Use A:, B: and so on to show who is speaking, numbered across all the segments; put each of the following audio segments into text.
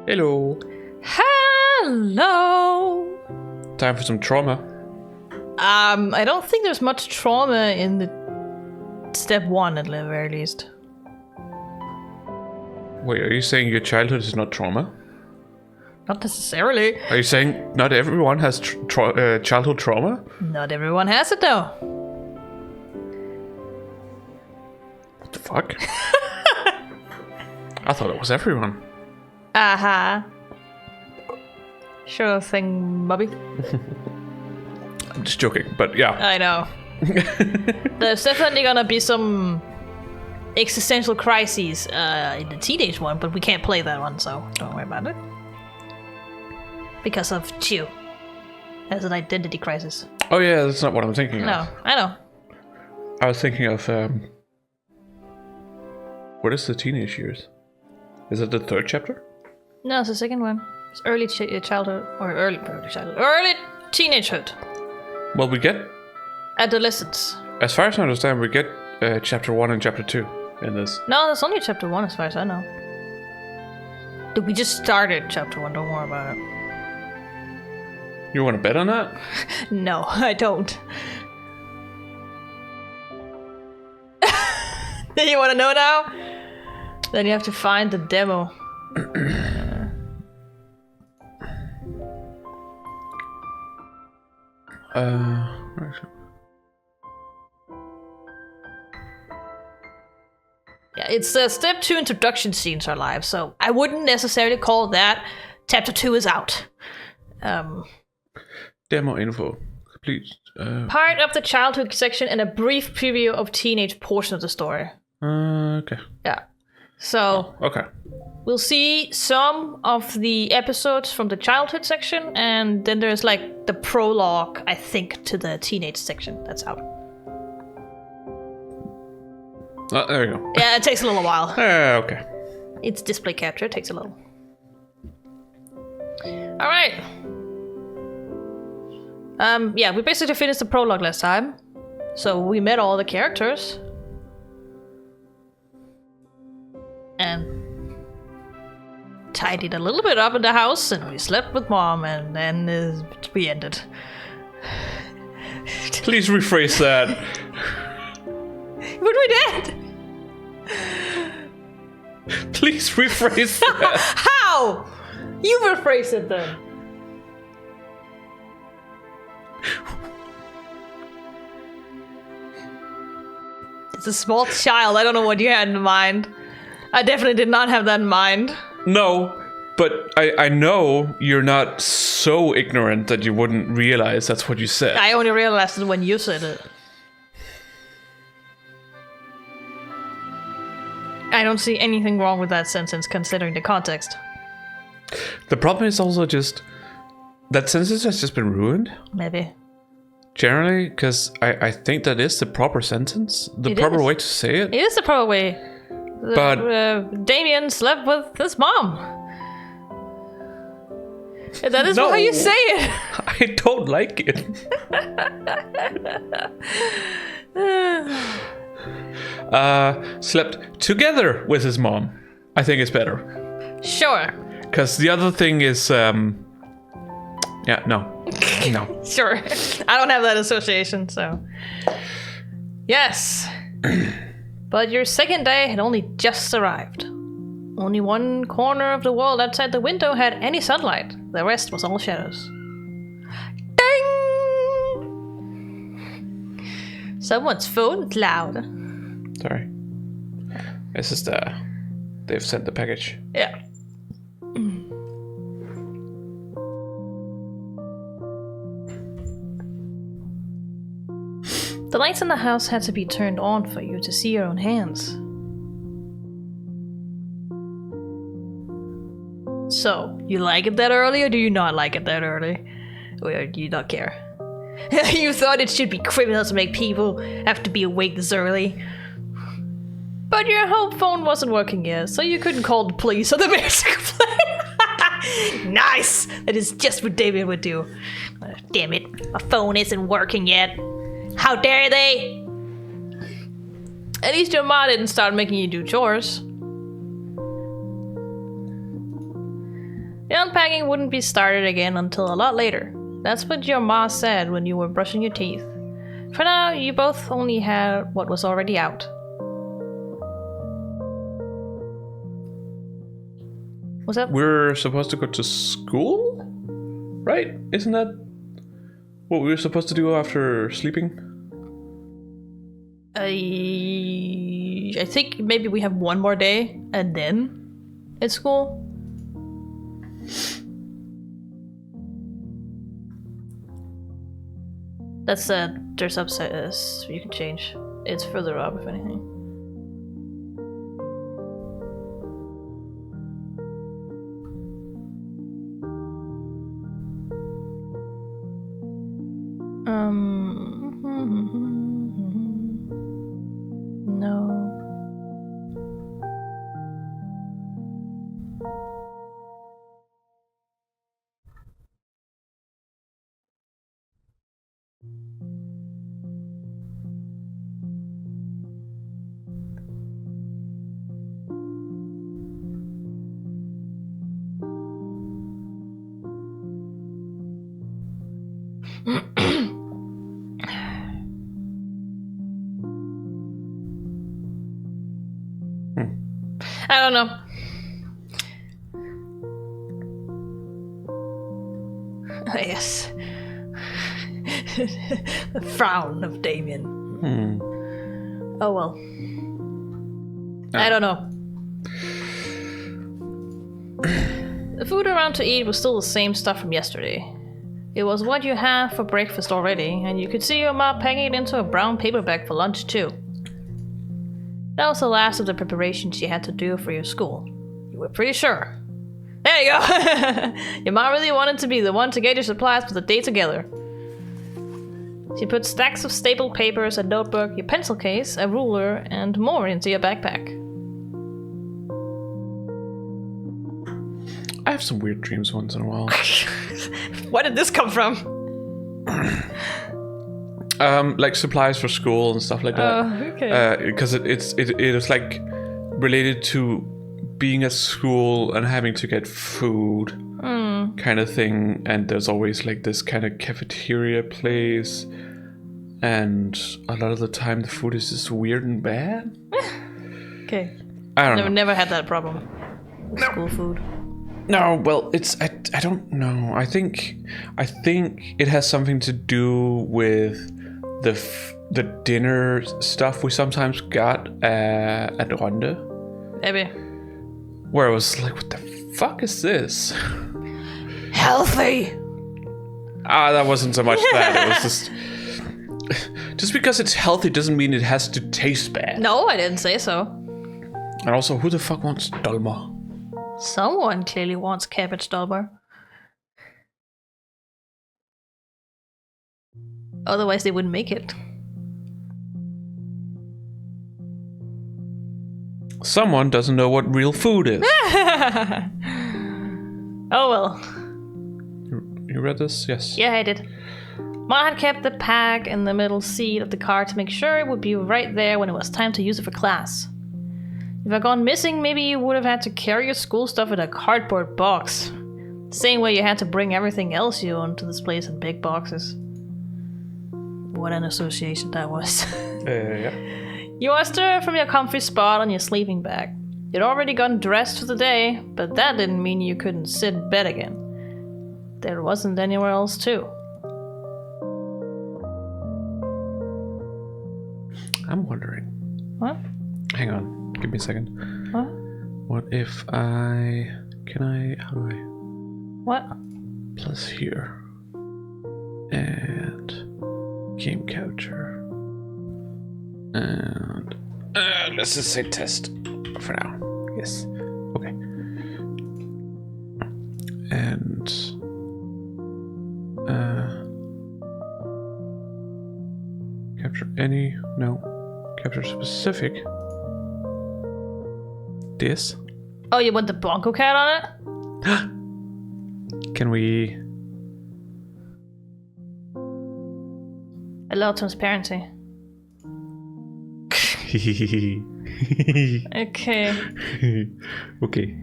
A: Hello.
B: Hello.
A: Time for some trauma.
B: I don't think there's much trauma in the step 1 at the very least.
A: Wait, are you saying your childhood is not trauma?
B: Not necessarily.
A: Are you saying not everyone has childhood trauma?
B: Not everyone has it though.
A: What the fuck? I thought it was everyone.
B: Aha. Sure thing, Bobby.
A: I'm just joking, but yeah.
B: I know. There's definitely gonna be some existential crises in the teenage one, but we can't play that one, so don't worry about it. Because of Chiyo. As an identity crisis.
A: Oh yeah, that's not what I'm thinking of.
B: No, I know.
A: I was thinking of, what is the teenage years? Is it the 3rd chapter?
B: No, it's the second one. It's early childhood, or early teenagehood.
A: Well, we get...
B: Adolescence.
A: As far as I understand, we get chapter 1 and chapter 2 in this.
B: No, that's only chapter 1 as far as I know. Dude, we just started chapter 1, don't worry about it.
A: You want to bet on that?
B: No, I don't. You want to know now? Then you have to find the demo. Yeah, it's step 2 introduction scenes are live, so I wouldn't necessarily call that chapter 2 is out.
A: Demo info. Please.
B: Part of the childhood section and a brief preview of teenage portion of the story.
A: Okay.
B: Yeah. So
A: okay.
B: We'll see some of the episodes from the childhood section, and then there's like the prologue, I think, to the teenage section that's out.
A: There you go.
B: Yeah, it takes a little while.
A: Okay.
B: It's display capture, it takes a little. Alright. Yeah, we basically finished the prologue last time. So we met all the characters. And tidied a little bit up in the house, and we slept with Mom, and then we ended.
A: Please rephrase that.
B: But we did!
A: Please rephrase that.
B: How? You rephrase it then. It's a small child, I don't know what you had in mind. I definitely did not have that in mind.
A: No, but I know you're not so ignorant that you wouldn't realize that's what you said.
B: I only realized it when you said it. I don't see anything wrong with that sentence considering the context.
A: The problem is also just that sentence has just been ruined.
B: Maybe.
A: Generally, because I think that is the proper sentence. The proper way to say it.
B: It is the proper way.
A: But
B: Damien slept with his mom. That is how you say it.
A: I don't like it. Slept together with his mom. I think it's better.
B: Sure.
A: Because the other thing is, no.
B: Sure. I don't have that association, so. Yes. But your second day had only just arrived. Only one corner of the world outside the window had any sunlight. The rest was all shadows. Ding! Someone's phone is loud.
A: Sorry. This is they've sent the package.
B: Yeah. The lights in the house had to be turned on for you to see your own hands. So, you like it that early, or do you not like it that early? Or do you not care? You thought it should be criminal to make people have to be awake this early. But your home phone wasn't working yet, so you couldn't call the police or the music player. Nice! That is just what David would do. Damn it, my phone isn't working yet. How dare they? At least your mom didn't start making you do chores. unpacking wouldn't be started again until a lot later. That's what your ma said when you were brushing your teeth. For now, you both only had what was already out. What's that?
A: We're supposed to go to school? Right? Isn't that what we were supposed to do after sleeping?
B: I think maybe we have one more day and then it's school. That's there's upside you can change. It's further up if anything. No. I don't know. Yes. The frown of Damien. Oh well. I don't know. The food around to eat was still the same stuff from yesterday. It was what you had for breakfast already, and you could see your mom packing it into a brown paper bag for lunch too. That was the last of the preparations you had to do for your school. You were pretty sure. There you go! Your mom really wanted to be the one to get your supplies for the day together. She put stacks of stapled papers, a notebook, your pencil case, a ruler, and more into your backpack.
A: I have some weird dreams once in a while.
B: Where did this come from?
A: Like supplies for school and stuff like that.
B: Oh, okay.
A: Because it is like related to being at school and having to get food kind of thing. And there's always like this kind of cafeteria place, and a lot of the time the food is just weird and bad.
B: Okay.
A: I don't know.
B: Never had that problem with school food.
A: No, well, it's I don't know. I think it has something to do with the dinner stuff we sometimes got at Ronde.
B: Maybe.
A: Where I was like, what the fuck is this?
B: Healthy!
A: That wasn't so much that. It was just because it's healthy doesn't mean it has to taste bad.
B: No, I didn't say so.
A: And also, who the fuck wants dolma?
B: Someone clearly wants cabbage dolma. Otherwise they wouldn't make it.
A: Someone doesn't know what real food is.
B: Oh well.
A: You read this? Yes.
B: Yeah, I did. Ma had kept the pack in the middle seat of the car to make sure it would be right there when it was time to use it for class. If I'd gone missing, maybe you would have had to carry your school stuff in a cardboard box. The same way you had to bring everything else you owned to this place in big boxes. What an association that was.
A: Yeah.
B: You watched her from your comfy spot on your sleeping bag. You'd already gotten dressed for the day, but that didn't mean you couldn't sit in bed again. There wasn't anywhere else too.
A: I'm wondering.
B: What?
A: Hang on. Give me a second.
B: What?
A: What if how do I?
B: What?
A: Plus here. And game capture. And let's just say test for now. Yes. Okay. And capture any? No. Capture specific. This.
B: Oh, you want the Blanco cat on it?
A: Can we?
B: Allow transparency. Okay.
A: Okay.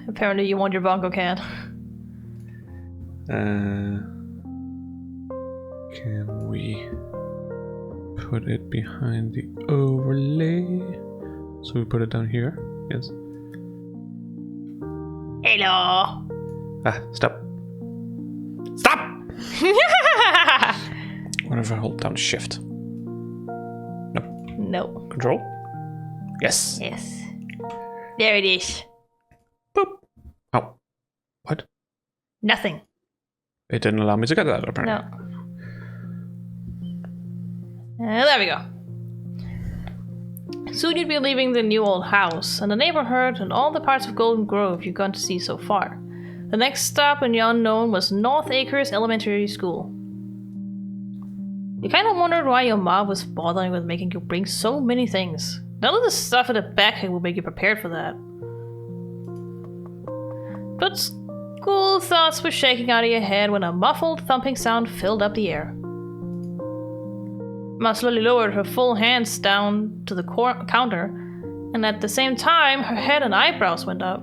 B: Apparently you want your bongo cat.
A: Can we put it behind the overlay? So we put it down here. Yes.
B: Hello.
A: Stop. Stop! What if I hold down shift?
B: No.
A: Control? Yes.
B: Yes. There it is.
A: Boop. Oh. What?
B: Nothing.
A: It didn't allow me to get that, apparently.
B: No. There we go. Soon you'd be leaving the new old house, and the neighborhood, and all the parts of Golden Grove you've gone to see so far. The next stop in the unknown was North Acres Elementary School. You kind of wondered why your mom was bothering with making you bring so many things. None of the stuff in the backpack will make you prepared for that. But school thoughts were shaking out of your head when a muffled thumping sound filled up the air. Ma slowly lowered her full hands down to the counter, and at the same time, her head and eyebrows went up.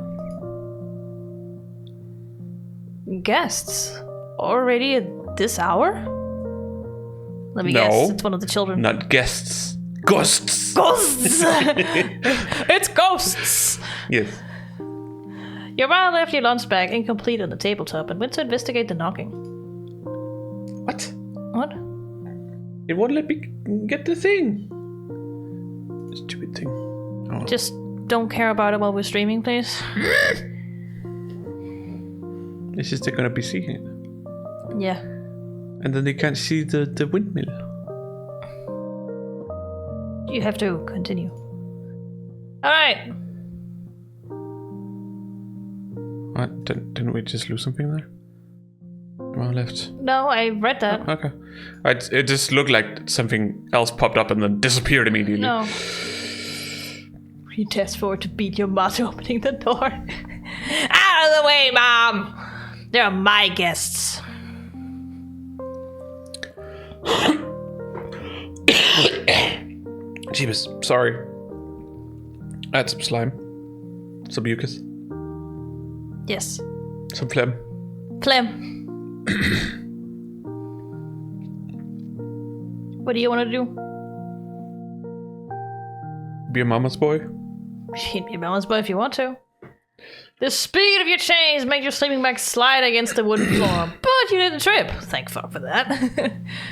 B: Guests? Already at this hour? Let me guess, it's one of the children.
A: Not guests. Ghosts!
B: Ghosts! It's ghosts!
A: Yes.
B: Your mom left your lunch bag incomplete on the tabletop and went to investigate the knocking.
A: What?
B: What?
A: It won't let me get the thing. Stupid thing. Oh.
B: Just don't care about it while we're streaming, please.
A: It's just they're gonna be seeing it.
B: Yeah.
A: And then they can't see the windmill.
B: You have to continue. Alright.
A: What? Didn't we just lose something there? Am I left?
B: No, I read that.
A: Oh, okay. It just looked like something else popped up and then disappeared immediately.
B: No. You test forward to beat your mother opening the door. Out of the way, Mom! They're my guests.
A: Jeebus, sorry. I had some slime. Some mucus.
B: Yes.
A: Some phlegm.
B: Phlegm. What do you want to do?
A: Be a mama's boy?
B: You can be a mama's boy if you want to. The speed of your chains make your sleeping bag slide against the wooden floor, but you didn't trip. Thank fuck for that.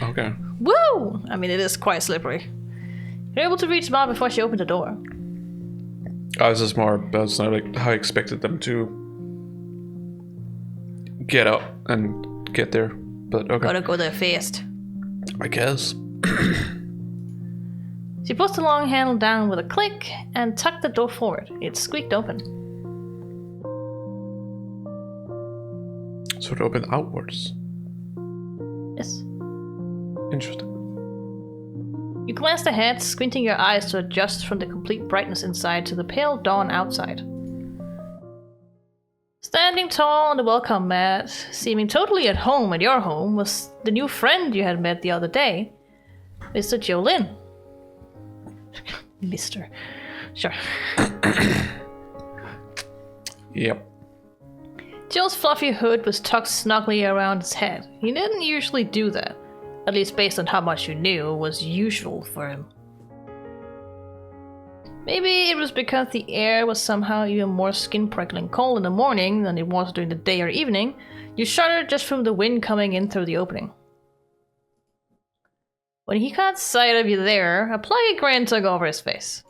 A: Okay.
B: Woo! I mean, it is quite slippery. You're able to reach Mom before she opened the door.
A: I was just more, that's not like how I expected them to get up and get there. But okay.
B: Gotta go there fast.
A: I guess.
B: She pushed the long handle down with a click and tucked the door forward. It squeaked open.
A: So it opened outwards.
B: Yes.
A: Interesting.
B: You glanced ahead, squinting your eyes to adjust from the complete brightness inside to the pale dawn outside. Standing tall on the welcome mat, seeming totally at home at your home, was the new friend you had met the other day, Mr. Jolin. Mr. Sure.
A: Yep.
B: Joe's fluffy hood was tucked snugly around his head. He didn't usually do that, at least based on how much you knew was usual for him. Maybe it was because the air was somehow even more skin-prickling cold in the morning than it was during the day or evening. You shuddered just from the wind coming in through the opening. When he caught sight of you there, a pluggy grin took over his face.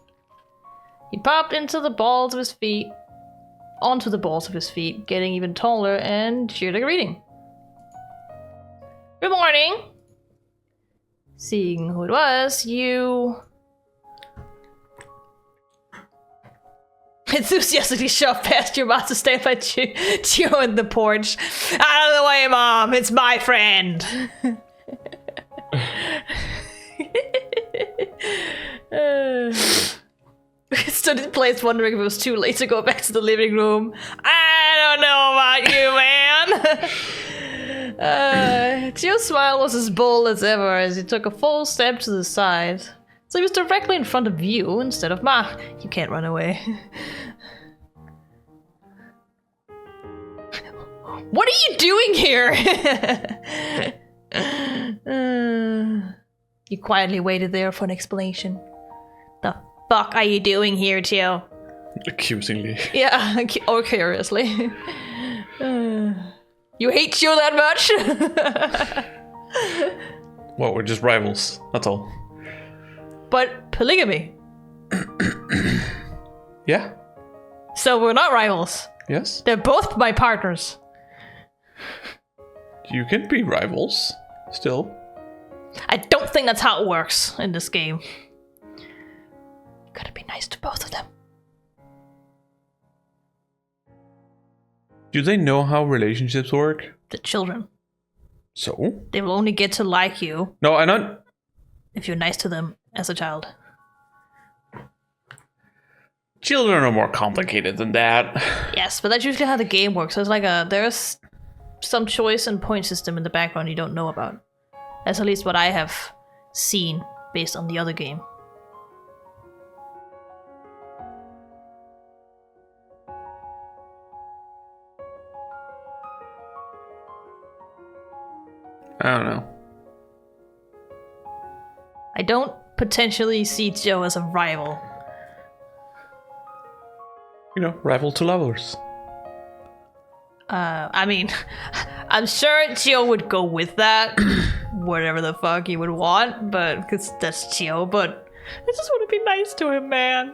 B: He popped onto the balls of his feet, getting even taller, and cheered a greeting. Good morning! Seeing who it was, you enthusiastically shoved past your mom to stand by Chio in the porch. Out of the way, Mom! It's my friend! Stood in place wondering if it was too late to go back to the living room. I don't know about you, man! Chio's smile was as bold as ever as he took a full step to the side. So he was directly in front of you instead of Ma. You can't run away. What are you doing here? You quietly waited there for an explanation. The fuck are you doing here, Chiyo?
A: Accusingly.
B: Yeah, or curiously. You hate Chiyo that much?
A: Well, we're just rivals. That's all.
B: But polygamy.
A: Yeah.
B: So we're not rivals.
A: Yes.
B: They're both my partners.
A: You can be rivals. Still.
B: I don't think that's how it works in this game. You gotta be nice to both of them.
A: Do they know how relationships work?
B: The children.
A: So?
B: They will only get to like you
A: No, I not.
B: if you're nice to them as a child.
A: Children are more complicated than that.
B: Yes, but that's usually how the game works. So it's like there's some choice and point system in the background you don't know about. That's at least what I have seen based on the other game.
A: I don't know.
B: I don't potentially see Joe as a rival.
A: You know, rival to lovers.
B: I mean, I'm sure Chio would go with that, whatever the fuck he would want, but because that's Chio. But I just want to be nice to him, man.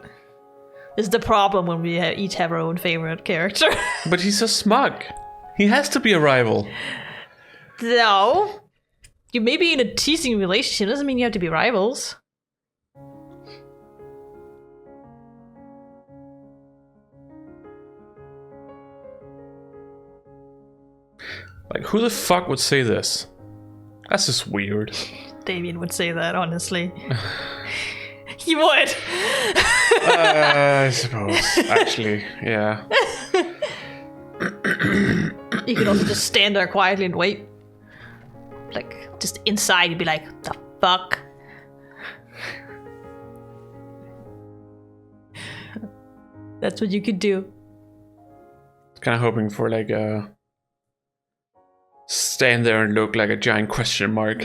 B: This is the problem when we each have our own favorite character.
A: But he's so smug. He has to be a rival.
B: No, you may be in a teasing relationship. Doesn't mean you have to be rivals.
A: Like, who the fuck would say this? That's just weird.
B: Damien would say that, honestly. He would.
A: I suppose. Actually, yeah.
B: You could also just stand there quietly and wait. Like, just inside, you'd be like, the fuck? That's what you could do.
A: Kind of hoping for like a stand there and look like a giant question mark,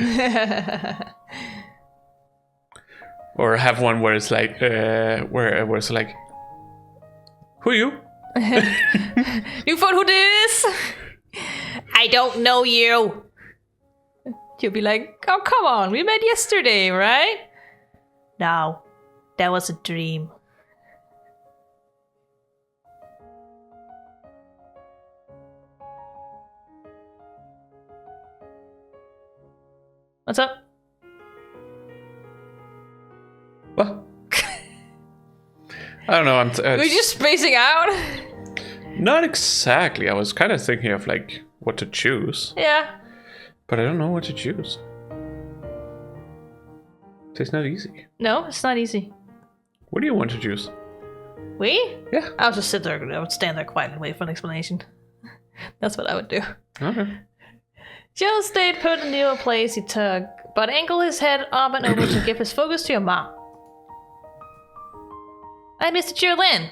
A: or have one where it's like, where it's like, who are you?
B: You thought who this? I don't know you. You'll be like, oh come on, we met yesterday, right? No, that was a dream. What's up?
A: What? I don't know.
B: Were you just spacing out?
A: Not exactly. I was kind of thinking of like what to choose,
B: Yeah.
A: but I don't know what to choose. It's not easy.
B: No, it's not easy.
A: What do you want to choose?
B: We?
A: Yeah.
B: I'll just sit there. I would stand there quietly and wait for an explanation. That's what I would do.
A: Okay.
B: Joe stayed put in the old place he took, but angled his head up and over to give his focus to your mom. I'm Mr. Jerlin.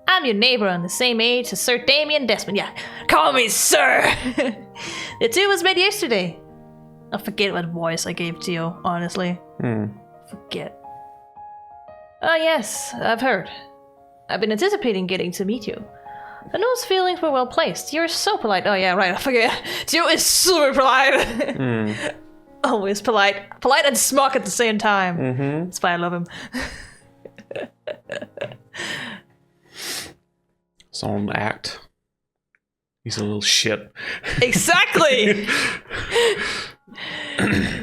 B: I'm your neighbor and the same age as Sir Damien Desmond. Yeah, call me Sir! The two was met yesterday. I forget what voice I gave to you, honestly. Forget. Oh yes, I've heard. I've been anticipating getting to meet you. And those feelings were well placed. You're so polite. Oh yeah, right, I forget. Joe is super polite. Always polite. Polite and smug at the same time. That's why I love him.
A: Some act. He's a little shit.
B: Exactly!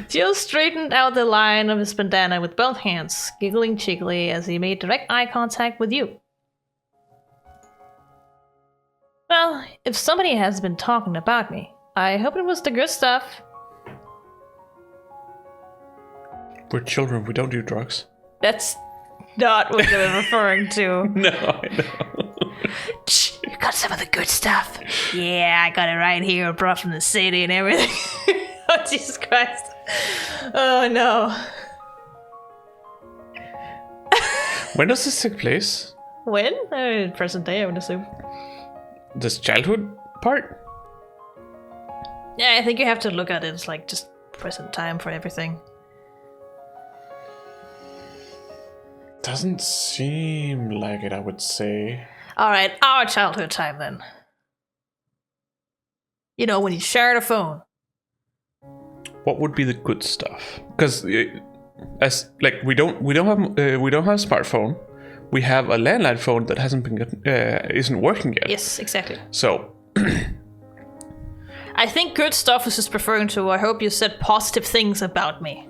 B: Joe straightened out the line of his bandana with both hands, giggling cheekily as he made direct eye contact with you. Well, if somebody has been talking about me, I hope it was the good stuff.
A: We're children. We don't do drugs.
B: That's not what they were referring to.
A: No, I know.
B: You got some of the good stuff. Yeah, I got it right here, brought from the city and everything. Oh, Jesus Christ. Oh, no.
A: When does this take place?
B: When? Present day, I would assume.
A: This childhood part?
B: Yeah, I think you have to look at it as like just present time for everything.
A: Doesn't seem like it, I would say.
B: Alright, our childhood time then. You know, when you shared a phone.
A: What would be the good stuff? Because as like we don't have a smartphone. We have a landline phone that isn't working yet.
B: Yes, exactly.
A: So
B: I think good stuff is just referring to I hope you said positive things about me.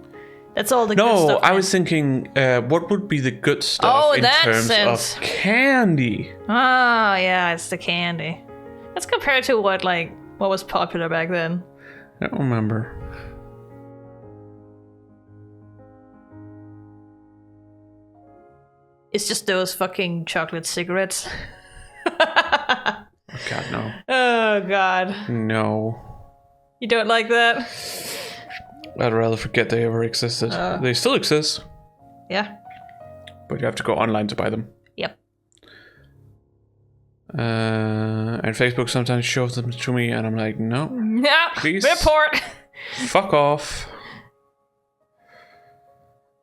B: That's all the good stuff.
A: No, I was thinking what would be the good stuff in terms of candy?
B: Ah, yeah, it's the candy. That's compared to what was popular back then.
A: I don't remember.
B: It's just those fucking chocolate cigarettes.
A: Oh God, no.
B: Oh God.
A: No.
B: You don't like that?
A: I'd rather forget they ever existed. They still exist.
B: Yeah.
A: But you have to go online to buy them.
B: Yep.
A: And Facebook sometimes shows them to me and I'm like, no.
B: Yeah.
A: Please.
B: Report.
A: Fuck off.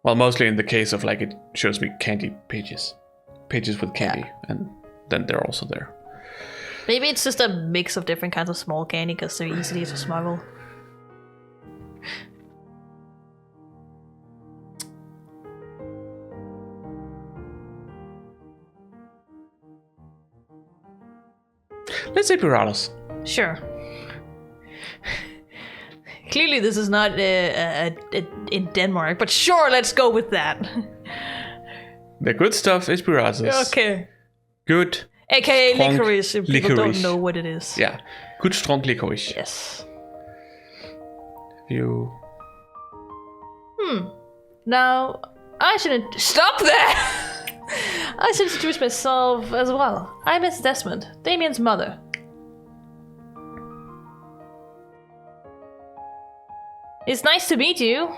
A: Well, mostly in the case of like it shows me candy pages. Pages with candy. Yeah. And then they're also there.
B: Maybe it's just a mix of different kinds of small candy because they're easy to smuggle.
A: Let's say piratas.
B: Sure. Clearly this is not in Denmark, but sure, let's go with that.
A: The good stuff is piratas.
B: Okay.
A: Good.
B: AKA licorice, if people
A: licorice.
B: Don't know what it is.
A: Yeah. Good strong licorice.
B: Yes.
A: You...
B: Now, I shouldn't... Stop there! I should introduce myself as well. I'm Miss Desmond, Damien's mother. It's nice to meet you.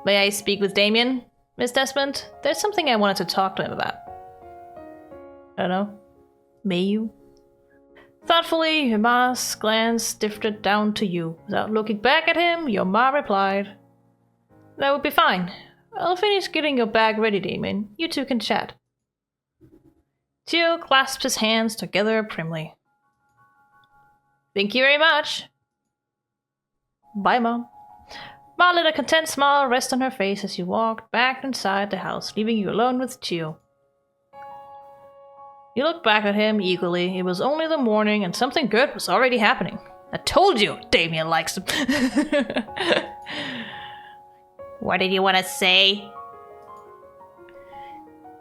B: May I speak with Damien, Miss Desmond? There's something I wanted to talk to him about. I don't know. May you? Thoughtfully, your ma's glance drifted down to you. Without looking back at him, your ma replied, "That would be fine. I'll finish getting your bag ready, Damien. You two can chat." Gio clasped his hands together primly. "Thank you very much." "Bye, Mom." Ma let a content smile rest on her face as you walked back inside the house, leaving you alone with Gio. You looked back at him eagerly. It was only the morning and something good was already happening. I told you Damien likes him. What did you want to say?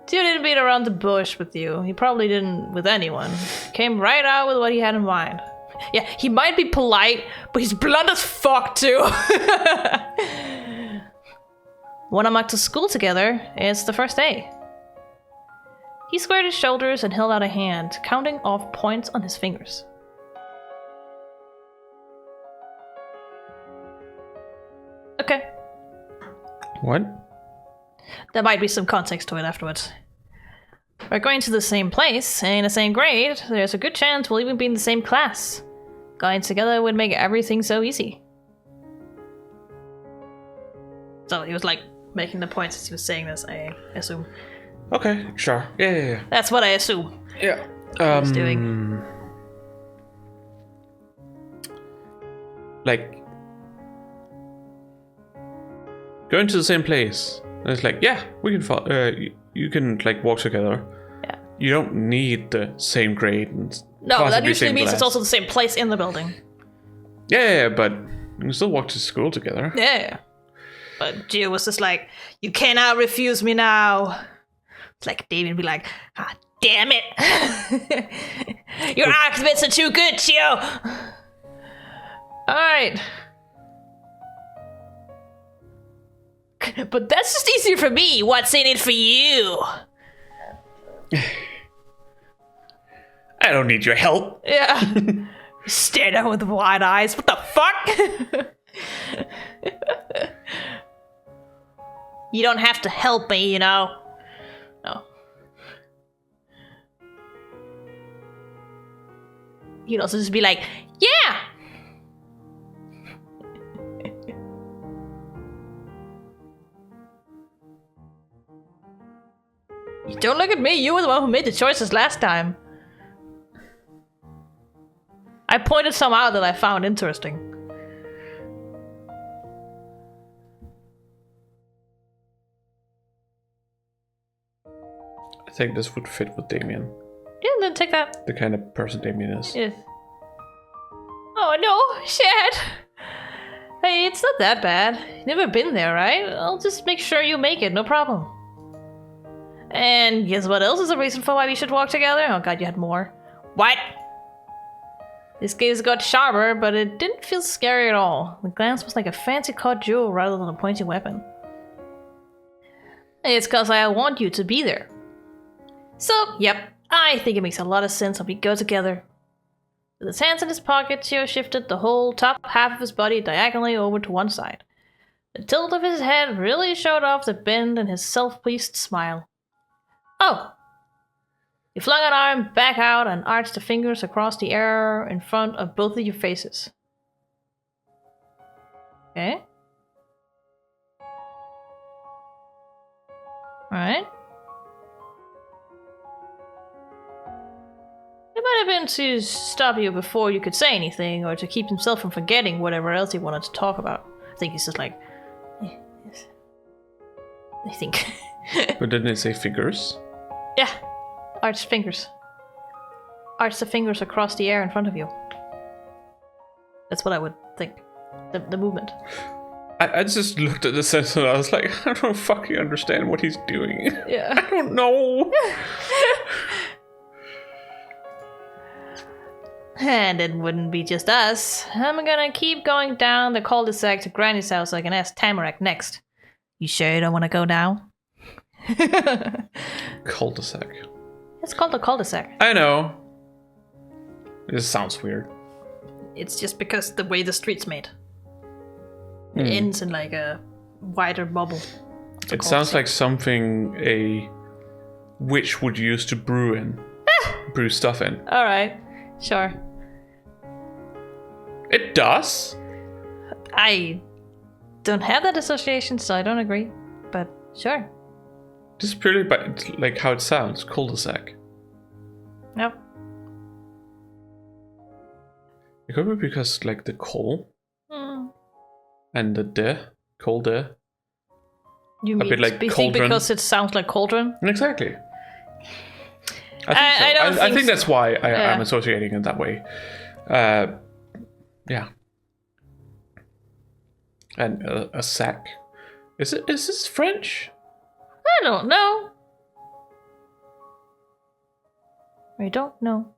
B: Gio didn't beat around the bush with you. He probably didn't with anyone. Came right out with what he had in mind. Yeah, he might be polite, but he's blunt as fuck too. Wanna march to school together? It's the first day. He squared his shoulders and held out a hand, counting off points on his fingers. Okay.
A: What?
B: There might be some context to it afterwards. We're going to the same place, in the same grade. There's a good chance we'll even be in the same class. Going together would make everything so easy. So he was like making the points as he was saying this, I assume.
A: Okay, sure. Yeah.
B: That's what I assume.
A: Yeah.
B: He's doing.
A: Like going to the same place. And it's like, yeah, we can. You can like walk together.
B: Yeah.
A: You don't need the same grade. And
B: no, that usually means
A: class.
B: it's also the same place in the building.
A: Yeah, but you can still walk to school together.
B: Yeah. But Gio was just like, "You cannot refuse me now." It's like David would be like, "Ah, damn it. Your arguments are too good, Gio." Alright. But that's just easier for me. What's in it for you?
A: I don't need your help.
B: Yeah. Stare down with wide eyes. What the fuck? You don't have to help me, you know. No. You'd also just be like, yeah. Don't look at me. You were the one who made the choices last time. I pointed some out that I found interesting.
A: I think this would fit with Damien.
B: Yeah, then take that.
A: The kind of person Damien is.
B: Yes. Oh no, shit. Hey, it's not that bad. Never been there, right? I'll just make sure you make it, no problem. And guess what else is a reason for why we should walk together? Oh god, you had more. What? This gaze got sharper, but it didn't feel scary at all. The glance was like a fancy cut jewel rather than a pointy weapon. It's cause I want you to be there. So, yep, I think it makes a lot of sense that we go together. With his hands in his pockets, Chiyoko shifted the whole top half of his body diagonally over to one side. The tilt of his head really showed off the bend in his self-pleased smile. Oh! He flung an arm back out and arched the fingers across the air in front of both of your faces. Okay. Alright. It might have been to stop you before you could say anything, or to keep himself from forgetting whatever else he wanted to talk about. I think he's just like... Yes. I think.
A: But didn't it say fingers?
B: Yeah. Arch fingers. Arch the fingers across the air in front of you. That's what I would think. The movement.
A: I just looked at the sentence and I was like, I don't fucking understand what he's doing.
B: Yeah.
A: I don't know.
B: And it wouldn't be just us. I'm gonna keep going down the cul-de-sac to Granny's house so I can ask Tamarack next. You sure you don't want to go down?
A: Cul-de-sac.
B: It's called a cul-de-sac.
A: I know. This sounds weird.
B: It's just because the way the street's made. It ends in like a wider bubble.
A: It sounds like something a witch would use to brew stuff in.
B: Alright, sure.
A: It does?
B: I don't have that association, so I don't agree. But sure.
A: Just purely by like how it sounds, cul-de-sac.
B: Nope.
A: It could be because like the coal and the coal de.
B: You mean
A: bit like
B: think
A: cauldron.
B: because it sounds like cauldron?
A: Exactly.
B: I
A: think that's why
B: Yeah.
A: I'm associating it that way. Yeah. And a sack. Is this French?
B: I don't know. I don't know.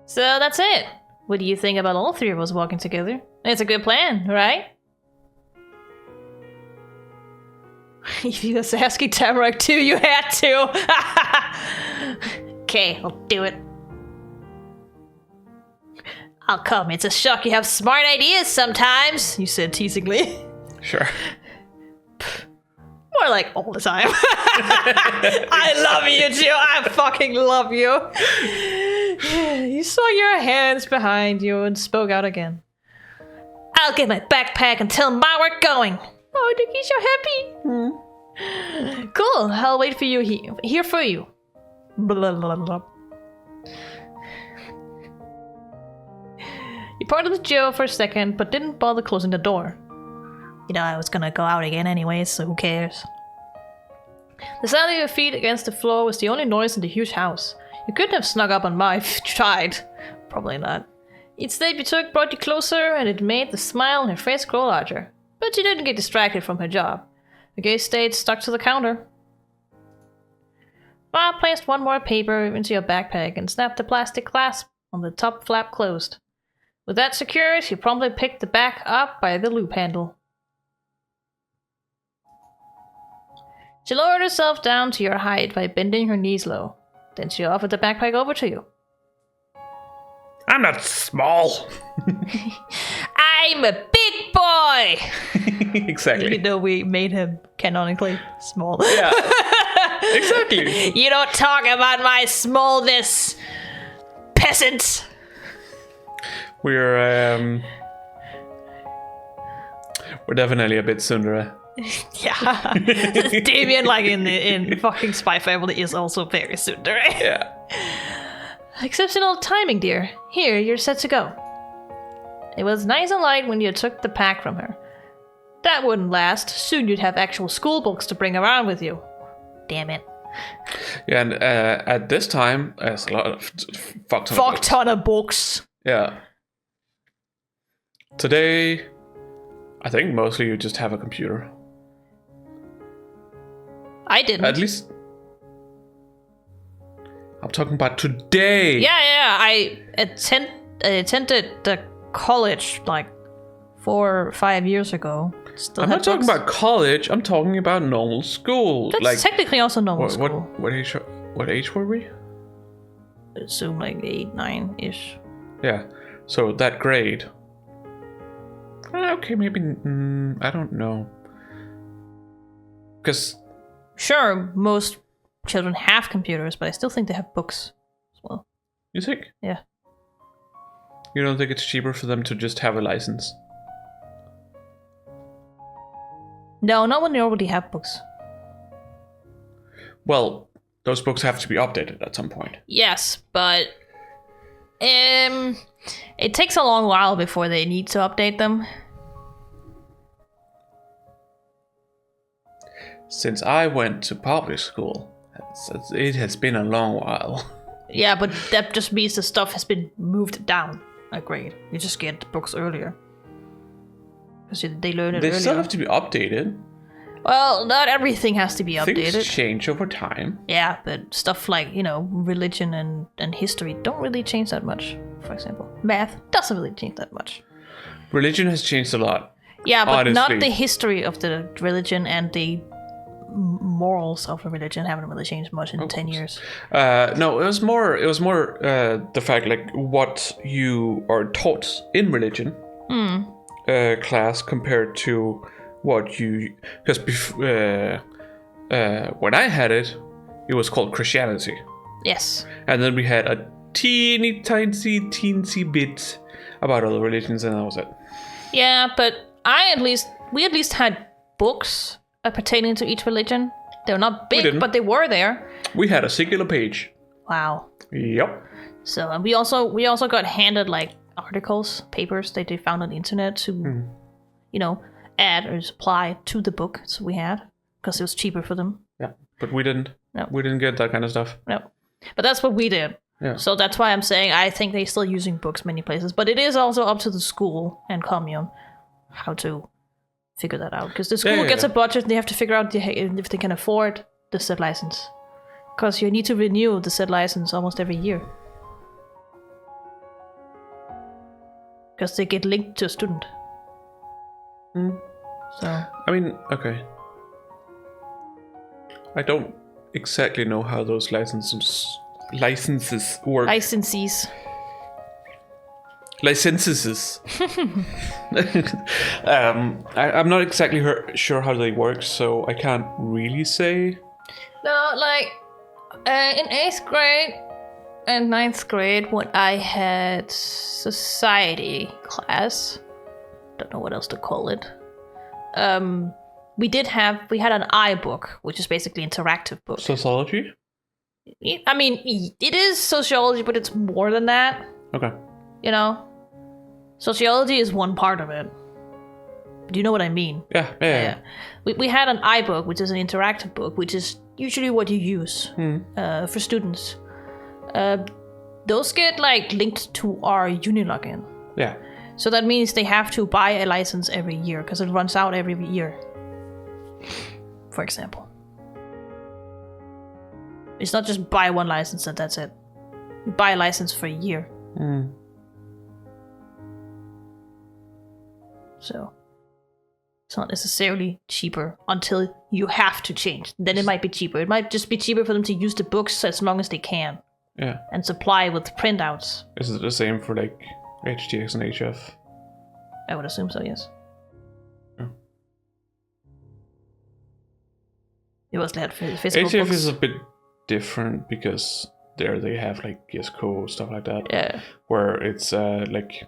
B: So that's it. What do you think about all three of us walking together? It's a good plan, right? If you was asking Tamarack too, you had to. Okay, I'll do it. I'll come. It's a shock you have smart ideas sometimes, you said teasingly.
A: Sure.
B: More like all the time. I love you too. I fucking love you. You saw your hands behind you and spoke out again. I'll get my backpack and tell Ma we're going. Oh, Nikki's so happy. Cool. I'll wait for you here for you. Blah, blah, blah. He parted with Joe for a second, but didn't bother closing the door. You know, I was gonna go out again anyways, so who cares? The sound of your feet against the floor was the only noise in the huge house. You couldn't have snuck up on Ma if you tried. Probably not. Each step you took brought you closer, and it made the smile on her face grow larger. But she didn't get distracted from her job. Her gaze stayed stuck to the counter. Ma placed one more paper into your backpack and snapped the plastic clasp on the top flap closed. With that secured, she promptly picked the back up by the loop handle. She lowered herself down to your height by bending her knees low. Then she offered the backpack over to you.
A: I'm not small.
B: I'm a big boy!
A: Exactly.
B: Even though we made him canonically small.
A: Yeah. Exactly.
B: You don't talk about my smallness, peasant!
A: We're definitely a bit tsundere
B: Yeah. Damien, like in fucking Spy Family, is also very tsundere.
A: Yeah.
B: Exceptional timing, dear. Here, you're set to go. It was nice and light when you took the pack from her. That wouldn't last. Soon you'd have actual school books to bring around with you. Damn it.
A: Yeah, and at this time, there's a lot of fuck
B: ton of books.
A: Yeah. Today, I think mostly you just have a computer.
B: I didn't.
A: At least, I'm talking about today.
B: Yeah. I attended the college like 4 or 5 years ago. Still
A: I'm
B: had
A: not talking
B: books.
A: about college. I'm talking about normal school.
B: That's
A: like
B: technically also normal school.
A: What age were we?
B: I assume like 8, 9-ish.
A: Yeah. So that grade. Okay, maybe I don't know. Because
B: Sure, most children have computers, but I still think they have books as well.
A: you think?
B: Yeah.
A: You don't think it's cheaper for them to just have a license?
B: No, not when they already have books.
A: Well, those books have to be updated at some point.
B: Yes, but it takes a long while before they need to update them.
A: Since I went to public school, it has been a long while.
B: Yeah, but that just means the stuff has been moved down a grade. You just get books earlier. Because they learn it
A: They
B: earlier.
A: still have to be updated.
B: Well, not everything has to be updated.
A: Things change over time.
B: Yeah, but stuff like, religion and history don't really change that much, for example. Math doesn't really change that much.
A: Religion has changed a lot.
B: Yeah, but
A: honestly.
B: not the history of the religion, and the morals of the religion haven't really changed much in 10 years.
A: No, it was more the fact like what you are taught in religion class compared to what you, because when I had it was called Christianity.
B: Yes.
A: And then we had a teensy bit about other religions, and that was it.
B: Yeah, but we at least had books pertaining to each religion. They were not big, but they were there.
A: We had a singular page.
B: Wow.
A: Yep.
B: So, and we also got handed like articles, papers that they found on the internet to, add or supply to the book. So we had, because it was cheaper for them.
A: Yeah, but we didn't.
B: No.
A: We didn't get that kind of stuff.
B: No. But that's what we did.
A: Yeah.
B: So that's why I'm saying I think they're still using books many places. But it is also up to the school and commune how to figure that out. Because the school gets a budget and they have to figure out if they can afford the said license. Because you need to renew the said license almost every year. Because they get linked to a student. So.
A: I mean, okay. I don't exactly know how those licenses work.
B: Licensees.
A: Licenses. I'm not exactly sure how they work, so I can't really say.
B: No, like in 8th grade and 9th grade, when I had society class, don't know what else to call it. We had an iBook, which is basically an interactive book.
A: Sociology?
B: I mean, it is sociology, but it's more than that.
A: Okay.
B: Sociology is one part of it. Do you know what I mean?
A: Yeah.
B: We had an iBook, which is an interactive book, which is usually what you use for students. Those get like linked to our uni login.
A: Yeah.
B: So that means they have to buy a license every year because it runs out every year. For example. It's not just buy one license and that's it. You buy a license for a year. So it's not necessarily cheaper until you have to change. Then it might be cheaper. It might just be cheaper for them to use the books as long as they can.
A: Yeah.
B: And supply with printouts.
A: Is it the same for like HTX and HF?
B: I would assume so, yes. It was that physical
A: HTF
B: books.
A: is a bit different because there they have like YesCo, stuff like that.
B: Yeah.
A: Where it's like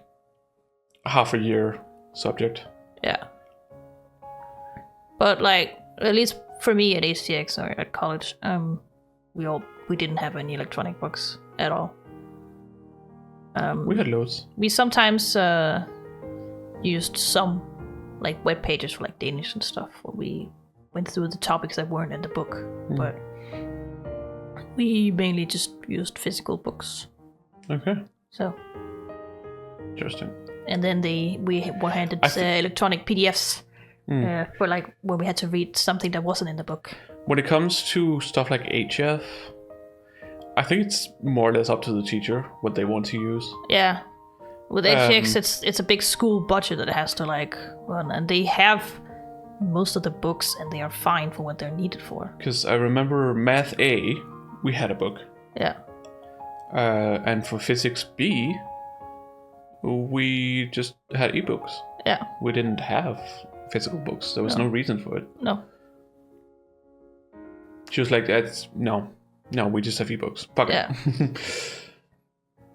A: half a year subject.
B: Yeah. But like, at least for me at HTX or at college, we didn't have any electronic books at all.
A: We had loads.
B: We sometimes used some like web pages for like Danish and stuff, where we went through the topics that weren't in the book, but we mainly just used physical books.
A: Okay.
B: So.
A: Interesting.
B: And then we were handed electronic PDFs for like when we had to read something that wasn't in the book.
A: When it comes to stuff like HF, I think it's more or less up to the teacher what they want to use.
B: Yeah. With HX, it's a big school budget that it has to like run, and they have most of the books, and they are fine for what they're needed for.
A: Because I remember Math A, we had a book.
B: Yeah.
A: And for Physics B, we just had ebooks.
B: Yeah.
A: We didn't have physical books. There was no reason for it.
B: No.
A: She was like, no, we just have ebooks. Fuck
B: yeah.
A: it.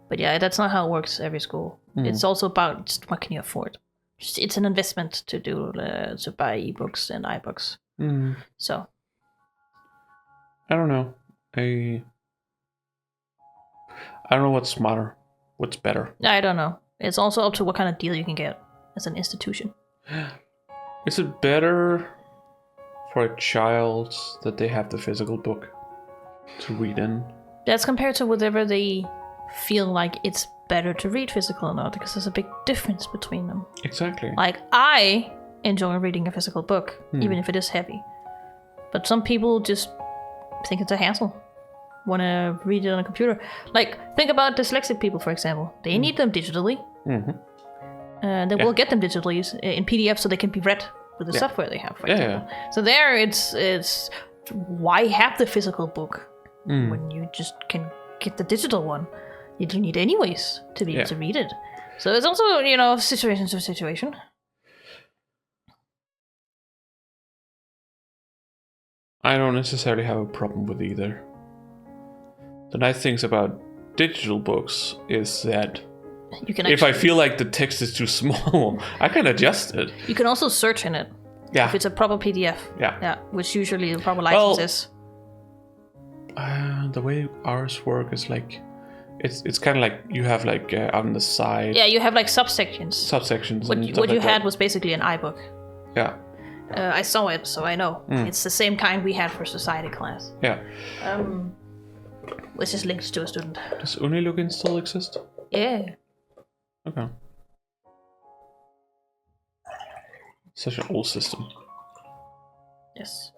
B: But yeah, that's not how it works every school. It's also about just what can you afford. It's an investment to do to buy ebooks and iBooks. So
A: I don't know. I don't know what's smarter, what's better.
B: I don't know. It's also up to what kind of deal you can get as an institution.
A: Is it better for a child that they have the physical book to read in?
B: That's compared to whatever they feel like it's better to read physical or not, because there's a big difference between them.
A: Exactly.
B: Like, I enjoy reading a physical book, even if it is heavy. But some people just think it's a hassle. Want to read it on a computer. Like, think about dyslexic people, for example. They need them digitally. They will get them digitally in PDF so they can be read with the software they have, for example. So there, it's why have the physical book when you just can get the digital one? You don't need anyways to be able to read it. So it's also, situation to situation.
A: I don't necessarily have a problem with either. The nice things about digital books is that
B: you can
A: if I feel like the text is too small, I can adjust it.
B: You can also search in it.
A: Yeah.
B: If it's a proper PDF.
A: Yeah.
B: Which usually the proper license is.
A: The way ours work is like, it's kind of like you have like on the side.
B: Yeah, you have like subsections. What you had was basically an iBook.
A: Yeah.
B: I saw it, so I know. It's the same kind we had for society class.
A: Yeah.
B: Which is linked to a student.
A: Does Unilook still exist?
B: Yeah.
A: Okay. Such an old system.
B: Yes.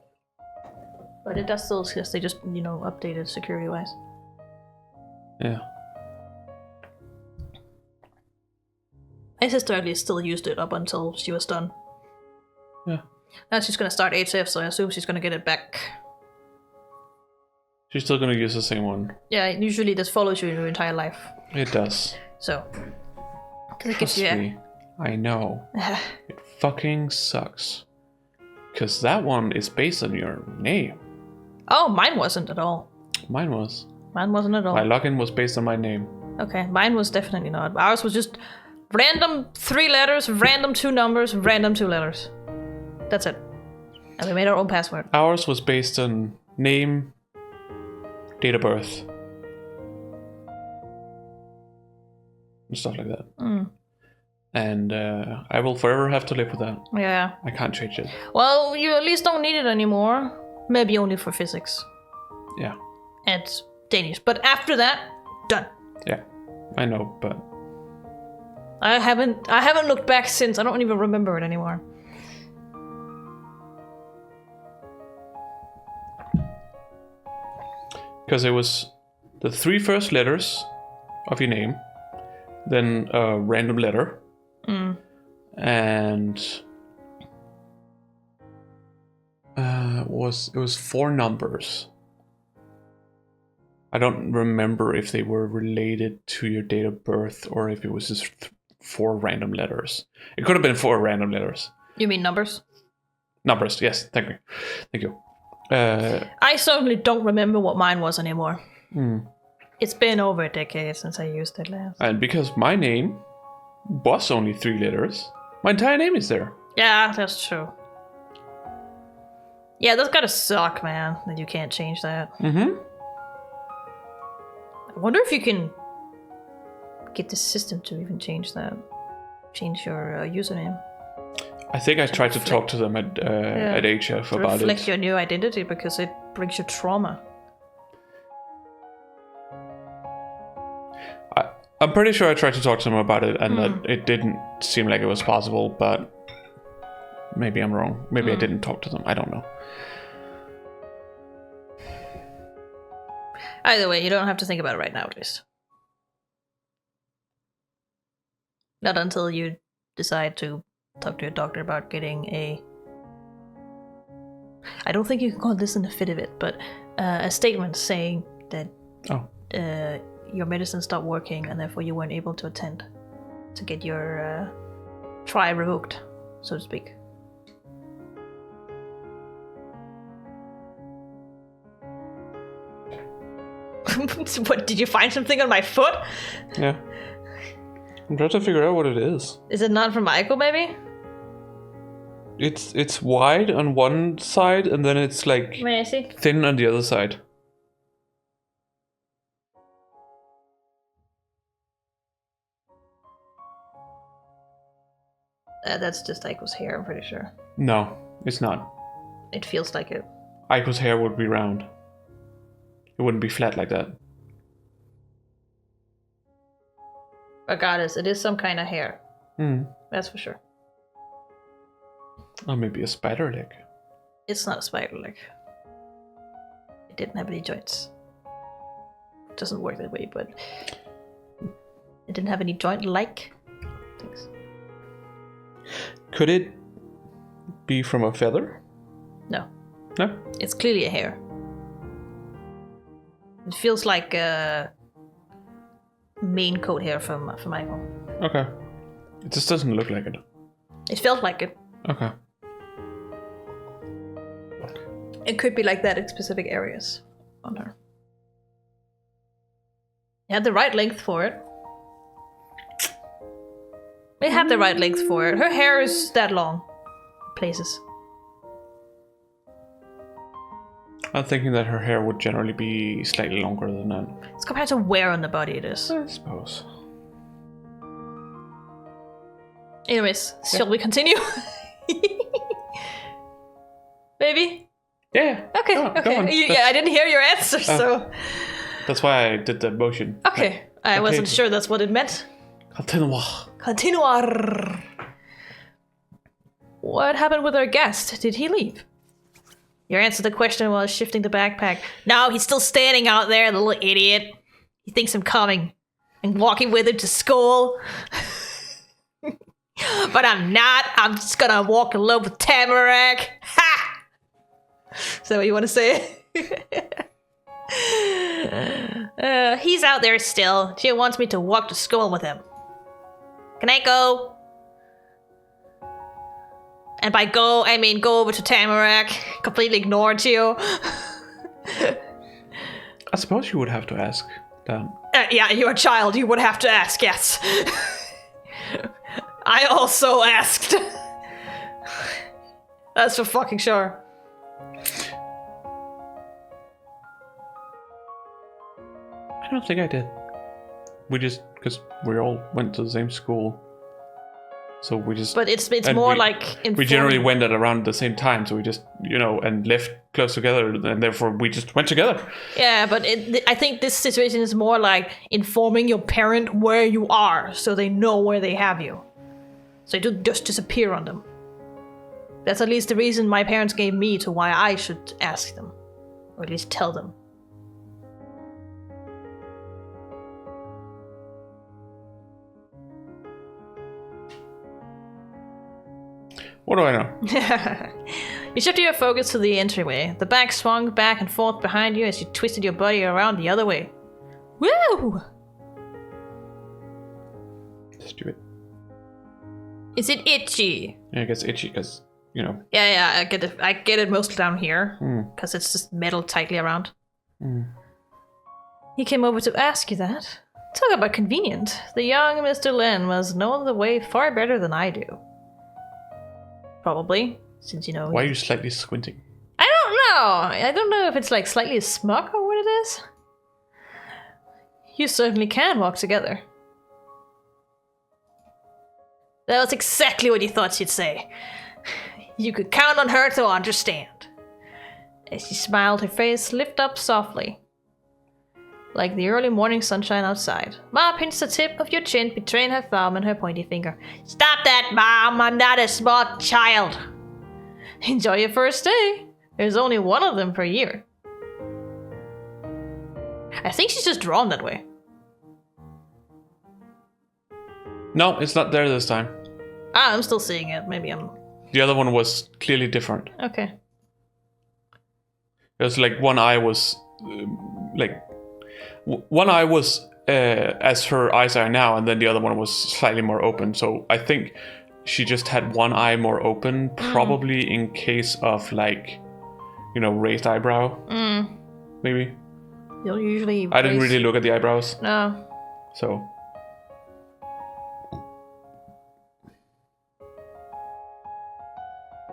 B: But it does still exist. They just, updated security-wise.
A: Yeah.
B: My sister at least still used it up until she was done.
A: Yeah.
B: Now she's gonna start HF, so I assume she's gonna get it back.
A: She's still gonna use the same one.
B: Yeah, usually this follows you your entire life.
A: It does.
B: So.
A: Trust me, I know. It fucking sucks. Because that one is based on your name.
B: Oh, mine wasn't at all.
A: Mine was.
B: Mine wasn't at all.
A: My login was based on my name.
B: Okay, mine was definitely not. Ours was just random 3 letters, random 2 numbers, random 2 letters. That's it. And we made our own password.
A: Ours was based on name, date of birth, and stuff like that. And I will forever have to live with that.
B: Yeah.
A: I can't change it.
B: Well, you at least don't need it anymore. Maybe only for physics.
A: Yeah.
B: And Danish. But after that, done.
A: Yeah, I know, but
B: I haven't looked back since. I don't even remember it anymore.
A: because it was the 3 first letters of your name, then a random letter, and it was 4 numbers. I don't remember if they were related to your date of birth or if it was just 4 random letters. It could have been 4 random letters.
B: You mean numbers?
A: Numbers, yes. Thank you.
B: I certainly don't remember what mine was anymore. It's been over a decade since I used it last.
A: And because my name was only 3 letters, my entire name is there.
B: Yeah, that's true. Yeah, that's gotta suck, man, that you can't change that.
A: Mm-hmm.
B: I wonder if you can get the system to even change that. Change your username.
A: I think I tried to talk to them at HF about it.
B: Reflect your new identity because it brings you trauma.
A: I'm pretty sure I tried to talk to them about it and that it didn't seem like it was possible, but maybe I'm wrong. Maybe I didn't talk to them. I don't know.
B: Either way, you don't have to think about it right now, at least. Not until you decide to talk to your doctor about getting a... I don't think you can call this an affidavit, but a statement saying that your medicine stopped working and therefore you weren't able to attend to get your trial revoked, so to speak. What, did you find something on my foot?
A: Yeah. I'm trying to figure out what it is.
B: Is it not from Michael, maybe?
A: It's wide on one side and then it's like
B: May I see?
A: thin on the other side.
B: That's just Aiko's hair, I'm pretty sure.
A: No, it's not.
B: It feels like it.
A: Aiko's hair would be round. It wouldn't be flat like that.
B: Regardless, it is some kind of hair. That's for sure.
A: Or maybe a spider leg.
B: It's not a spider leg. It didn't have any joints. It doesn't work that way, but it didn't have any joint-like things.
A: Could it be from a feather?
B: No.
A: No?
B: It's clearly a hair. It feels like a main coat hair from Michael.
A: Okay. It just doesn't look like it.
B: It felt like it.
A: Okay.
B: It could be like that in specific areas on her. You had the right length for it. They have the right length for it. Her hair is that long. Places.
A: I'm thinking that her hair would generally be slightly longer than that.
B: It's compared to where on the body it is.
A: I suppose.
B: Anyways, shall we continue? Maybe?
A: Yeah.
B: Okay,
A: go
B: okay.
A: on.
B: Yeah, I didn't hear your answer, so...
A: That's why I did the motion.
B: Okay, I wasn't sure that's what it meant. Continuar. What happened with our guest? Did he leave? Your answer to the question was shifting the backpack. No, he's still standing out there, the little idiot. He thinks I'm coming and walking with him to school. But I'm not. I'm just gonna walk alone with Tamarack. Ha! Is that what you want to say? He's out there still. She wants me to walk to school with him. Can I go? And by go, I mean go over to Tamarack. Completely ignored you.
A: I suppose you would have to ask that.
B: Yeah, you're a child. You would have to ask, yes. I also asked. That's for fucking sure.
A: I don't think I did. We just, because we all went to the same school. So we just...
B: But it's more like...
A: We generally went at around the same time, so we just, and lived close together, and therefore we just went together.
B: Yeah, but I think this situation is more like informing your parent where you are, so they know where they have you. So you don't just disappear on them. That's at least the reason my parents gave me to why I should ask them. Or at least tell them.
A: What do I know?
B: You shifted your focus to the entryway. The bag swung back and forth behind you as you twisted your body around the other way. Woo!
A: Stupid.
B: Is it itchy?
A: Yeah, it gets itchy because,
B: Yeah, I get it. I get it mostly down here because it's just metal tightly around. He came over to ask you that. Talk about convenient. The young Mr. Lin must know the way far better than I do. Probably, since
A: Why are you slightly squinting?
B: I I don't know if it's like slightly smug or what it is. You certainly can walk together. That was exactly what you thought she'd say. You could count on her to understand. As she smiled, her face lifted up softly, like the early morning sunshine outside. Ma pinched the tip of your chin between her thumb and her pointy finger. Stop that, Mom! I'm not a small child! Enjoy your first day. There's only one of them per year. I think she's just drawn that way.
A: No, it's not there this time.
B: I'm still seeing it. Maybe I'm...
A: The other one was clearly different.
B: Okay.
A: It was like one eye was... one eye was as her eyes are now, and then the other one was slightly more open. So I think she just had one eye more open, probably in case of like, raised eyebrow. Maybe.
B: You'll usually...
A: I didn't really look at the eyebrows.
B: No.
A: So...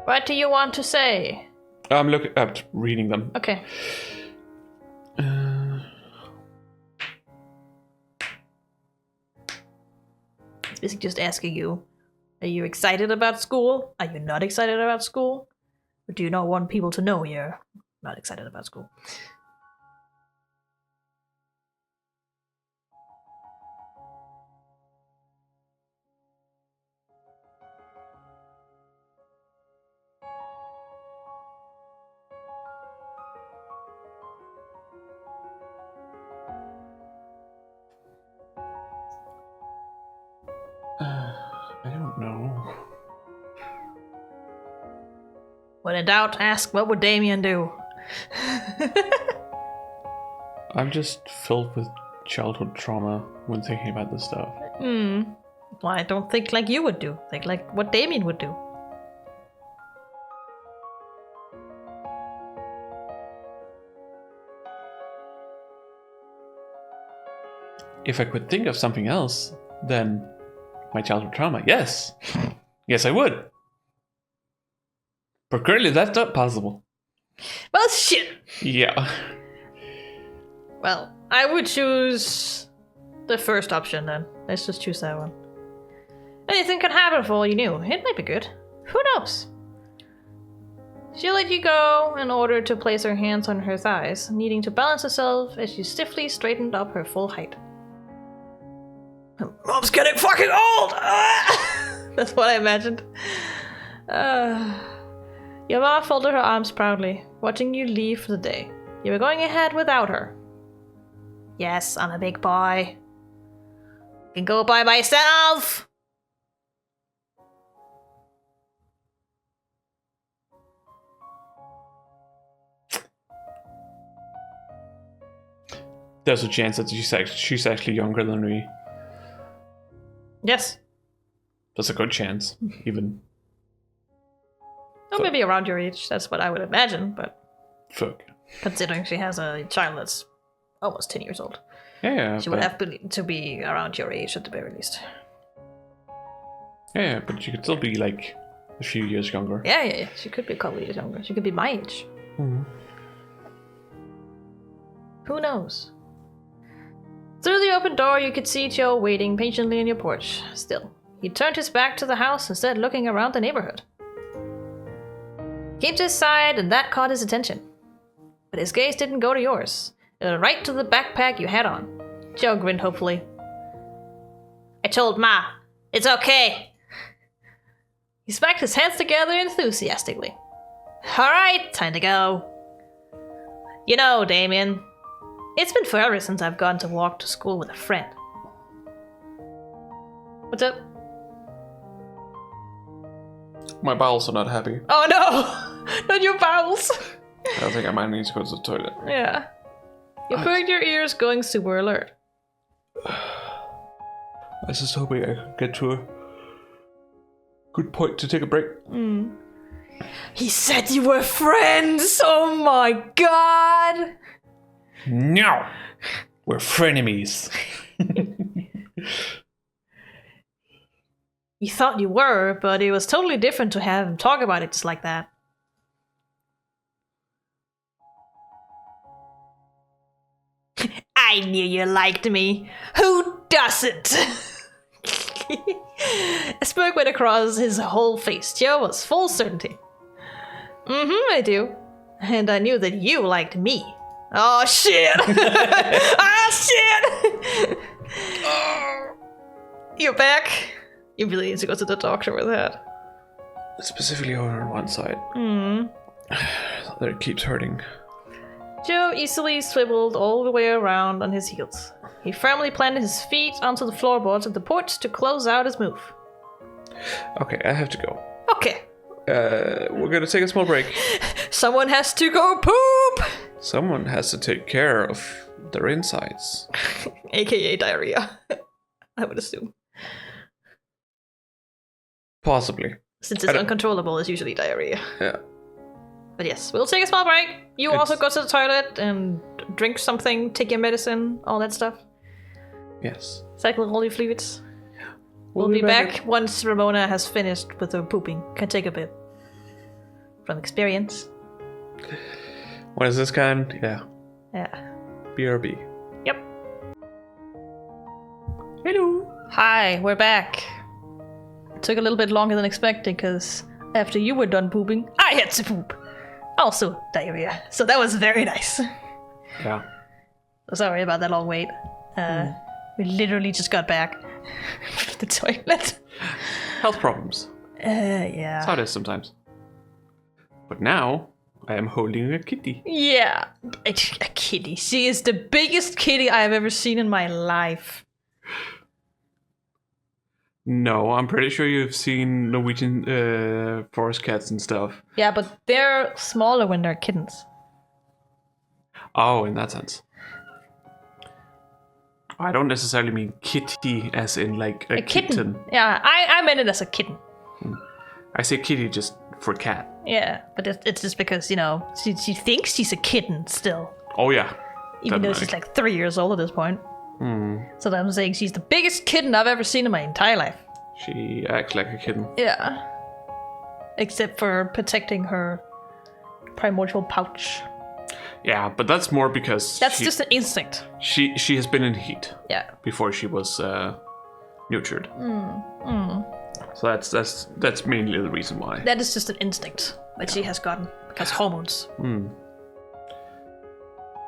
B: What do you want to say?
A: I'm reading them.
B: Okay. It's basically just asking you, are you excited about school? Are you not excited about school? Or do you not want people to know you're not excited about school?
A: I don't know.
B: When in doubt, ask what would Damien do?
A: I'm just filled with childhood trauma when thinking about this stuff.
B: Well, I don't think like you would do. Think like what Damien would do.
A: If I could think of something else, then my childhood trauma, yes. Yes, I would. But currently, that's not possible.
B: Well, shit!
A: Yeah.
B: Well, I would choose the first option then. Let's just choose that one. Anything could happen for all you knew. It might be good. Who knows? She let you go in order to place her hands on her thighs, needing to balance herself as she stiffly straightened up her full height. Mom's getting fucking old! That's what I imagined. Your mom folded her arms proudly, watching you leave for the day. You were going ahead without her. Yes, I'm a big boy. I can go by myself!
A: There's a chance that she's actually younger than me.
B: Yes.
A: That's a good chance, even.
B: Oh, maybe around your age. That's what I would imagine, but...
A: Fuck.
B: Considering she has a child that's almost 10 years old.
A: Yeah,
B: she would have to be around your age at the very least.
A: Yeah, but she could still be like a few years younger.
B: Yeah. She could be a couple years younger. She could be my age.
A: Mm-hmm.
B: Who knows? Through the open door, you could see Joe waiting patiently on your porch. Still, he turned his back to the house instead, looking around the neighborhood. He came to his side, and that caught his attention. But his gaze didn't go to yours. It went right to the backpack you had on. Joe grinned hopefully. I told Ma, it's okay. He smacked his hands together enthusiastically. Alright, time to go. You know, Damien, it's been forever since I've gone to walk to school with a friend. What's up?
A: My bowels are not happy.
B: Oh no! Not your bowels!
A: I think I might need to go to the toilet.
B: Yeah. You perked your ears, going super alert.
A: I was just hoping I could get to a good point to take a break.
B: He said you were friends! Oh my god!
A: No! We're frenemies.
B: You thought you were, but it was totally different to have him talk about it just like that. I knew you liked me. Who doesn't? A smirk went across his whole face. Joe was full certainty. I do. And I knew that you liked me. Oh, shit! Shit! You're back. You really need to go to the doctor with that.
A: Specifically over on one side. There it keeps hurting.
B: Joe easily swiveled all the way around on his heels. He firmly planted his feet onto the floorboards of the porch to close out his move.
A: Okay, I have to go.
B: Okay.
A: We're gonna take a small break.
B: Someone has to go poop!
A: Someone has to take care of their insides.
B: AKA diarrhea. I would assume.
A: Possibly.
B: Since it's uncontrollable, it's usually diarrhea.
A: Yeah.
B: But yes, we'll take a small break. You also go to the toilet and drink something, take your medicine, all that stuff.
A: Yes.
B: Cycle all your fluids. We'll be back once Ramona has finished with her pooping. Can take a bit. From experience.
A: What is this kind? Yeah.
B: Yeah.
A: BRB.
B: Yep.
A: Hello.
B: Hi, we're back. It took a little bit longer than expected because after you were done pooping, I had to poop. Also diarrhea. So that was very nice.
A: Yeah.
B: Sorry about that long wait. We literally just got back from the toilet.
A: Health problems.
B: Yeah.
A: That's how it is sometimes. But now, I am holding a kitty.
B: Yeah. A kitty. She is the biggest kitty I have ever seen in my life.
A: No, I'm pretty sure you've seen Norwegian forest cats and stuff.
B: Yeah, but they're smaller when they're kittens.
A: Oh, in that sense. I don't necessarily mean kitty as in like a kitten.
B: Yeah, I meant it as a kitten.
A: I say kitty just for cat.
B: Yeah, but it's just because, you know, she thinks she's a kitten still.
A: Oh, yeah.
B: Even though she's like 3 years old at this point. So I'm saying she's the biggest kitten I've ever seen in my entire life.
A: She acts like a kitten.
B: Yeah. Except for protecting her primordial pouch.
A: Yeah, but that's more because
B: that's just an instinct.
A: She has been in heat.
B: Yeah.
A: Before she was nurtured. So that's mainly the reason why.
B: That is just an instinct that she has gotten because hormones.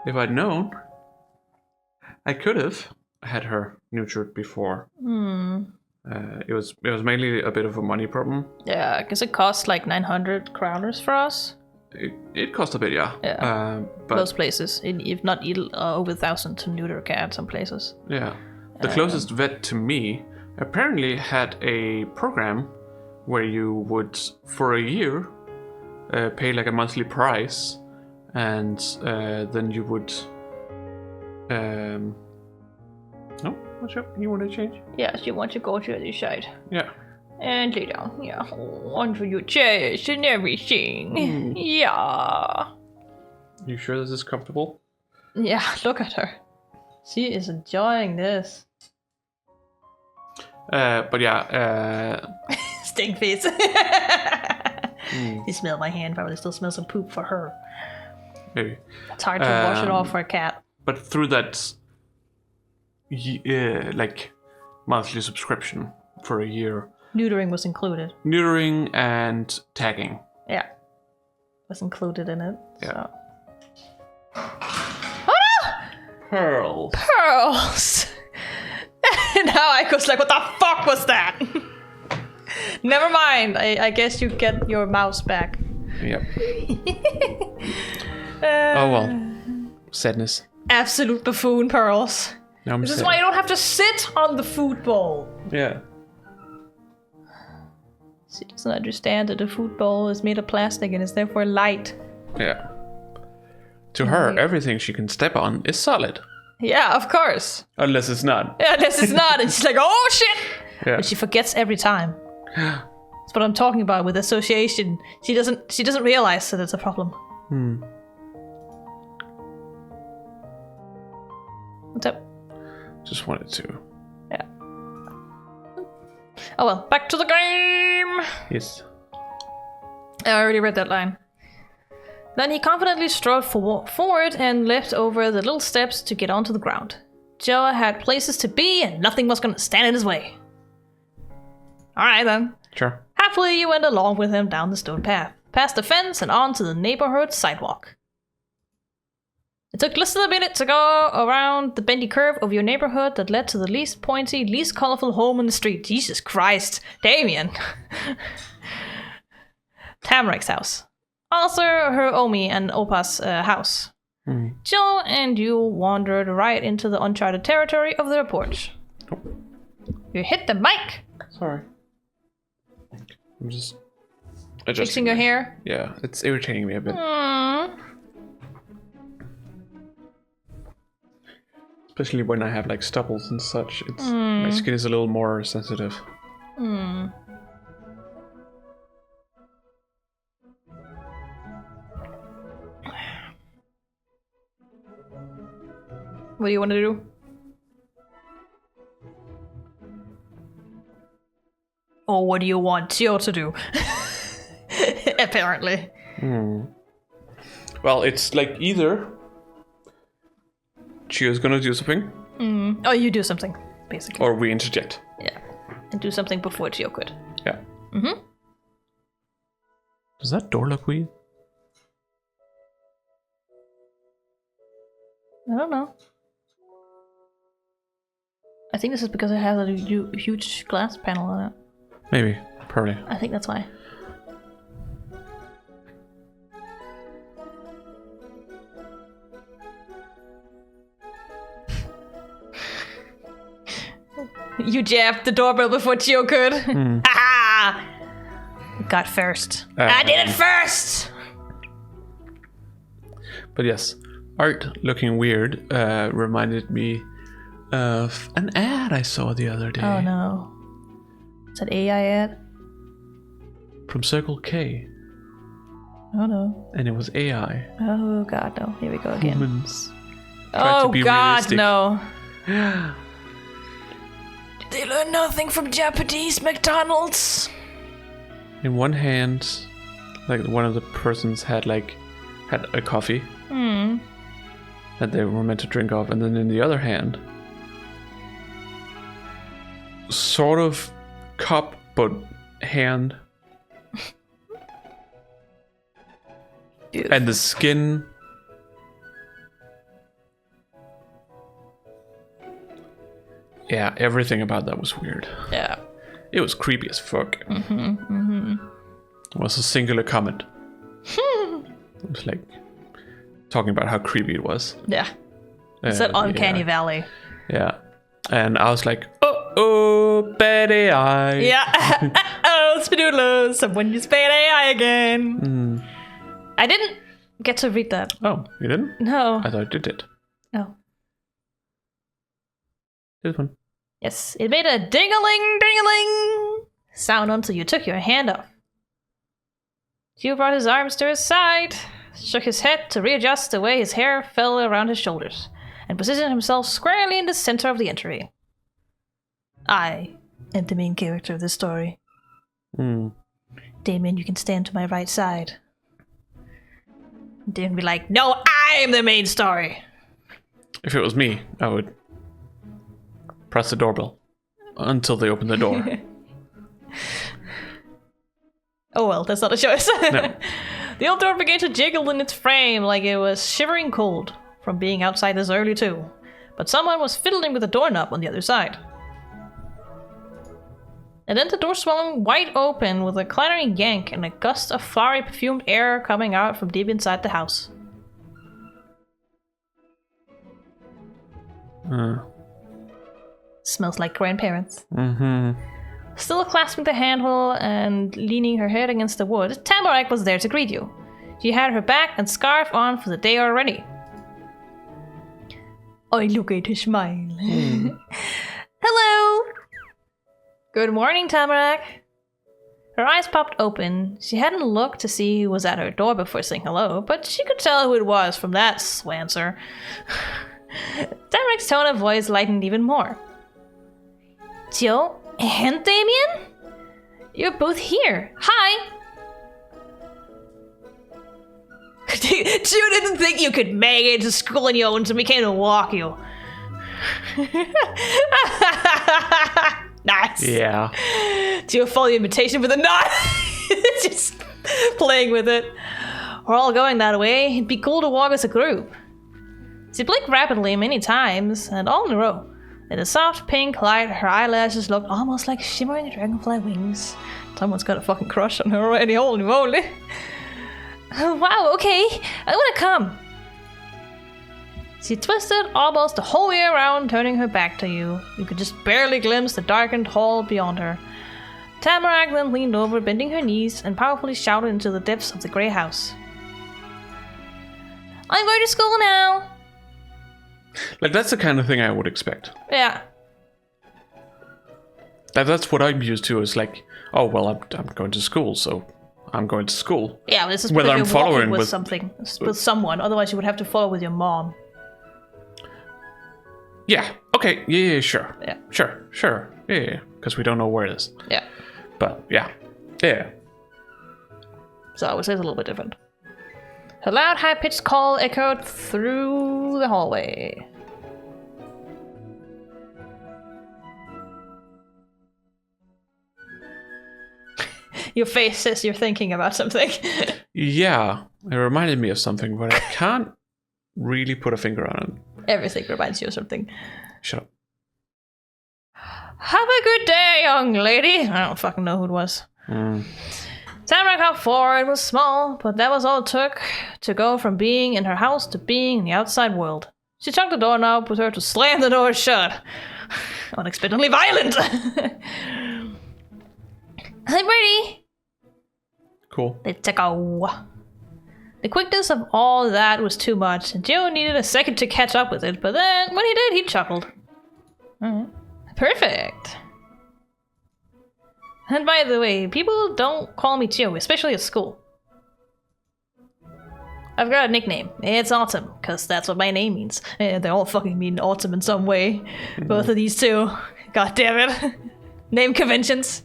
A: If I'd known, I could have had her nurtured before. It was mainly a bit of a money problem.
B: Yeah, because it costs like 900 kroners for us.
A: It cost a bit, yeah.
B: Yeah. But most places, if not over 1,000 to neuter a cat, some places.
A: Yeah. The closest vet to me apparently had a program where you would, for a year, pay like a monthly price, and then you would. No, what's up? You want to change?
B: Yes, you want to go to the side.
A: Yeah.
B: And lay down, yeah, onto your chest and everything. Yeah.
A: You sure this is comfortable?
B: Yeah, look at her. She is enjoying this.
A: But yeah.
B: Stink face. You smell my hand, probably still smells some poop for her.
A: Maybe.
B: It's hard to wash it off for a cat.
A: But through that, like, monthly subscription for a year.
B: Neutering was included.
A: Neutering and tagging.
B: Yeah. Was included in it.
A: Yeah.
B: So. Ah!
A: Pearls.
B: Pearls! Now I was like, what the fuck was that? Never mind. I guess you get your mouse back.
A: Yep. Oh well. Sadness.
B: Absolute buffoon pearls. This is why you don't have to sit on the food bowl.
A: Yeah.
B: She doesn't understand that the food bowl is made of plastic and is therefore light.
A: Yeah. To her, everything she can step on is solid.
B: Yeah, of course.
A: Unless it's not.
B: Yeah, unless it's not. And she's like, oh shit!
A: Yeah.
B: But she forgets every time. That's what I'm talking about with association. She doesn't realize that it's a problem. What's up?
A: Just wanted to.
B: Yeah. Oh well, back to the game!
A: Yes.
B: I already read that line. Then he confidently strode forward and leapt over the little steps to get onto the ground. Joe had places to be, and nothing was going to stand in his way. Alright then.
A: Sure.
B: Happily, you went along with him down the stone path, past the fence and onto the neighborhood sidewalk. It took less than a minute to go around the bendy curve of your neighborhood that led to the least pointy, least colorful home in the street. Jesus Christ. Damien. Tamarack's house. Also her Omi and Opa's house. Jill and you wandered right into the uncharted territory of their porch.
A: Oh.
B: You hit the mic!
A: Sorry. I'm just
B: Fixing your hair?
A: Yeah, it's irritating me a bit. Especially when I have like stubbles and such. It's my skin is a little more sensitive.
B: What do you want to do? Or what do you want Chio to do? Apparently.
A: Well, it's like either Chio's gonna do something.
B: Oh, you do something, basically.
A: Or we interject.
B: Yeah. And do something before Chio could.
A: Yeah. Does that door look weird?
B: I don't know. I think this is because it has a huge glass panel on it.
A: Maybe. Probably.
B: I think that's why. You jabbed the doorbell before Chio could. Ha! Got first. I did it first!
A: But yes, art looking weird reminded me of an ad I saw the other day.
B: Oh no. Is that AI ad?
A: From Circle K.
B: Oh no.
A: And it was AI.
B: Oh god, no. Here we go again.
A: Humans tried to
B: Oh
A: be
B: god,
A: realistic.
B: no. Did they learn nothing from Japanese McDonald's?
A: In one hand, like one of the persons had a coffee that they were meant to drink off, and then in the other hand, sort of cup but hand, and the skin. Yeah, everything about that was weird.
B: Yeah.
A: It was creepy as fuck. It was a singular comment. It was like talking about how creepy it was.
B: Yeah. It's that uncanny valley.
A: Yeah. And I was like, oh, bad AI.
B: Yeah. Oh, Spadoodler, someone used bad AI again. I didn't get to read that.
A: Oh, you didn't?
B: No.
A: I thought you did.
B: No.
A: This one.
B: Yes, it made a ding-a-ling sound until you took your hand off. Hugh brought his arms to his side, shook his head to readjust the way his hair fell around his shoulders, and positioned himself squarely in the center of the entry. I am the main character of this story. Damien, you can stand to my right side. Damien would be like, no, I am the main story!
A: If it was me, I would press the doorbell until they open the door.
B: Oh well, that's not a choice.
A: No.
B: The old door began to jiggle in its frame like it was shivering cold from being outside this early too. But someone was fiddling with the doorknob on the other side. And then the door swung wide open with a clattering yank and a gust of flowery perfumed air coming out from deep inside the house. Smells like grandparents. Still clasping the handle and leaning her head against the wood, Tamarack was there to greet you. She had her back and scarf on for the day already. I look at her smile. Hello! Good morning, Tamarack. Her eyes popped open. She hadn't looked to see who was at her door before saying hello, but she could tell who it was from that swancer. Tamarack's tone of voice lightened even more. Jill and Damien? You're both here. Hi! You didn't think you could make it to school on your own, so we came to walk you. Nice.
A: Yeah.
B: Do you follow the invitation with a nod? Just playing with it. We're all going that way. It'd be cool to walk as a group. She blinked rapidly many times, and all in a row. In the soft pink light, her eyelashes looked almost like shimmering dragonfly wings. Someone's got a fucking crush on her already, holy moly. Oh, wow, okay. I wanna come. She twisted almost the whole way around, turning her back to you. You could just barely glimpse the darkened hall beyond her. Tamarack then leaned over, bending her knees, and powerfully shouted into the depths of the grey house. I'm going to school now.
A: Like, that's the kind of thing I would expect.
B: Yeah.
A: That's what I'm used to, is like, oh, well, I'm going to school, so I'm going to school.
B: Yeah, this is
A: whether
B: because
A: I'm
B: you're
A: following
B: walking with someone. Otherwise, you would have to follow with your mom.
A: Yeah, okay, yeah, sure.
B: Yeah.
A: Sure, yeah, because we don't know where it is.
B: Yeah.
A: But, yeah.
B: So I would say it's a little bit different. Her loud, high-pitched call echoed through the hallway. Your face says you're thinking about something.
A: Yeah, it reminded me of something, but I can't really put a finger on it.
B: Everything reminds you of something.
A: Shut up.
B: Have a good day, young lady. I don't fucking know who it was. Tamarack hopped forward. It was small, but that was all it took to go from being in her house to being in the outside world. She chucked the doorknob with her to slam the door shut. Unexpectedly violent. I'm ready.
A: Cool.
B: Let's go. The quickness of all that was too much, and Joe needed a second to catch up with it, but then when he did, he chuckled. Alright. Perfect. And by the way, people don't call me Chiyoko, especially at school. I've got a nickname. It's Autumn, because that's what my name means. They all fucking mean autumn in some way. Both of these two. God damn it. Name conventions.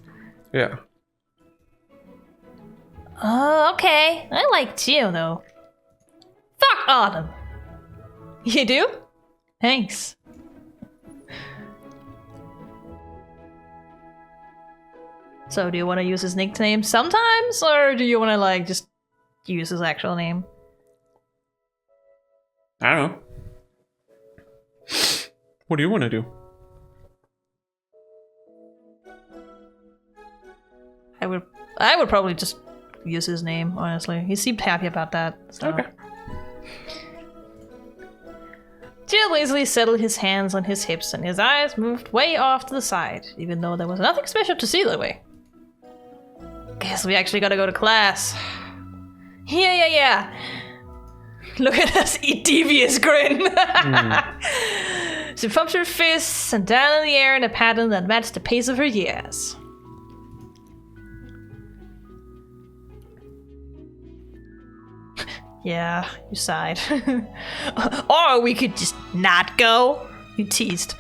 A: Yeah.
B: Oh, okay. I like Chio, though. Fuck Autumn. You do? Thanks. So do you want to use his nickname sometimes, or do you want to, like, just use his actual name?
A: I don't know. What do you want to do?
B: I would probably just use his name, honestly. He seemed happy about that. So.
A: Okay.
B: Jill lazily settled his hands on his hips, and his eyes moved way off to the side, even though there was nothing special to see that way. Guess we actually gotta go to class. Yeah. Look at us, devious grin. She pumped her fists and down in the air in a pattern that matched the pace of her years. Yeah, you sighed. Or we could just not go. You teased.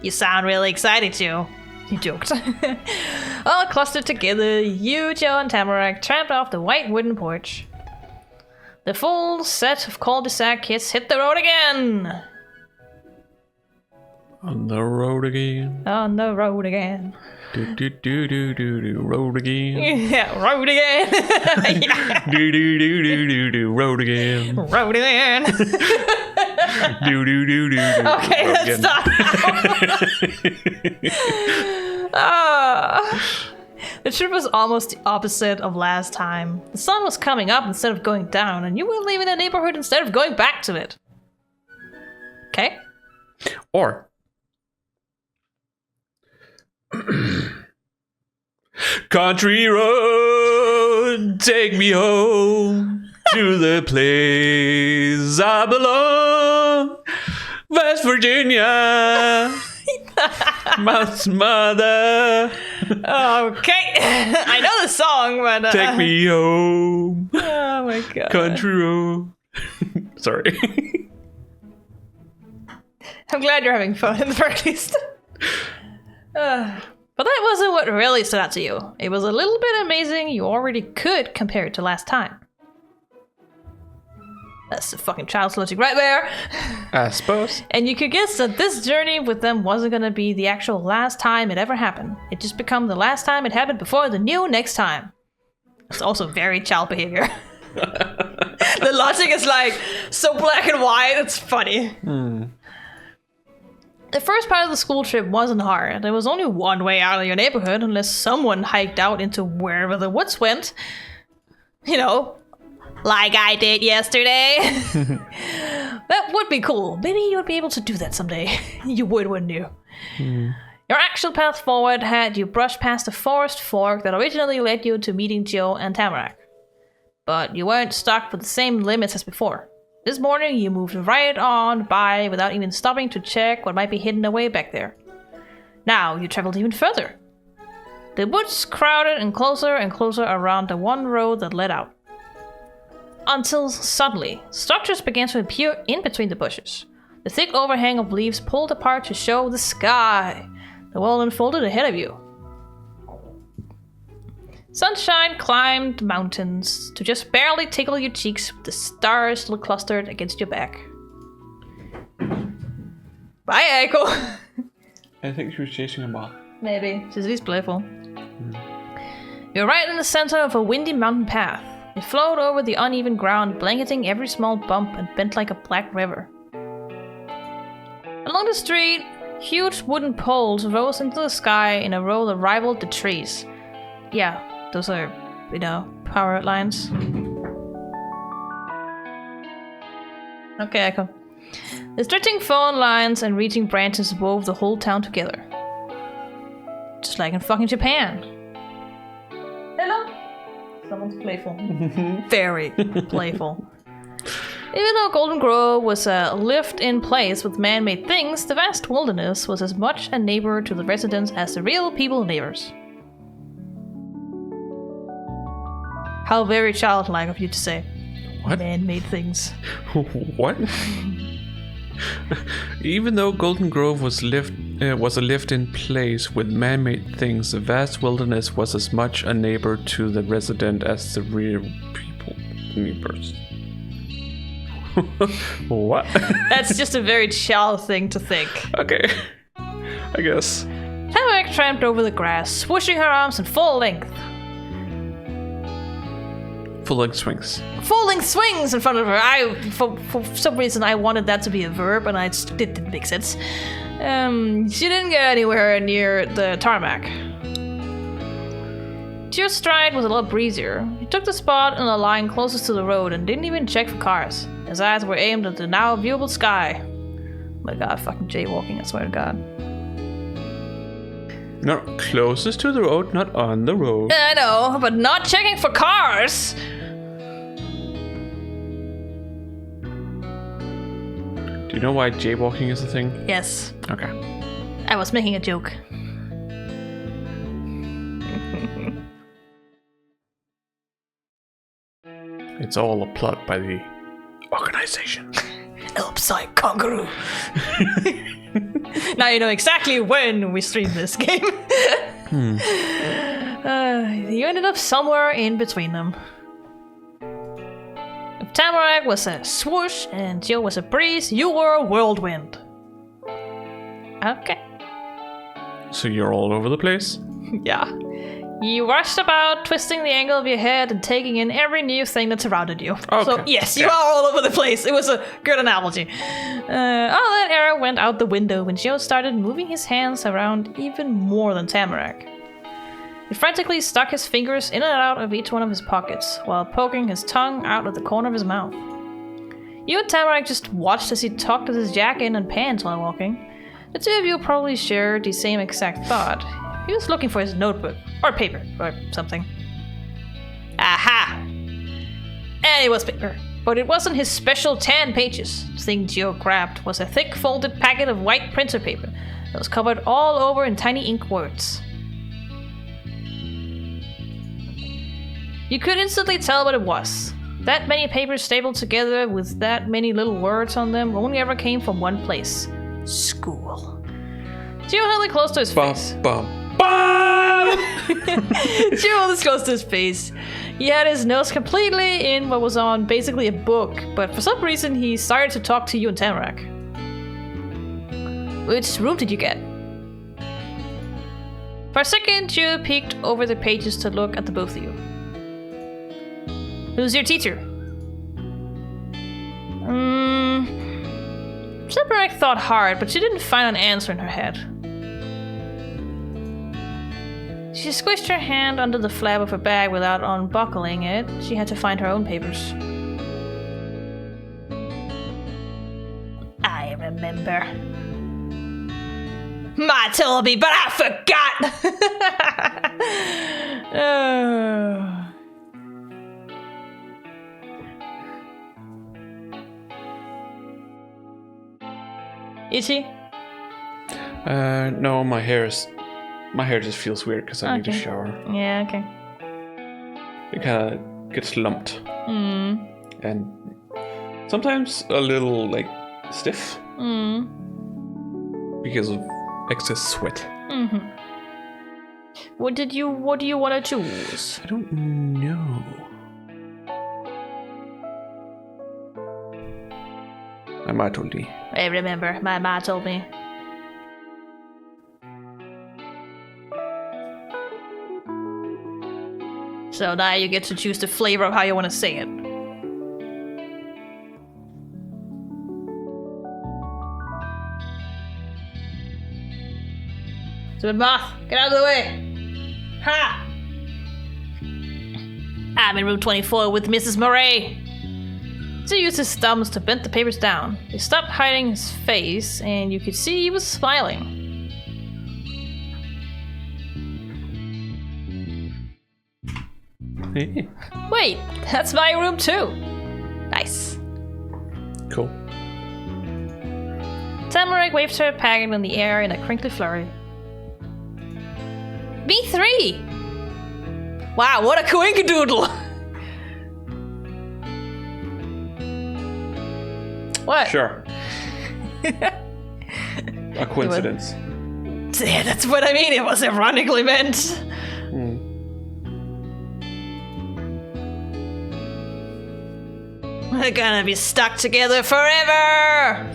B: You sound really excited, Joe. He joked. All clustered together, you, Joe, and Tamarack tramped off the white wooden porch. The full set of cul-de-sac kids hit the road again.
A: On the road again.
B: On the road again.
A: Do, road again.
B: Yeah, road again. Yeah.
A: Do, road again.
B: Road again.
A: Do.
B: Okay,
A: road
B: let's
A: again.
B: stop. The trip was almost the opposite of last time. The sun was coming up instead of going down, and you were leaving the neighborhood instead of going back to it. Okay?
A: Or country road, take me home to the place I belong, West Virginia, Mouse Mother.
B: Okay. I know the song, but...
A: Take me home,
B: Oh my god.
A: country road. Sorry.
B: I'm glad you're having fun, at the very least. But that wasn't what really stood out to you. It was a little bit amazing you already could compare it to last time. That's the fucking child's logic right there.
A: I suppose.
B: And you could guess that this journey with them wasn't gonna be the actual last time it ever happened. It just become the last time it happened before the new next time. It's also very child behavior. The logic is like so black and white, it's funny. The first part of the school trip wasn't hard. There was only one way out of your neighborhood unless someone hiked out into wherever the woods went. You know, like I did yesterday. That would be cool. Maybe you would be able to do that someday. You would, wouldn't you? Your actual path forward had you brush past the forest fork that originally led you to meeting Joe and Tamarack. But you weren't stuck with the same limits as before. This morning you moved right on by without even stopping to check what might be hidden away back there. Now you traveled even further. The woods crowded and closer around the one road that led out. Until suddenly, structures began to appear in between the bushes. The thick overhang of leaves pulled apart to show the sky. The world unfolded ahead of you. Sunshine climbed mountains to just barely tickle your cheeks with the stars still clustered against your back. Bye, Echo!
A: I think she was chasing a moth.
B: Maybe. She's at least playful. You're right in the center of a windy mountain path. It flowed over the uneven ground, blanketing every small bump and bent like a black river. Along the street, huge wooden poles rose into the sky in a row that rivaled the trees. Yeah, those are, power lines. Okay, Echo. The stretching phone lines and reaching branches wove the whole town together. Just like in fucking Japan. Hello? Someone's playful. Very playful. Even though Golden Grove was a lived-in place with man-made things, the vast wilderness was as much a neighbor to the residents as the real people neighbors. How very childlike of you to say.
A: What?
B: Man-made things.
A: What? Even though Golden Grove was a lived-in place with man-made things, the vast wilderness was as much a neighbor to the resident as the real people neighbors. What?
B: That's just a very child thing to think.
A: Okay, I guess.
B: Tamarack tramped over the grass, swooshing her arms in full length.
A: Full-length swings.
B: Full-length swings in front of her. For some reason, I wanted that to be a verb, and it didn't make sense. She didn't get anywhere near the tarmac. Tio's stride was a lot breezier. He took the spot in the line closest to the road and didn't even check for cars. His eyes were aimed at the now viewable sky. Oh my god, fucking jaywalking, I swear to god.
A: Not closest to the road, not on the road.
B: I know, but not checking for cars!
A: Do you know why jaywalking is a thing?
B: Yes.
A: Okay.
B: I was making a joke.
A: It's all a plot by the organization.
B: Elpside Kangaroo. Now you know exactly when we stream this game. You ended up somewhere in between them. If Tamarack was a swoosh and Joe was a breeze, you were a whirlwind. Okay.
A: So you're all over the place?
B: Yeah. You rushed about, twisting the angle of your head and taking in every new thing that surrounded you.
A: Okay.
B: So yes, you are all over the place. It was a good analogy. All that arrow went out the window when Joe started moving his hands around even more than Tamarack. He frantically stuck his fingers in and out of each one of his pockets, while poking his tongue out of the corner of his mouth. You and Tamarack just watched as he tucked his jacket and pants while walking. The two of you probably shared the same exact thought. He was looking for his notebook, or paper, or something. Aha! And it was paper, but it wasn't his special 10 pages. The thing Joe grabbed was a thick folded packet of white printer paper that was covered all over in tiny ink words. You could instantly tell what it was. That many papers stapled together with that many little words on them only ever came from one place. School. Gio held it close to his face. Gio held it close to his face. He had his nose completely in what was on basically a book, but for some reason he started to talk to you and Tamarack. Which room did you get? For a second, Gio peeked over the pages to look at the both of you. Who's your teacher? Tamarack thought hard, but she didn't find an answer in her head. She squished her hand under the flap of her bag without unbuckling it. She had to find her own papers. I remember. Ma told me, but I forgot! Oh. Itchy?
A: No, my hair just feels weird because I need a shower.
B: Yeah, okay.
A: It kind of gets lumped. And sometimes a little, like, stiff. Because of excess sweat.
B: What do you want to choose?
A: I don't know. My ma told me.
B: I remember, my ma told me. So now you get to choose the flavor of how you want to say it. Stupid moth, get out of the way! Ha! I'm in room 24 with Mrs. Murray. So he used his thumbs to bend the papers down. He stopped hiding his face, and you could see he was smiling. Wait, that's my room too. Nice.
A: Cool.
B: Tamarack waved her packet in the air in a crinkly flurry. B3! Wow, what a coinkadoodle! What?
A: Sure. A coincidence.
B: Yeah, that's what I mean. It was ironically meant. We're gonna be stuck together forever!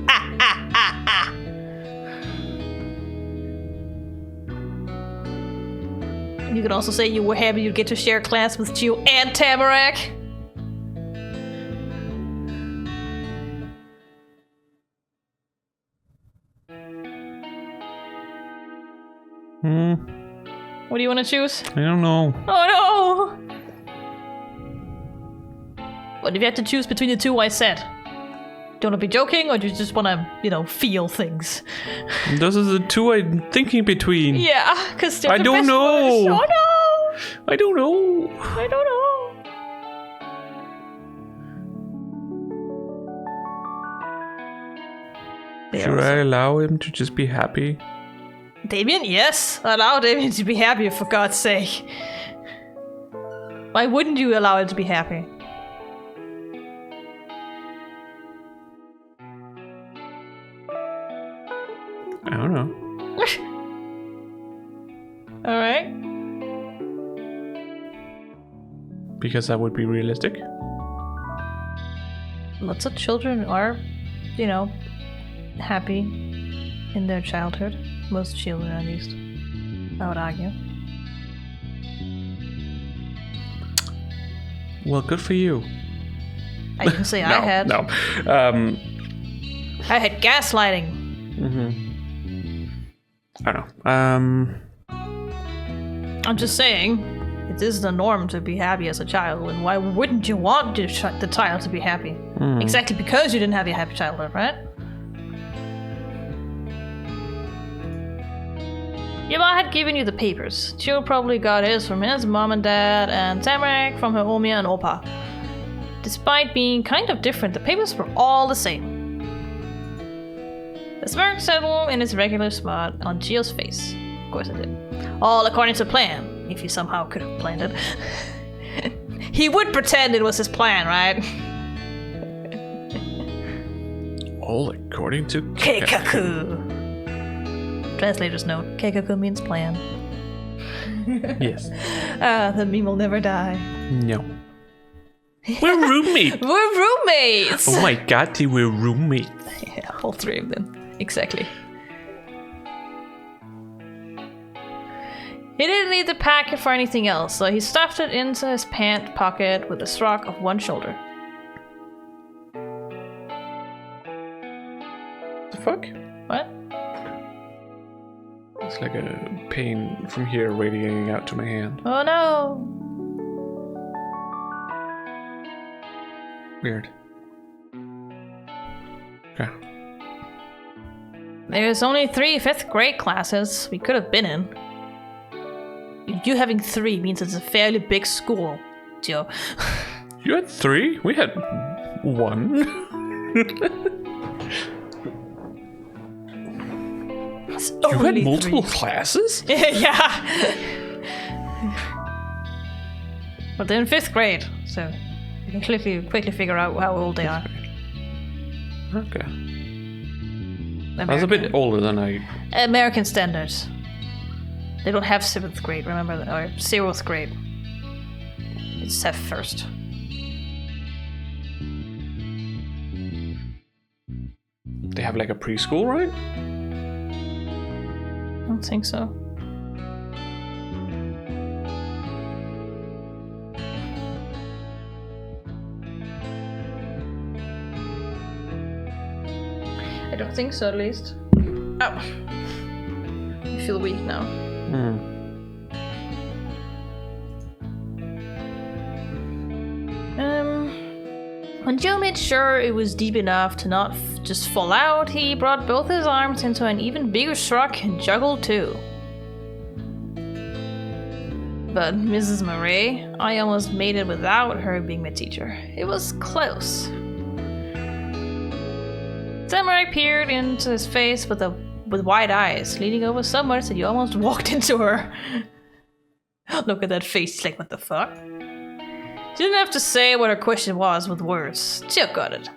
B: Ah, ah, ah, ah. You could also say you were happy you'd get to share class with Gio and Tamarack. What do you want to choose?
A: I don't know.
B: Oh no! What if you had to choose between the two I said? Do you want to be joking, or do you just want to, feel things?
A: Those are the two I'm thinking between.
B: Yeah, because
A: I don't know.
B: Oh no!
A: I don't know.
B: I don't know.
A: Should I allow him to just be happy?
B: Damien, yes. Allow Damien to be happy, for God's sake. Why wouldn't you allow him to be happy?
A: I don't know.
B: Alright.
A: Because that would be realistic.
B: Lots of children are, happy in their childhood. Most children, at least. I would argue.
A: Well, good for you.
B: I didn't say I had.
A: No.
B: I had gaslighting.
A: I don't know.
B: I'm just saying, it is the norm to be happy as a child, and why wouldn't you want the child to be happy? Exactly because you didn't have a happy childhood, right? Yama had given you the papers. Chio probably got his from his mom and dad, and Tamarack from her Omiya and Oppa. Despite being kind of different, the papers were all the same. The smirk settled in its regular spot on Gio's face. Of course it did. All according to plan, if you somehow could have planned it. He would pretend it was his plan, right?
A: All according to
B: Keikaku. Translator's note. Keikaku means plan.
A: Yes.
B: The meme will never die.
A: No. We're roommates.
B: We're roommates!
A: Oh my god, we're roommates.
B: Yeah, all three of them. Exactly. He didn't need the packet for anything else, so he stuffed it into his pant pocket with a shrug of one shoulder.
A: The fuck?
B: What?
A: It's like a pain from here radiating out to my hand.
B: Oh no!
A: Weird. Okay.
B: There's only 3 5th grade classes we could have been in. You having 3 means it's a fairly big school, Joe.
A: You had 3? We had 1. You had multiple classes?
B: Yeah. But they're in 5th grade, so you can quickly figure out how old they are.
A: Okay. I was a bit older than I...
B: American standards. They don't have 7th grade, remember that? Or 0th grade. It's have first.
A: They have like a preschool, right?
B: I don't think so. I don't think so, at least. Oh. I feel weak now. When Joe made sure it was deep enough to not just fall out, he brought both his arms into an even bigger shrug and juggled too. But Mrs. Murray, I almost made it without her being my teacher. It was close. Tamarack peered into his face with wide eyes, leaning over so much that you almost walked into her. Look at that face, she's like, what the fuck? She didn't have to say what her question was with words. Jill got it.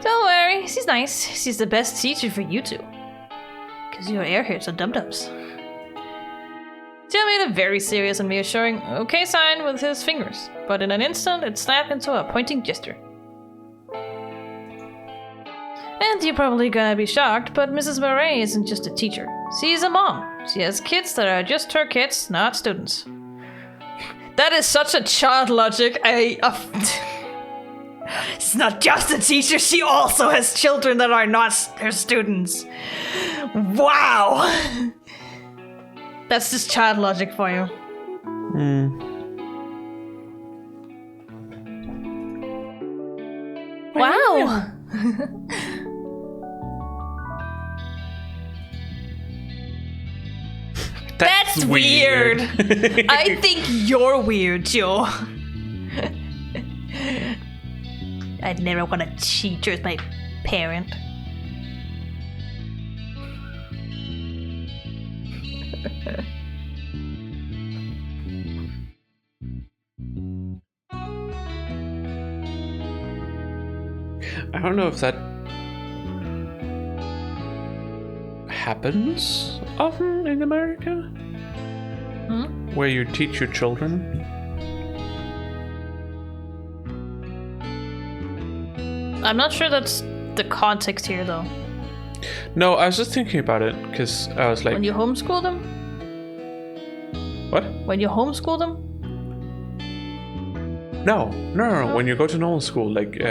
B: Don't worry, she's nice. She's the best teacher for you two. Because your airheads are dum-dums. Jill made a very serious and reassuring okay sign with his fingers, but in an instant it snapped into a pointing gesture. And you're probably gonna be shocked, but Mrs. Murray isn't just a teacher. She's a mom. She has kids that are just her kids, not students. That is such a child logic. She's not just a teacher, she also has children that are not her students. Wow! That's just child logic for you. Wow! That's weird. I think you're weird, Joe. I'd never want a teacher as my parent.
A: I don't know if that happens often in America. Where you teach your children.
B: I'm not sure that's the context here, though.
A: No, I was just thinking about it because I was like,
B: When you homeschool them?
A: what?
B: When you homeschool them?
A: No. When you go to normal school, like,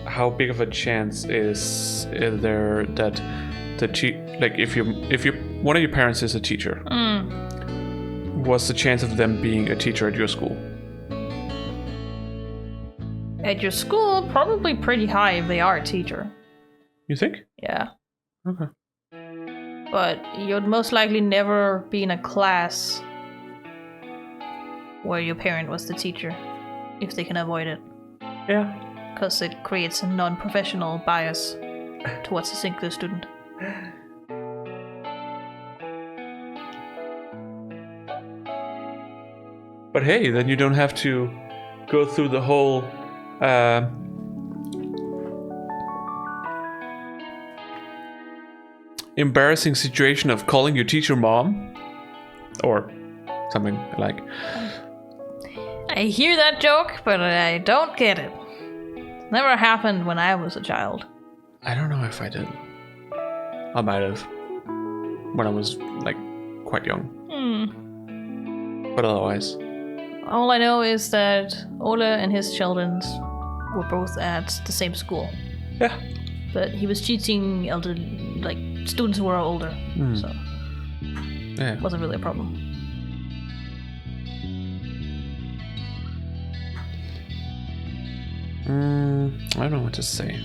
A: how big of a chance is there that like if one of your parents is a teacher, what's the chance of them being a teacher at your school?
B: At your school, probably pretty high if they are a teacher.
A: You think?
B: Yeah.
A: Okay.
B: But you'd most likely never be in a class where your parent was the teacher, if they can avoid it.
A: Yeah.
B: Because it creates a non-professional bias towards a single student.
A: But hey, then you don't have to go through the whole embarrassing situation of calling your teacher mom or something like.
B: I hear that joke, but I don't get it. Never happened when I was a child.
A: I don't know if I did. I might have when I was like quite young. But otherwise,
B: all I know is that Ole and his children were both at the same school.
A: yeah.
B: But he was teaching elder, like students who were older, so
A: Yeah.
B: it wasn't really a problem.
A: I don't know what to say.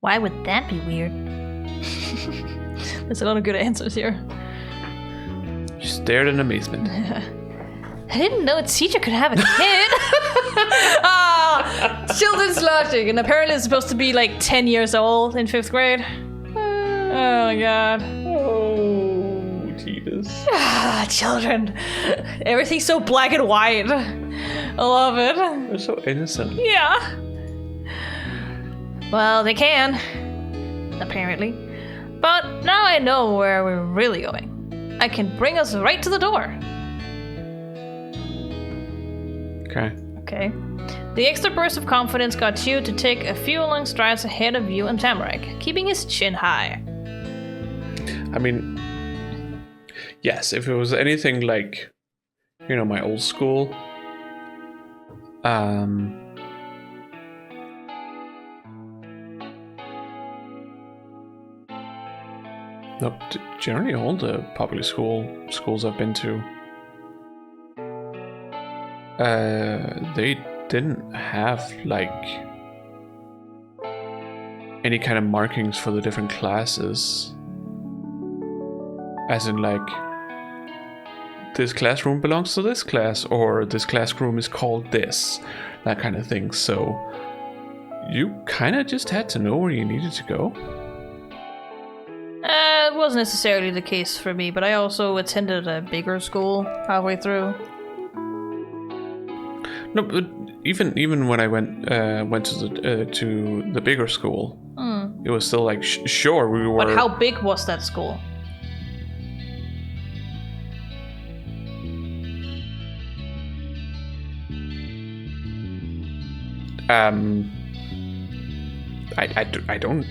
B: Why would that be weird? There's a lot of good answers here.
A: She stared in amazement.
B: I didn't know a teacher could have a kid. Children's logic, and apparently it's supposed to be like 10 years old in 5th grade. Oh my god.
A: Oh, Jesus.
B: Children. Everything's so black and white. I love it.
A: They're so innocent.
B: Yeah. Well, they can. Apparently. But now I know where we're really going. I can bring us right to the door.
A: Okay.
B: Okay. The extra burst of confidence got Chiyoko to take a few long strides ahead of you and Tamarack, keeping his chin high.
A: I mean, yes, if it was anything like, you know, my old school, no, generally all the public schools I've been to, they didn't have like any kind of markings for the different classes, as in like this classroom belongs to this class, or this classroom is called this, that kind of thing. So you kind of just had to know where you needed to go.
B: It wasn't necessarily the case for me, but I also attended a bigger school halfway through.
A: No, but even when I went to the bigger school, it was still like sure we were.
B: But how big was that school?
A: I don't.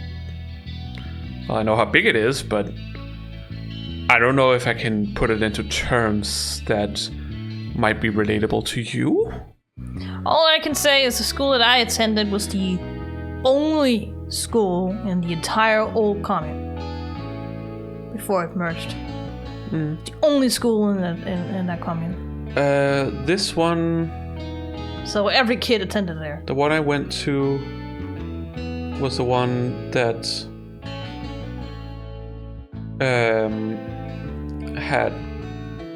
A: Well, I know how big it is, but I don't know if I can put it into terms that might be relatable to you.
B: All I can say is the school that I attended was the only school in the entire old commune before it merged. The only school in that commune.
A: This one.
B: So every kid attended there.
A: The one I went to was the one that had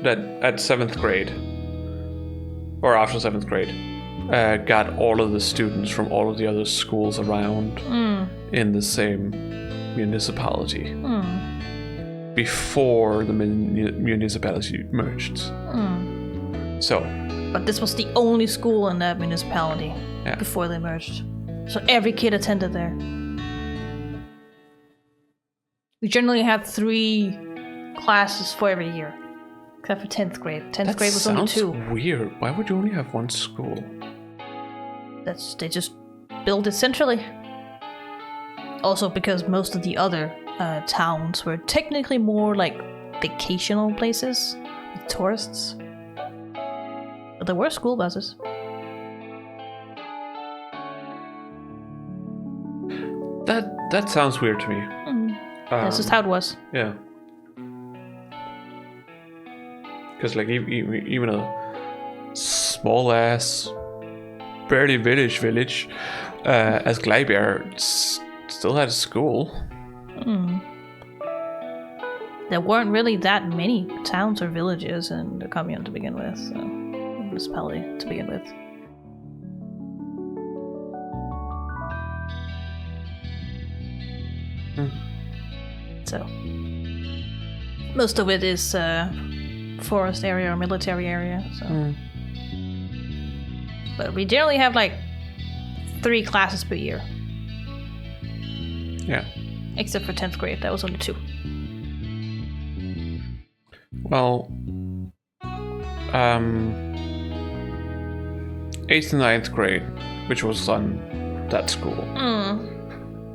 A: that at 7th grade or after 7th grade got all of the students from all of the other schools around in the same municipality before the municipality merged. So,
B: but this was the only school in that municipality before they merged. So every kid attended there. We generally had 3 classes for every year, except for 10th grade. 10th grade was only 2.
A: Sounds weird. Why would you only have one school?
B: They just built it centrally. Also because most of the other towns were technically more like vacational places with tourists. But there were school buses.
A: That sounds weird to me.
B: That's just how it was.
A: Yeah. Because like even a small ass, barely village as Gleiber still had a school.
B: There weren't really that many towns or villages in the commune to begin with, so municipality to begin with. So Most of it is forest area or military area. So, but we generally have like 3 classes per year.
A: Yeah.
B: Except for 10th grade, that was only 2.
A: Well, 8th and 9th grade, which was on that school.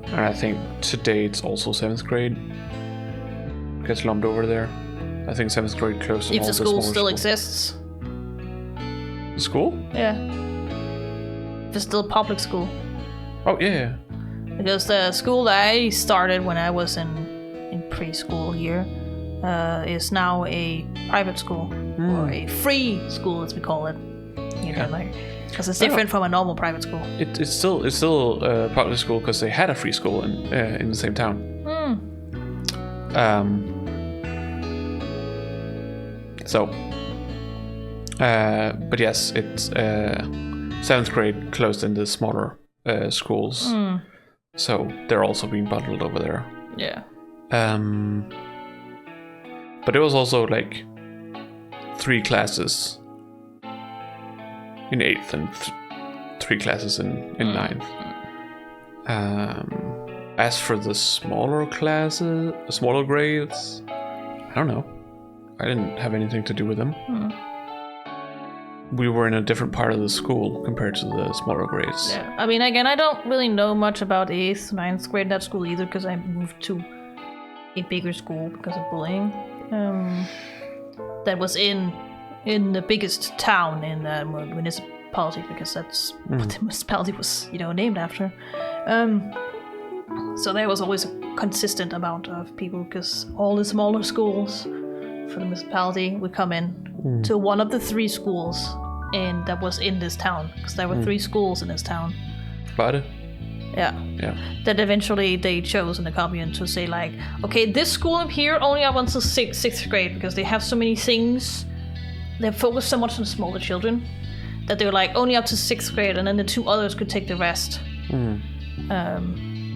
A: And I think today it's also 7th grade. Gets lumped over there. I think 7th grade closed.
B: If the school still exists.
A: The school?
B: Yeah. If it's still a public school.
A: Oh, yeah.
B: Because the school that I started when I was in preschool year is now a private school. Or a free school, as we call it. You know, like, because it's different from a normal private school.
A: It's still a public school because they had a free school in the same town. But yes, it's 7th grade closed in the smaller schools, so they're also being bundled over there.
B: Yeah.
A: But it was also like 3 classes in 8th and 3 classes in 9th. As for the smaller grades, I don't know. I didn't have anything to do with them. We were in a different part of the school compared to the smaller grades.
B: Yeah, I mean, again, I don't really know much about 8th, 9th grade in that school either, because I moved to a bigger school because of bullying. That was in the biggest town in the municipality, because that's what the municipality was, named after. So there was always a consistent amount of people, because all the smaller schools for the municipality would come in to one of the 3 schools that was in this town, because there were 3 schools in this town.
A: But
B: yeah. That eventually they chose in the commune to say like, okay, this school up here only up until 6th grade, because they have so many things. They focus so much on smaller children that they were like only up to 6th grade, and then the 2 others could take the rest.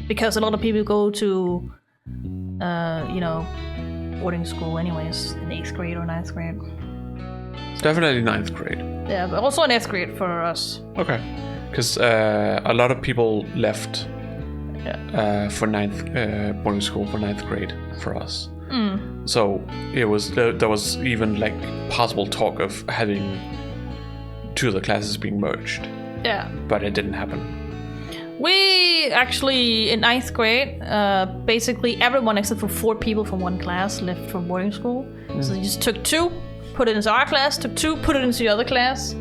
B: Because a lot of people go to, boarding school anyways, in 8th grade or 9th grade.
A: Definitely 9th grade.
B: Yeah, but also in 8th grade for us.
A: Okay. Because a lot of people left for 9th boarding school for 9th grade for us. So it was there was even like possible talk of having 2 of the classes being merged.
B: Yeah.
A: But it didn't happen.
B: We actually, in 9th grade, basically everyone except for 4 people from one class left from boarding school. So they just took 2, put it into our class, took 2, put it into the other class.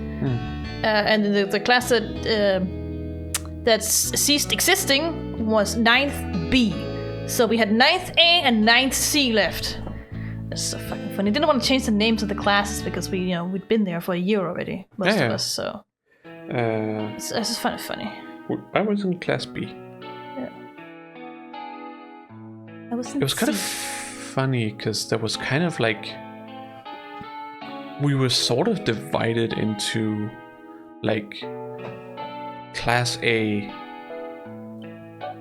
B: And the class that ceased existing was 9th B. So we had 9th A and 9th C left. That's so fucking funny. Didn't want to change the names of the classes because we'd been there for a year already, most of us. So it's just kind of funny.
A: I was in class B.
B: Yeah. I was in
A: It was kind
B: C.
A: of funny because there was kind of like we were sort of divided into like class A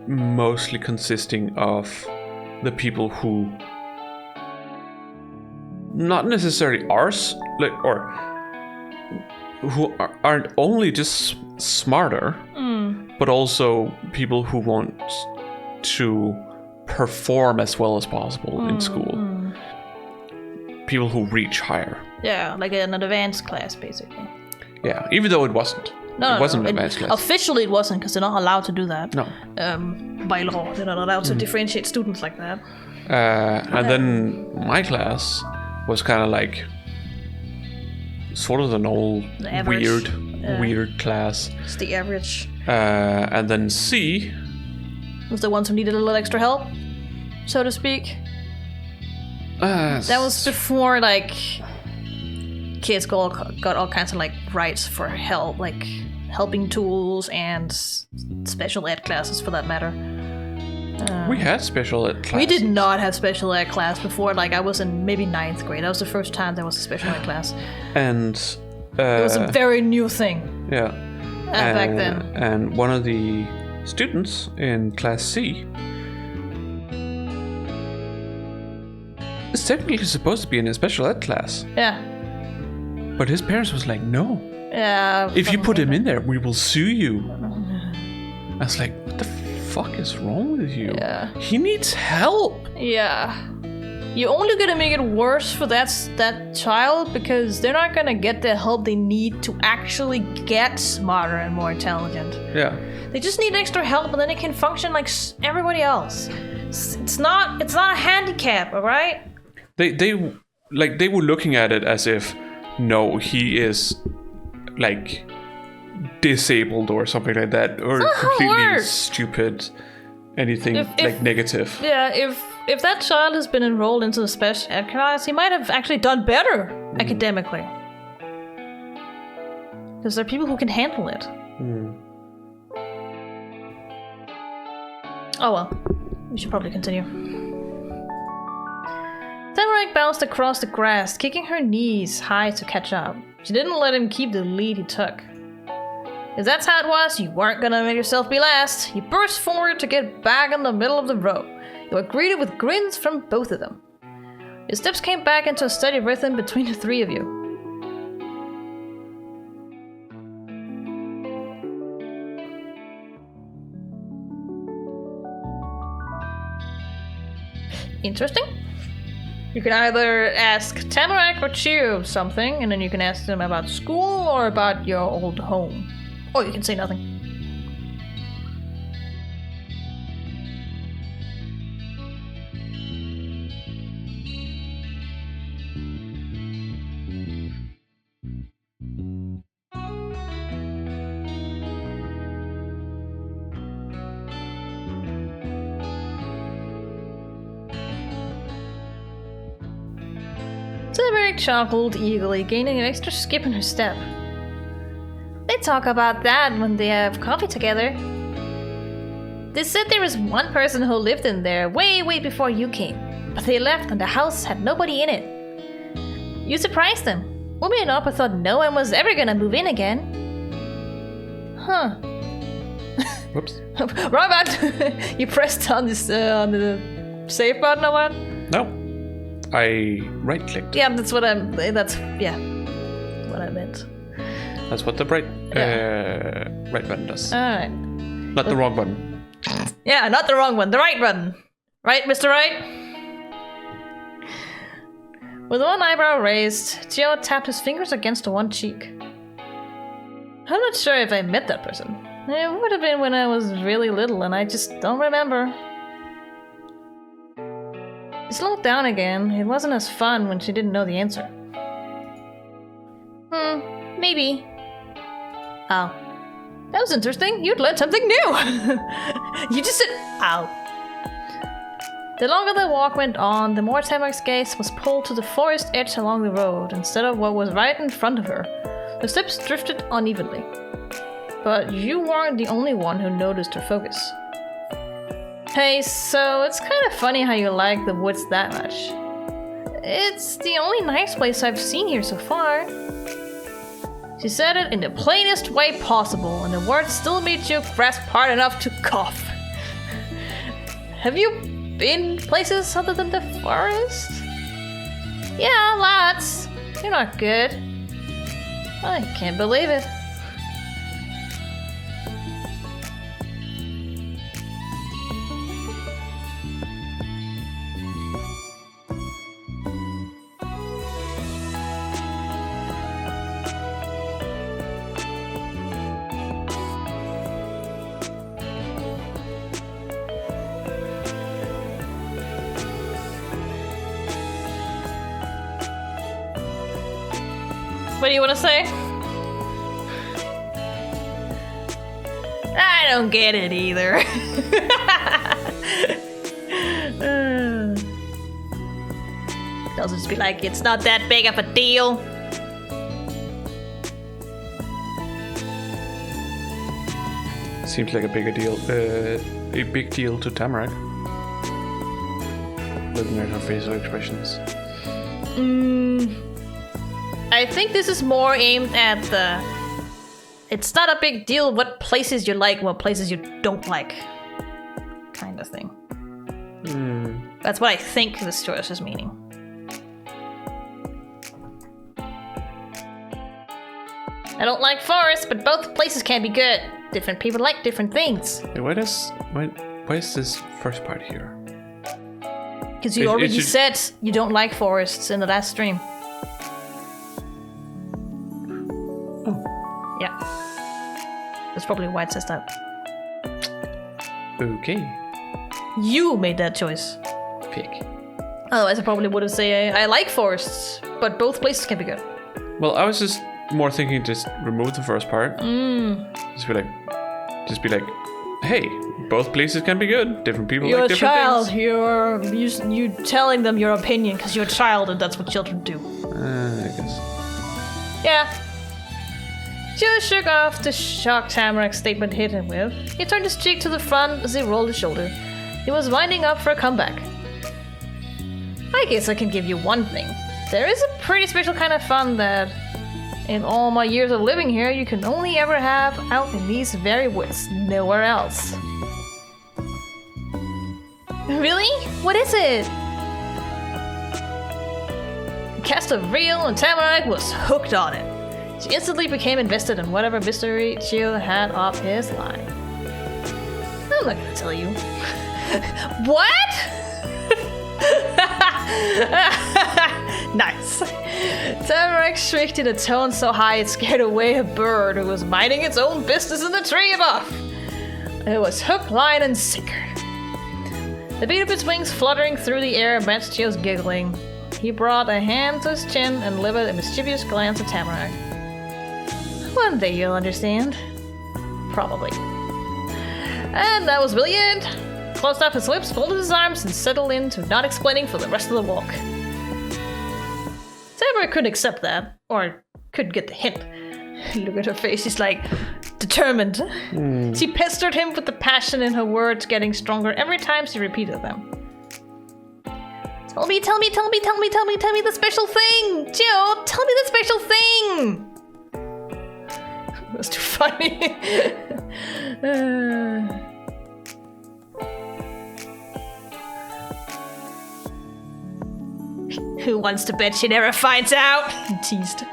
A: mostly consisting of the people who not necessarily ours, like, or who aren't only just smarter, but also people who want to perform as well as possible in school. People who reach higher.
B: Yeah, like an advanced class, basically.
A: Yeah, even though it wasn't. It wasn't an advanced class.
B: Officially, it wasn't, because they're not allowed to do that.
A: No.
B: By law, they're not allowed to differentiate students like that.
A: And then my class was kind of like sort of an old weird class.
B: It's the average.
A: And then C
B: was the ones who needed a little extra help, so to speak. That was before like kids got all kinds of like rights for help, like helping tools and special ed classes for that matter.
A: We had special ed classes.
B: We did not have special ed class before. Like I was in maybe 9th grade. That was the first time there was a special ed class.
A: And
B: it was a very new thing.
A: Yeah.
B: Back then.
A: And one of the students in class C is technically supposed to be in a special ed class.
B: Yeah.
A: But his parents was like, no.
B: Yeah.
A: If you put him in there, we will sue you. I was like, what the fuck is wrong with you?
B: Yeah.
A: He needs help.
B: Yeah. You're only gonna make it worse for that child because they're not gonna get the help they need to actually get smarter and more intelligent.
A: Yeah.
B: They just need extra help, and then they can function like everybody else. It's not a handicap, all right?
A: They were looking at it as if, no, he is like disabled or something like that, or completely stupid, anything like negative.
B: Yeah, if that child has been enrolled into the special ed class, he might have actually done better academically. Because there are people who can handle it. Oh well, we should probably continue. Tamarack bounced across the grass, kicking her knees high to catch up. She didn't let him keep the lead he took. If that's how it was, you weren't gonna make yourself be last. You burst forward to get back in the middle of the row. You were greeted with grins from both of them. Your steps came back into a steady rhythm between the three of you. Interesting. You can either ask Tamarack or Chiyoko something, and then you can ask them about school or about your old home. Or you can say nothing. Tamarack chuckled eagerly, gaining an extra skip in her step. They talk about that when they have coffee together. They said there was one person who lived in there way before you came, but they left and the house had nobody in it. You surprised them. Umi and Appa thought no one was ever gonna move in again. Huh.
A: Whoops.
B: Wrong button! You pressed on this on the save button or what?
A: No. I right-clicked.
B: Yeah, that's what I meant.
A: That's what the right button does.
B: Alright.
A: Not the wrong button.
B: Yeah, not the wrong one. The right button. Right, Mr. Right? With one eyebrow raised, Chiyoko tapped his fingers against one cheek. I'm not sure if I met that person. It would have been when I was really little and I just don't remember. He slowed down again. It wasn't as fun when she didn't know the answer. Maybe. Oh. That was interesting. You'd learned something new. You just said, ow. The longer the walk went on, the more Tamarack's gaze was pulled to the forest edge along the road instead of what was right in front of her. The steps drifted unevenly. But you weren't the only one who noticed her focus. Hey, so it's kind of funny how you like the woods that much. It's the only nice place I've seen here so far. She said it in the plainest way possible, and the words still made Chiyoko grasp hard enough to cough. Have you been places other than the forest? Yeah, lots. You're not good. I can't believe it. What do you want to say? I don't get it either. They'll just be like, it's not that big of a deal.
A: Seems like a big deal to Tamarack. Looking at her facial expressions.
B: I think this is more aimed at the... It's not a big deal what places you like and what places you don't like. Kind of thing. That's what I think this choice is meaning. I don't like forests, but both places can be good. Different people like different things.
A: Hey, why is this first part here?
B: Because you already said you don't like forests in the last stream. Oh. Yeah. That's probably why it says that.
A: Okay.
B: You made that choice.
A: Pick.
B: Otherwise, I probably would have said I like forests, but both places can be good.
A: Well, I was just more thinking just remove the first part. Just be like, hey, both places can be good. Different people like different things.
B: You're a child. You telling them your opinion because you're a child and that's what children do.
A: I guess.
B: Yeah. Joe shook off the shock Tamarack's statement hit him with. He turned his cheek to the front as he rolled his shoulder. He was winding up for a comeback. I guess I can give you one thing. There is a pretty special kind of fun that, in all my years of living here, you can only ever have out in these very woods, nowhere else. Really? What is it? The cast of Real and Tamarack was hooked on it. She instantly became invested in whatever mystery Chio had up his line. I'm not gonna tell you. What? Nice. Tamarack shrieked in a tone so high it scared away a bird who was minding its own business in the tree above. It was hook, line, and sinker. The beat of its wings fluttering through the air matched Chio's giggling. He brought a hand to his chin and leveled a mischievous glance at Tamarack. One day you'll understand. Probably. And that was brilliant. Closed up his lips, folded his arms, and settled into not explaining for the rest of the walk. Tamarack couldn't accept that, or couldn't get the hint. Look at her face, she's like, determined. She pestered him with the passion in her words getting stronger every time she repeated them. Tell me the special thing! Joe, tell me the special thing! It was too funny. Who wants to bet she never finds out? He teased.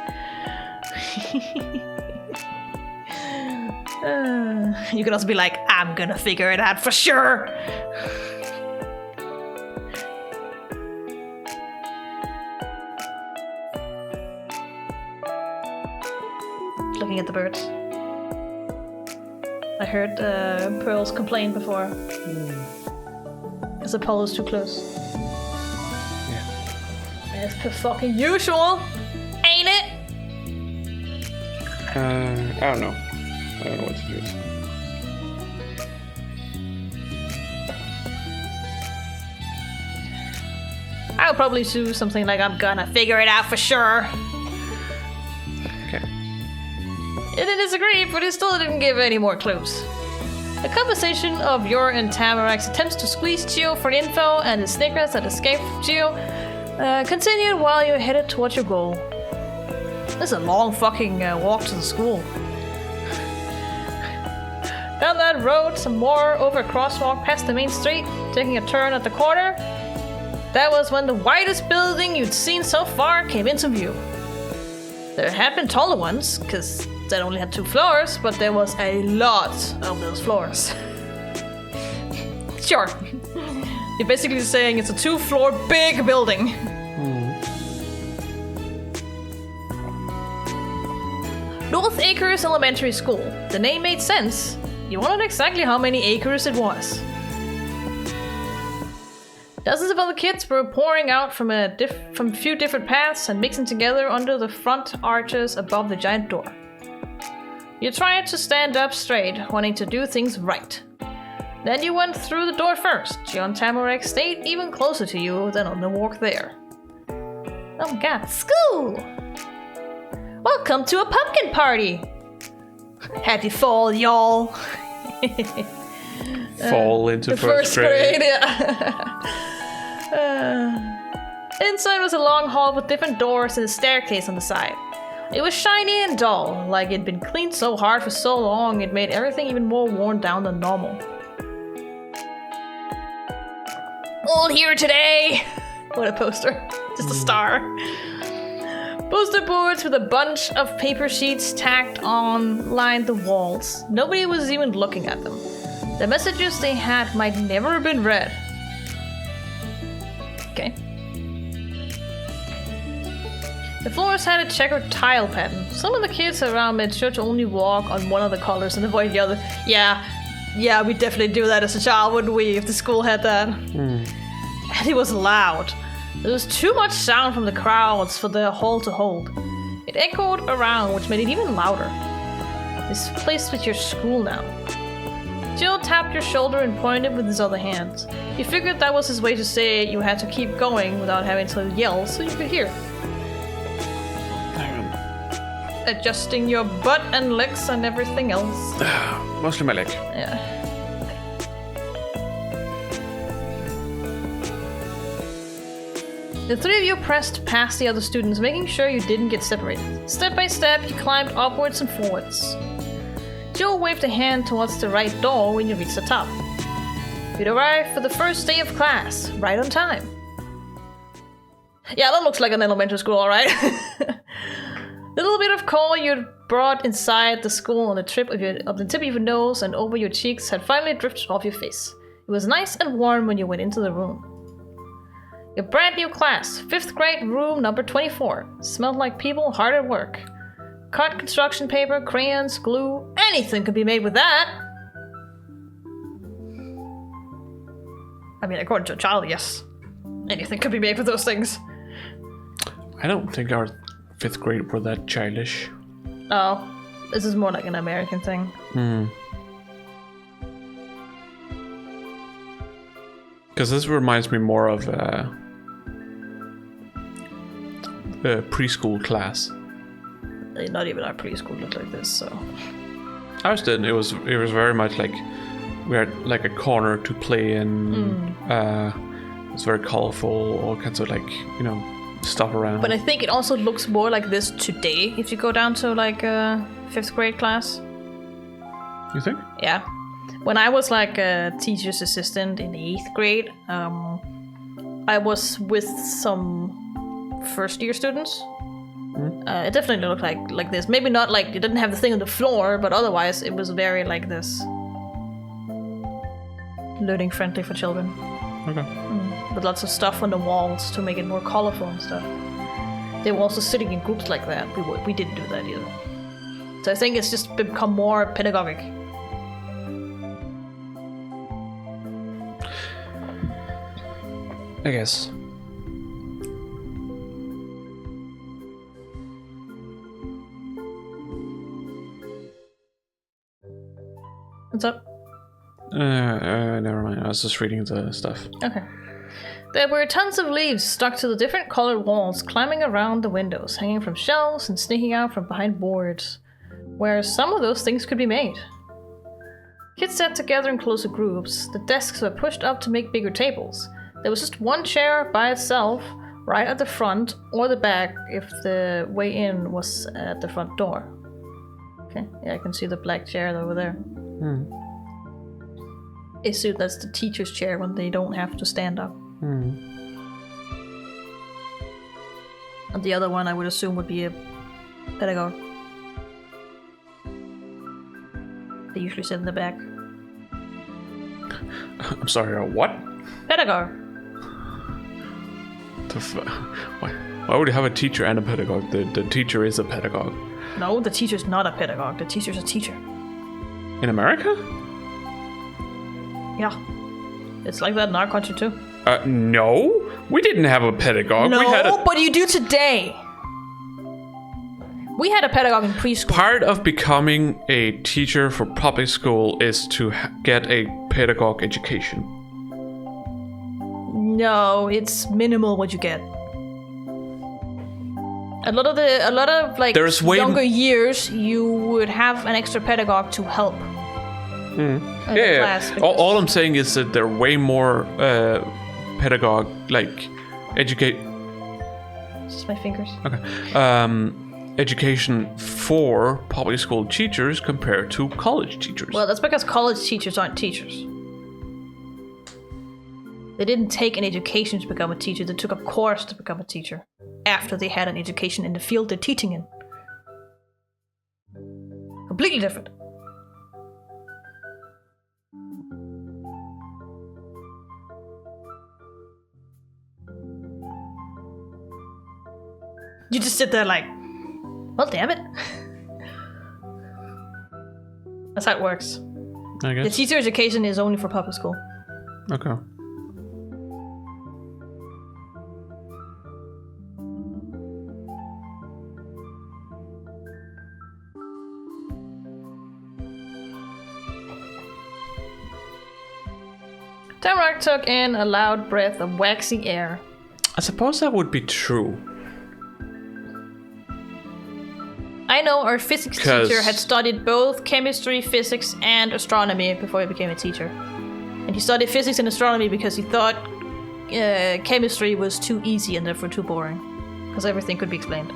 B: You could also be like, I'm gonna figure it out for sure. Looking at the birds. I heard Pearls complain before. Because Apollo's too close. As per fucking usual, ain't it?
A: I don't know. I don't know what to do.
B: I would probably do something like I'm gonna figure it out for sure.
A: Okay.
B: He didn't disagree, but he still didn't give any more clues. The conversation of your and Tamarack's attempts to squeeze Chio for info and the snickers that escaped from Chio continued while you headed towards your goal. This is a long fucking walk to the school. Down that road, some more, over a crosswalk past the main street, taking a turn at the corner. That was when the widest building you'd seen so far came into view. There had been taller ones, because that only had 2 floors, but there was a lot of those floors. Sure. You're basically saying it's a 2-floor big building. North Acres Elementary School. The name made sense. You wondered exactly how many acres it was. Dozens of other kids were pouring out from a few different paths and mixing together under the front arches above the giant door. You tried to stand up straight, wanting to do things right. Then you went through the door first. John Tamarack stayed even closer to you than on the walk there. Oh my god, school! Welcome to a pumpkin party! Happy fall, y'all!
A: Fall into first grade.
B: Inside was a long hall with different doors and a staircase on the side. It was shiny and dull, like it'd been cleaned so hard for so long it made everything even more worn down than normal. All here today! What a poster. Just a star. Poster boards with a bunch of paper sheets tacked on lined the walls. Nobody was even looking at them. The messages they had might never have been read. Okay. The floors had a checkered tile pattern. Some of the kids around made sure to only walk on one of the colors and avoid the other. Yeah, we definitely do that as a child, wouldn't we, if the school had that? And it was loud. There was too much sound from the crowds for the hall to hold. It echoed around, which made it even louder. This place was your school now. Jill tapped your shoulder and pointed with his other hand. He figured that was his way to say you had to keep going without having to yell so you could hear. Adjusting your butt and legs and everything else.
A: Mostly my leg.
B: Yeah. The three of you pressed past the other students, making sure you didn't get separated. Step by step, you climbed upwards and forwards. Jill waved a hand towards the right door when you reached the top. You'd arrived for the first day of class, right on time. Yeah, that looks like an elementary school, alright. The little bit of coal you'd brought inside the school on the tip of your nose and over your cheeks had finally drifted off your face. It was nice and warm when you went into the room. Your brand new class, 5th grade room number 24, smelled like people hard at work. Cut construction paper, crayons, glue, anything could be made with that. I mean, according to a child, yes. Anything could be made with those things.
A: I don't think our 5th grade were that childish.
B: Oh, this is more like an American thing.
A: Because this reminds me more of a preschool class.
B: Not even our preschool looked like this, so.
A: Ours didn't. It was very much like we had like a corner to play in. It was very colorful, all kinds of stuff around.
B: But I think it also looks more like this today if you go down to like a 5th grade class.
A: You think?
B: Yeah. When I was like a teacher's assistant in 8th grade, I was with some first year students. It definitely looked like this. Maybe not like it didn't have the thing on the floor, but otherwise it was very like this. Learning friendly for children.
A: Okay.
B: With lots of stuff on the walls to make it more colorful and stuff. They were also sitting in groups like that. We didn't do that either. So I think it's just become more pedagogic.
A: I guess.
B: What's up?
A: Never mind. I was just reading the stuff.
B: Okay. There were tons of leaves stuck to the different colored walls, climbing around the windows, hanging from shelves and sneaking out from behind boards, where some of those things could be made. Kids sat together in closer groups. The desks were pushed up to make bigger tables. There was just one chair by itself, right at the front or the back if the way in was at the front door. Okay, yeah, I can see the black chair over there. I assume that's the teacher's chair when they don't have to stand up. And the other one I would assume would be a pedagogue. They usually sit in the back.
A: I'm sorry, what?
B: Pedagogue.
A: Why would you have a teacher and a pedagogue? The teacher is a pedagogue.
B: No, the teacher's not a pedagogue. The teacher's a teacher.
A: In America?
B: Yeah. It's like that in our country too.
A: No. We didn't have a pedagogue.
B: No, but you do today. We had a pedagogue in preschool.
A: Part of becoming a teacher for public school is to get a pedagogue education.
B: No, it's minimal what you get. A lot of like younger years, you would have an extra pedagogue to help.
A: Yeah. All I'm saying is that there are way more pedagogue educate.
B: Just my fingers.
A: Okay. Education for public school teachers compared to college teachers.
B: Well, that's because college teachers aren't teachers. They didn't take an education to become a teacher. They took a course to become a teacher after they had an education in the field they're teaching in. Completely different. You just sit there like, well, damn it. That's how it works.
A: I guess.
B: The teacher education is only for public school.
A: Okay.
B: Tamarack took in a loud breath of waxy air.
A: I suppose that would be true.
B: I know our physics teacher had studied both chemistry, physics, and astronomy before he became a teacher. And he studied physics and astronomy because he thought chemistry was too easy and therefore too boring. Because everything could be explained.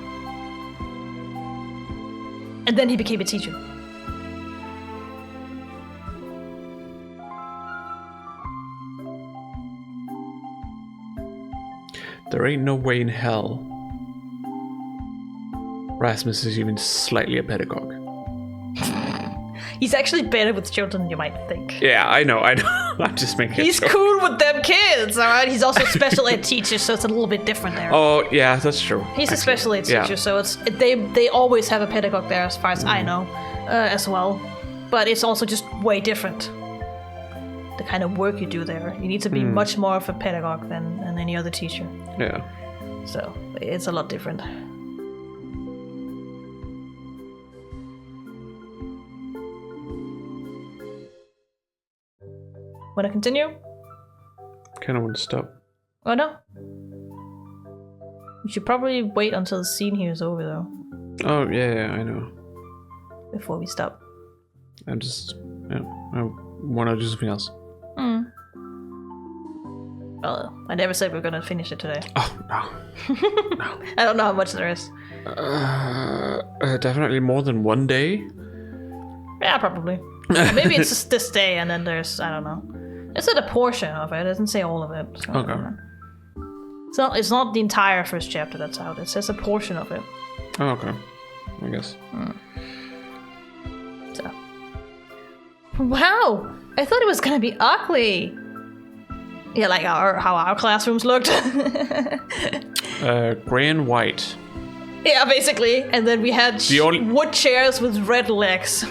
B: And then he became a teacher.
A: There ain't no way in hell Rasmus is even slightly a pedagogue.
B: He's actually better with children than you might think.
A: Yeah, I know. I'm just making
B: He's cool with them kids, alright? He's also a special ed teacher, so it's a little bit different there.
A: Oh, yeah, that's true.
B: He's a special ed teacher, so they always have a pedagogue there, as far as I know, as well. But it's also just way different. The kind of work you do there. You need to be much more of a pedagogue than any other teacher.
A: Yeah.
B: So it's a lot different. Wanna continue?
A: Kind of want to stop.
B: Oh no. We should probably wait until the scene here is over though.
A: Oh, yeah, I know.
B: Before we stop.
A: I want to do something else.
B: Well, I never said we were gonna finish it today.
A: Oh, no. No.
B: I don't know how much there is.
A: Definitely more than one day.
B: Yeah, probably. Maybe it's just this day and then there's, I don't know. It said a portion of it. It doesn't say all of it. So
A: Okay.
B: It's not the entire first chapter that's out. It says a portion of it.
A: Oh, okay. I guess.
B: So. Wow! I thought it was gonna be ugly. Yeah, like how our classrooms looked.
A: Gray and white.
B: Yeah, basically. And then we had wood chairs with red legs.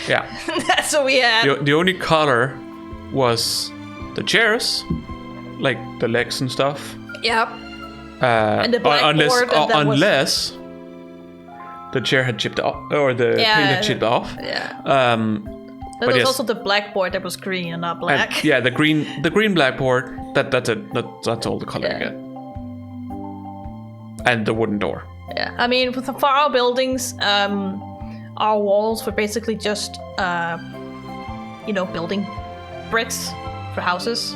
A: Yeah.
B: That's what we had.
A: The only color was the chairs, like the legs and stuff.
B: Yep. And the blackboard.
A: Unless the chair had chipped off, or the paint had chipped off.
B: Yeah.
A: But
B: there was also the blackboard that was green and not black.
A: And, the green blackboard. That's it. That's all the color you get. And the wooden door.
B: Yeah, I mean, for our buildings, our walls were basically just, building bricks for houses.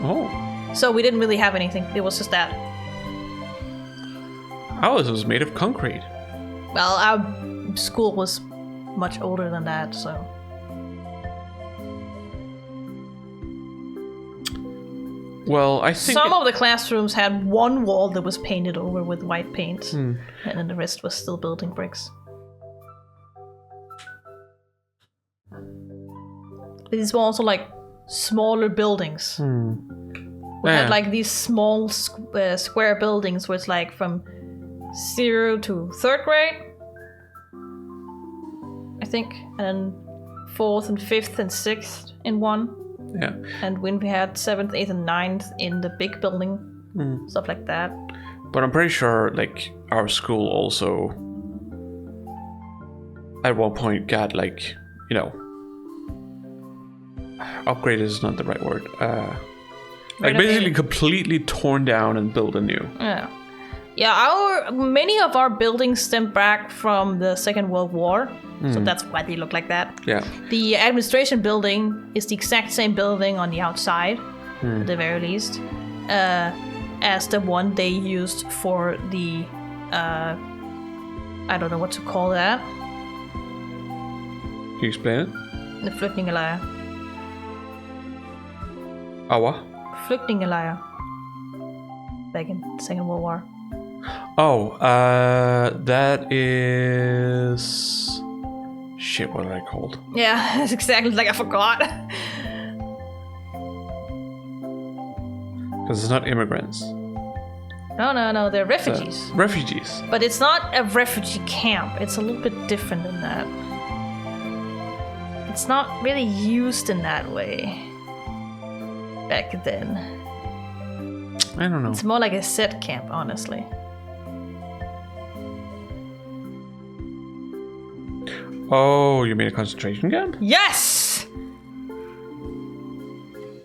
A: Oh.
B: So we didn't really have anything. It was just that.
A: Ours was made of concrete.
B: Well, our school was much older than that, so.
A: Well, I think
B: some of the classrooms had one wall that was painted over with white paint, and then the rest was still building bricks. These were also like smaller buildings. We had like these small square buildings where it's like from 0 to 3rd grade, I think, and then 4th and 5th and 6th in one.
A: Yeah.
B: And when we had 7th, 8th, and 9th in the big building, stuff like that.
A: But I'm pretty sure, like, our school also at one point got, like, upgraded is not the right word. Like, basically completely torn down and built anew.
B: Yeah. Yeah, many of our buildings stem back from the Second World War. So that's why they look like that.
A: Yeah.
B: The administration building is the exact same building on the outside, at the very least, as the one they used for the, I don't know what to call that.
A: Can you explain it?
B: The flygtningelejr.
A: Our?
B: flygtningelejr back in the Second World War?
A: Oh, that is... Shit, what are they called?
B: Yeah, it's exactly like I forgot.
A: Because it's not immigrants.
B: No, they're refugees.
A: Refugees.
B: But it's not a refugee camp. It's a little bit different than that. It's not really used in that way back then.
A: I don't know.
B: It's more like a set camp, honestly.
A: Oh, you mean a concentration camp?
B: Yes!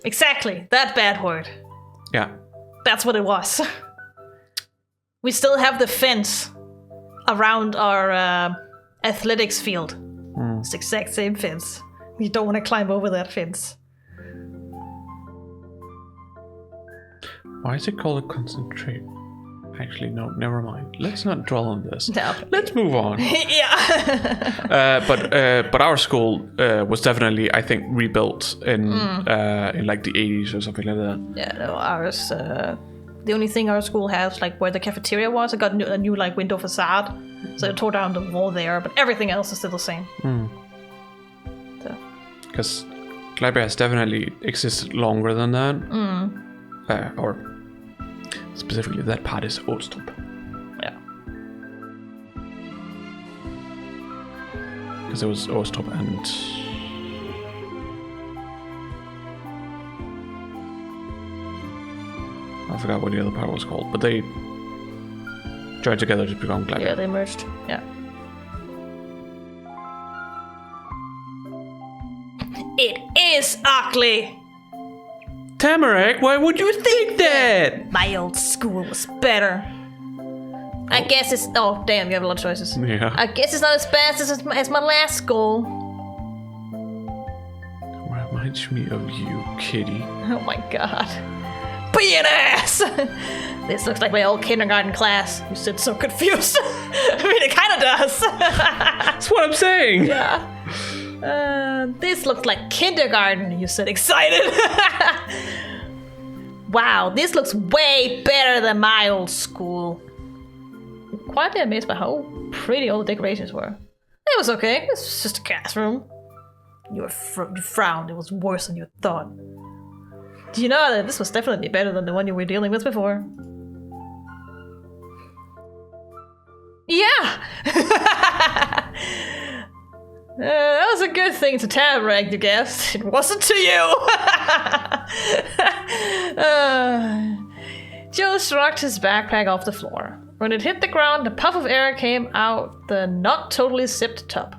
B: Exactly, that bad word.
A: Yeah.
B: That's what it was. We still have the fence around our athletics field. It's the exact same fence. You don't want to climb over that fence.
A: Why is it called a concentration? Actually, no, never mind. Let's not dwell on this.
B: No.
A: Let's move on.
B: Yeah.
A: But our school was definitely, I think, rebuilt in like the 80s or something like that.
B: Yeah, no, ours. The only thing our school has, like where the cafeteria was, it got a new like window facade, so it tore down the wall there. But everything else is still the same.
A: Because Gleiber has definitely existed longer than that. Or specifically, that part is Åstrup.
B: Yeah.
A: Because it was Åstrup and... I forgot what the other part was called, but they joined together to become Gleiber.
B: Yeah, they merged. Yeah. It is ugly!
A: Tamarack, why would you think that?
B: My old school was better. I guess it's... Oh, damn, you have a lot of choices.
A: Yeah.
B: I guess it's not as bad as my last school.
A: Reminds me of you, kitty.
B: Oh my god. Be an ass! This looks like my old kindergarten class. You sit so confused. I mean, it kind of does.
A: That's what I'm saying.
B: Yeah. This looks like kindergarten. You said excited. Wow, this looks way better than my old school. I'm quietly amazed by how pretty all the decorations were. It was okay. It was just a classroom. You frowned. It was worse than you thought. Do you know that this was definitely better than the one you were dealing with before? Yeah! That was a good thing to Tamarack, you guessed. It wasn't to you! Joe shrugged his backpack off the floor. When it hit the ground, a puff of air came out the not totally zipped top.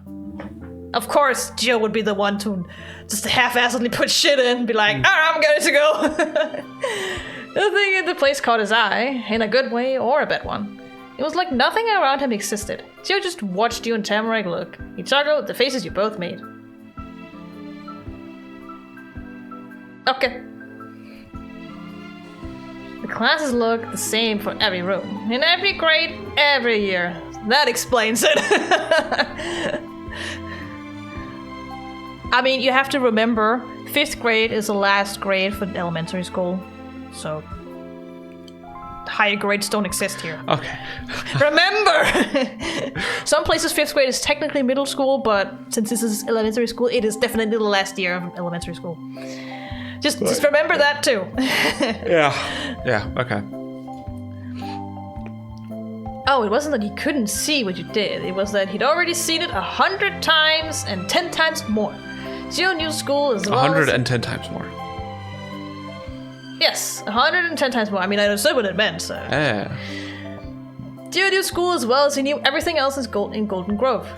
B: Of course, Joe would be the one to just half-assedly put shit in and be like, I'm going to go! The thing in the place caught his eye, in a good way or a bad one. It was like nothing around him existed. Joe just watched you and Tamarack look. He chuckled at the faces you both made. Okay. The classes look the same for every room. In every grade, every year. That explains it. I mean, you have to remember, 5th grade is the last grade for elementary school. So... higher grades don't exist here.
A: Okay.
B: Remember! Some places 5th grade is technically middle school, but since this is elementary school, it is definitely the last year of elementary school. Just remember that too.
A: Yeah, okay.
B: Oh, it wasn't that he couldn't see what you did. It was that he'd already seen it 100 times and 10 times more. Joe knew school as well
A: 110 times more.
B: Yes, 110 times more. I mean, I understood what it meant, so...
A: Yeah.
B: Joe knew school as well as he knew everything else in Golden Grove.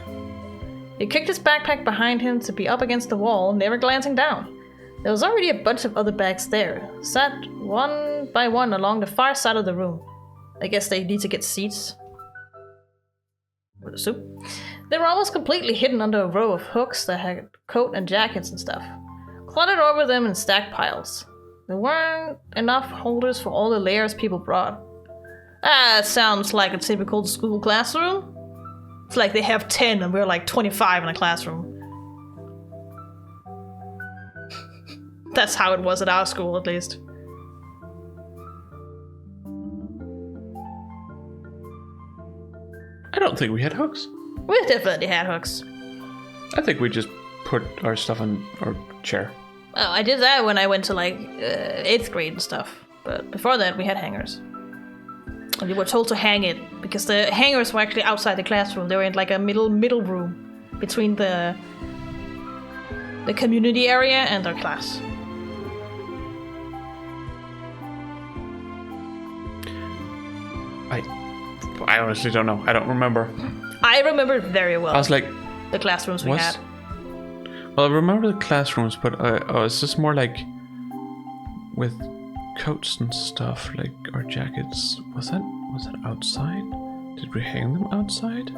B: He kicked his backpack behind him to be up against the wall, never glancing down. There was already a bunch of other bags there, sat one by one along the far side of the room. I guess they need to get seats. With the soup. They were almost completely hidden under a row of hooks that had coat and jackets and stuff. Cluttered over them in stacked piles. There weren't enough holders for all the layers people brought. That sounds like a typical school classroom. It's like they have 10 and we're like 25 in a classroom. That's how it was at our school, at least.
A: don't think we had hooks.
B: We definitely had hooks.
A: I think we just put our stuff on our chair.
B: Oh, I did that when I went to like 8th grade and stuff. But before that, we had hangers. And we were told to hang it because the hangers were actually outside the classroom. They were in like a middle room between the community area and our class.
A: I honestly don't know. I don't remember.
B: I remember it very well.
A: I was like,
B: the classrooms we had.
A: Well, I remember the classrooms, but it's just more like with coats and stuff, like our jackets. Was that outside? Did we hang them outside?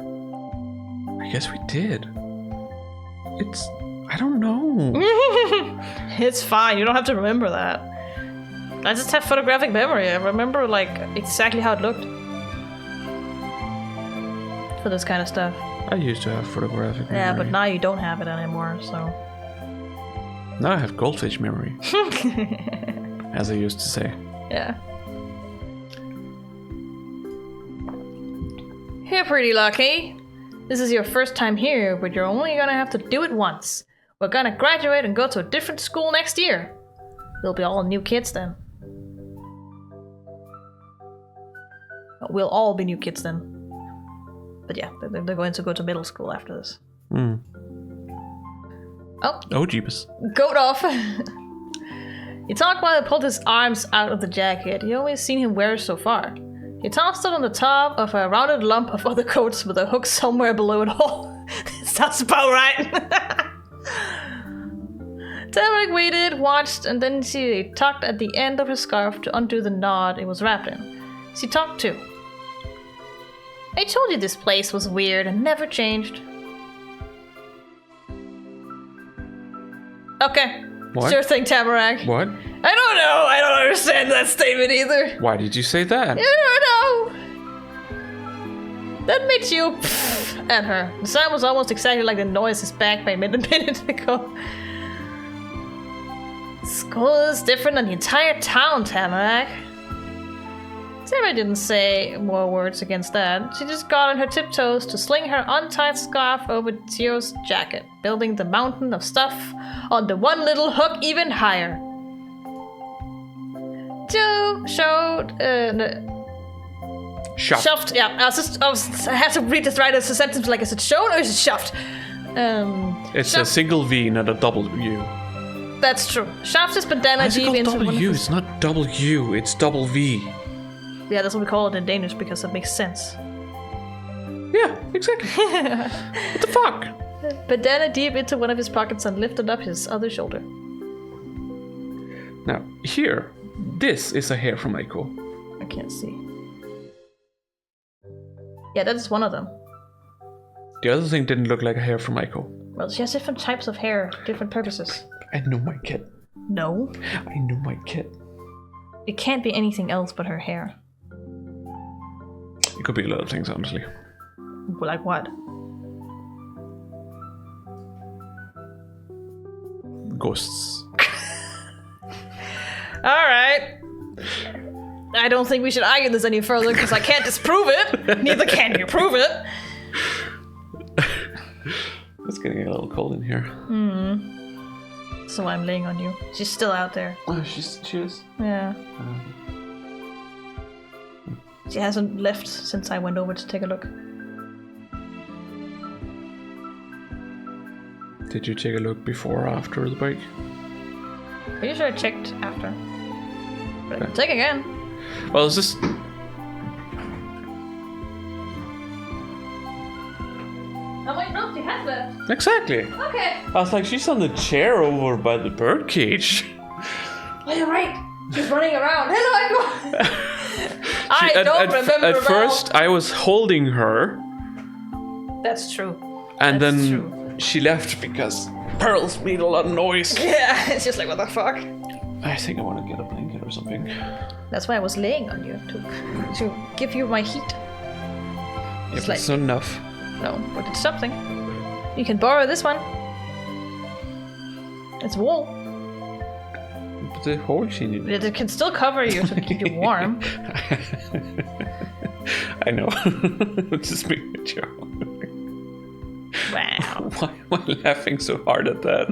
A: I guess we did. I don't know.
B: It's fine. You don't have to remember that. I just have photographic memory. I remember like exactly how it looked. For this kind of stuff.
A: I used to have photographic memory.
B: Yeah, but now you don't have it anymore, so...
A: Now I have goldfish memory. As I used to say.
B: Yeah. You're pretty lucky. This is your first time here, but you're only gonna have to do it once. We're gonna graduate and go to a different school next year. We'll be all new kids then. We'll all be new kids then. But yeah, they're going to go to middle school after this.
A: Mm.
B: Oh,
A: jeepers.
B: Goat off. He talked while he pulled his arms out of the jacket. You always seen him wear it so far. He tossed it on the top of a rounded lump of other coats with a hook somewhere below it all. Sounds about right. Tamarack waited, watched, and then she tugged at the end of her scarf to undo the knot it was wrapped in. She talked too. I told you this place was weird and never changed. Okay.
A: What?
B: Sure thing, Tamarack.
A: What?
B: I don't know. I don't understand that statement either.
A: Why did you say that?
B: I don't know. That made you at her. The sound was almost exactly like the noise his back made a minute ago. School is different than the entire town, Tamarack. Sarah didn't say more words against that. She just got on her tiptoes to sling her untied scarf over Tio's jacket, building the mountain of stuff on the one little hook even higher. Tio shoved. Yeah, I had to read this right as a sentence, like is it shown or is it shoved?
A: It's a single V, not a double U.
B: That's true. Shoved his bandana deep into one of his...
A: It's not double U, it's double V.
B: Yeah, that's what we call it in Danish because it makes sense.
A: Yeah, exactly. What the fuck?
B: Bandana deep into one of his pockets and lifted up his other shoulder.
A: Now, here, this is a hair from Aiko.
B: I can't see. Yeah, that is one of them.
A: The other thing didn't look like a hair from Aiko.
B: Well, she has different types of hair, different purposes.
A: I know my kid.
B: No.
A: I know my kid.
B: It can't be anything else but her hair.
A: It could be a lot of things, honestly.
B: Like what?
A: Ghosts.
B: Alright. I don't think we should argue this any further because I can't disprove it. Neither can you prove it.
A: It's getting a little cold in here.
B: So I'm laying on you. She's still out there.
A: Oh, she is?
B: Yeah. She hasn't left since I went over to take a look.
A: Did you take a look before or after the break?
B: Pretty sure I checked after. But I can check again.
A: Well, it's just...
B: Oh wait, no, she has left.
A: Exactly.
B: Okay.
A: I was like, she's on the chair over by the birdcage.
B: Oh, you're right. She's running around. Hello, Aiko. I don't remember.
A: At first, I was holding her.
B: That's true.
A: And
B: That's
A: then
B: true.
A: she left because pearls made a lot of noise.
B: Yeah, it's just like, what the fuck?
A: I think I want to get a blanket or something.
B: That's why I was laying on you, to give you my heat.
A: Yeah,
B: It's
A: but it's not enough.
B: No, but it's something. You can borrow this one. It's wool.
A: But the hole she needed.
B: It can still cover you to keep you warm.
A: I know. It's just being a joke.
B: Wow.
A: Why am I laughing so hard at that?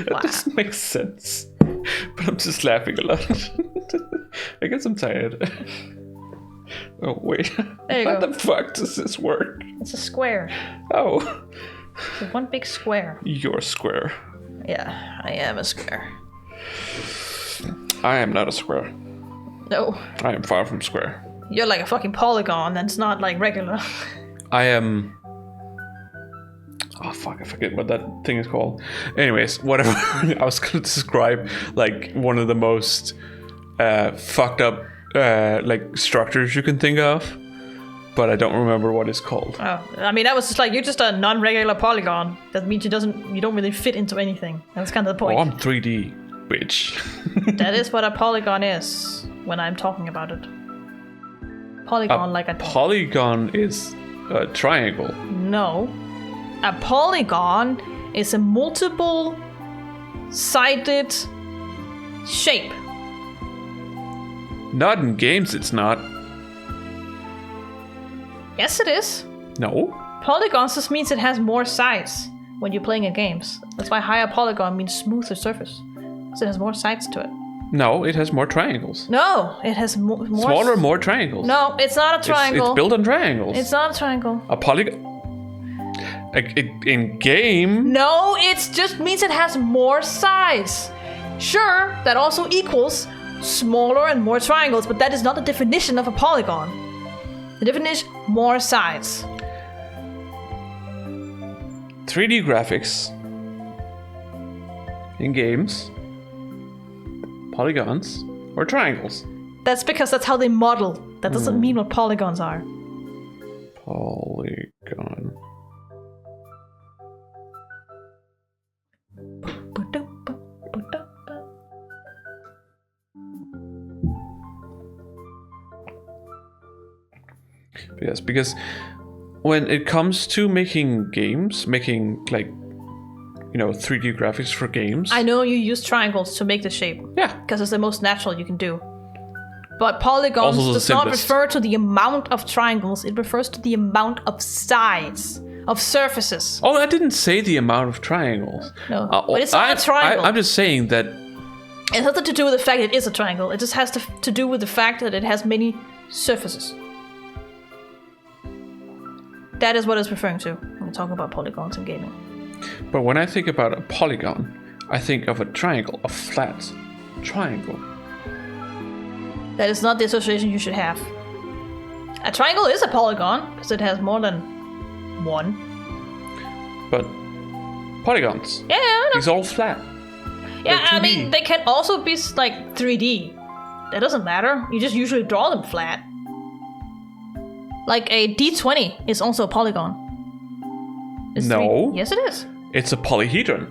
A: That doesn't make sense. But I'm just laughing a lot. I guess I'm tired. Oh, wait.
B: There you
A: How
B: go.
A: the fuck does this work?
B: It's a square.
A: Oh.
B: It's one big square.
A: You're square.
B: Yeah, I am a square.
A: I am not a square.
B: No.
A: I am far from square.
B: You're like a fucking polygon that's not like regular.
A: I am... Oh fuck, I forget what that thing is called. Anyways, whatever. I was gonna describe like one of the most fucked up like structures you can think of, but I don't remember what it's called.
B: Oh, I mean, that was just like, you're just a non-regular polygon. That means you don't really fit into anything. That's kind of the point.
A: Oh, I'm 3D, bitch.
B: That is what a polygon is when I'm talking about it. Polygon like a...
A: Polygon is a triangle.
B: No. A polygon is a multiple sided shape.
A: Not in games, it's not.
B: Yes, it is.
A: No.
B: Polygons just means it has more sides when you're playing in games. That's why higher polygon means smoother surface. So it has more sides to it.
A: No, it has more triangles.
B: No, it has more...
A: Smaller, more triangles.
B: No, it's not a triangle.
A: It's built on triangles.
B: It's not a triangle.
A: A polygon... In game...
B: No, it just means it has more sides. Sure, that also equals smaller and more triangles, but that is not the definition of a polygon. The definition, more sides.
A: 3D graphics in games, polygons, or triangles.
B: That's because that's how they model. That doesn't mean what polygons are.
A: Polygon. Yes, because when it comes to making games, making like, 3D graphics for games.
B: I know you use triangles to make the shape.
A: Yeah.
B: Because it's the most natural you can do. But polygons
A: Also the
B: does not
A: simplest.
B: refer to the amount of triangles. It refers to the amount of sides, of surfaces.
A: Oh, I didn't say the amount of triangles.
B: No, but it's not a triangle.
A: I'm just saying that.
B: It has nothing to do with the fact that it is a triangle. It just has to do with the fact that it has many surfaces. That is what it's referring to when we talk about polygons in gaming.
A: But when I think about a polygon, I think of a triangle, a flat triangle.
B: That is not the association you should have. A triangle is a polygon because it has more than one.
A: But polygons,
B: Yeah, I know.
A: it's all flat.
B: Yeah,
A: They're
B: I
A: 2D.
B: mean, they can also be like 3D. That doesn't matter. You just usually draw them flat. Like a D20 is also a polygon. It's
A: No.
B: Yes, it is.
A: It's a polyhedron.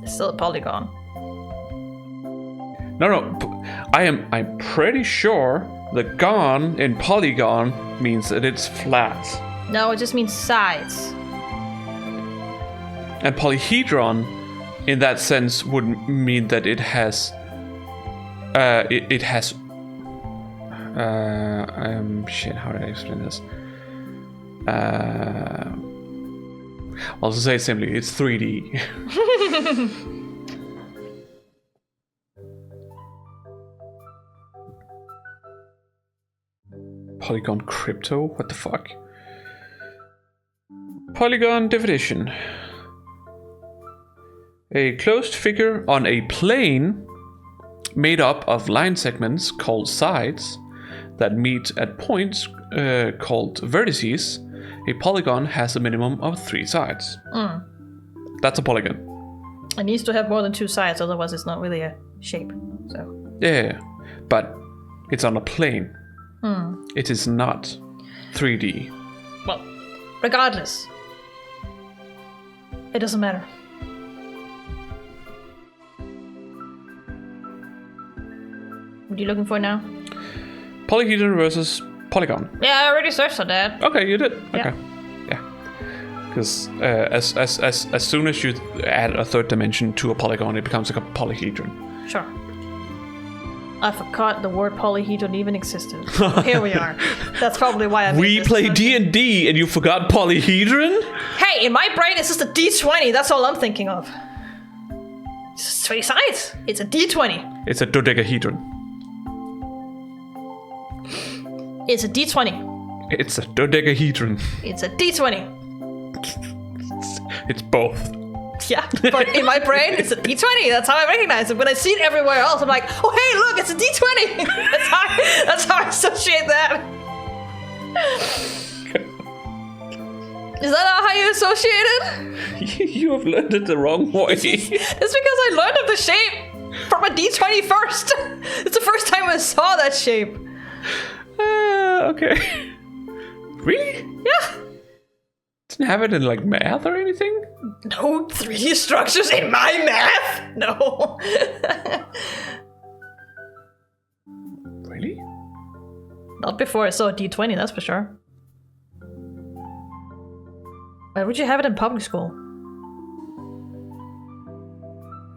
B: It's still a polygon.
A: No. I'm pretty sure the gon in polygon means that it's flat.
B: No, it just means sides.
A: And polyhedron, in that sense, would mean that it has. Shit. How did I explain this? I'll just say simply, it's 3D. Polygon crypto? What the fuck? Polygon definition. A closed figure on a plane made up of line segments called sides that meet at points called vertices. A polygon has a minimum of 3 sides. That's a polygon.
B: It needs to have more than 2 sides, otherwise it's not really a shape. So
A: Yeah, but it's on a plane. It is not 3D.
B: well, regardless, it doesn't matter. What are you looking for now?
A: Polyhedron versus polygon.
B: Yeah, I already searched for that.
A: Okay, you did.
B: Yeah.
A: Okay. Yeah. Because as soon as you add a third dimension to a polygon, it becomes like a polyhedron.
B: Sure. I forgot the word polyhedron even existed. Here we are. That's probably why I made
A: We
B: this
A: play
B: assumption.
A: D&D and you forgot polyhedron?
B: Hey, in my brain, it's just a D20. That's all I'm thinking of. It's just 20 sides. It's a D20.
A: It's a dodecahedron.
B: It's a D20.
A: It's a dodecahedron.
B: It's a D20.
A: It's both.
B: Yeah, but in my brain, it's a D20. That's how I recognize it. When I see it everywhere else, I'm like, oh, hey, look, it's a D20. That's how I associate that. Is that how you associate it?
A: You have learned it the wrong way.
B: It's because I learned of the shape from a D20 first. It's the first time I saw that shape.
A: Okay. Really?
B: Yeah.
A: Didn't have it in like math or anything?
B: No 3D structures in my math? No.
A: Really?
B: Not before I saw a D20, that's for sure. Why would you have it in public school?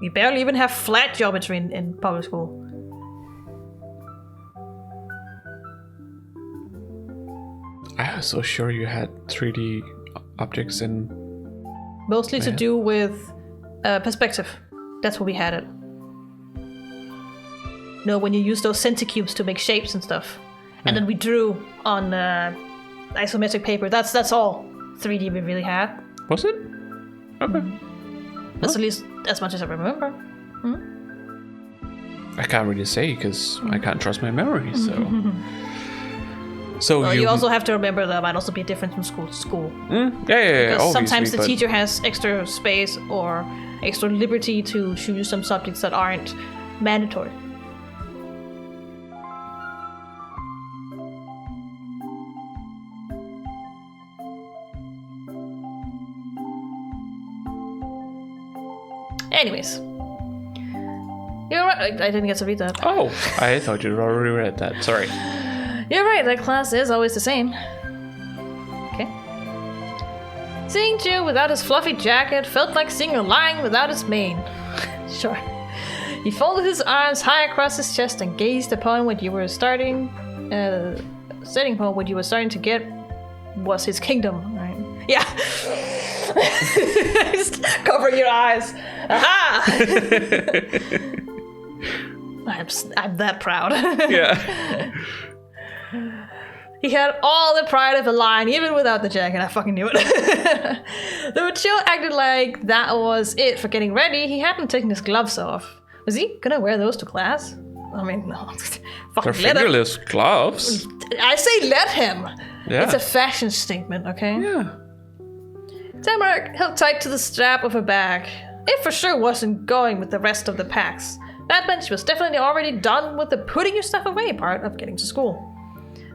B: You barely even have flat geometry in public school.
A: I was so sure you had 3D objects in...
B: Mostly to do with perspective. That's what we had it. No, when you use those centicubes to make shapes and stuff. And then we drew on isometric paper. That's all 3D we really had.
A: Was it? Okay.
B: That's at least as much as I remember.
A: I can't really say because I can't trust my memory, so... So
B: Well, you also have to remember that might also be different from school to school.
A: Yeah,
B: Because sometimes
A: obviously,
B: the teacher has extra space or extra liberty to choose some subjects that aren't mandatory. Anyways. You're right. I didn't get to read that.
A: Oh, I thought you'd already read that. Sorry.
B: You're right, that class is always the same. Okay. Seeing Joe without his fluffy jacket felt like seeing a lion without his mane. Sure. He folded his arms high across his chest and gazed upon what you were starting to get was his kingdom, right? Yeah. Just covering your eyes. Aha! I'm that proud.
A: Yeah.
B: He had all the pride of a lion, even without the jacket. I fucking knew it. Though Joe acted like that was it for getting ready, he hadn't taken his gloves off. Was he gonna wear those to class? I mean, no.
A: They're
B: Fucking let him.
A: fingerless gloves.
B: I say let him.
A: Yeah.
B: It's a fashion statement, okay?
A: Yeah.
B: Tamarack held tight to the strap of her bag. It for sure wasn't going with the rest of the packs. That meant she was definitely already done with the putting your stuff away part of getting to school.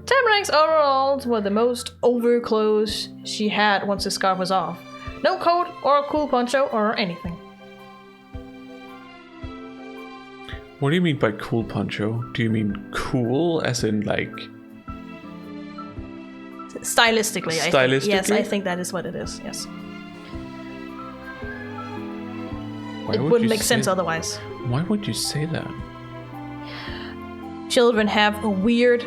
B: Tamarack's overalls were the most over clothes she had once the scarf was off. No coat or a cool poncho or anything.
A: What do you mean by cool poncho? Do you mean cool as in like...
B: Stylistically, I think.
A: Stylistically?
B: Yes, I think that is what it is, yes.
A: Why
B: It
A: would
B: wouldn't
A: you
B: make sense
A: say-
B: otherwise.
A: Why would you say that?
B: Children have a weird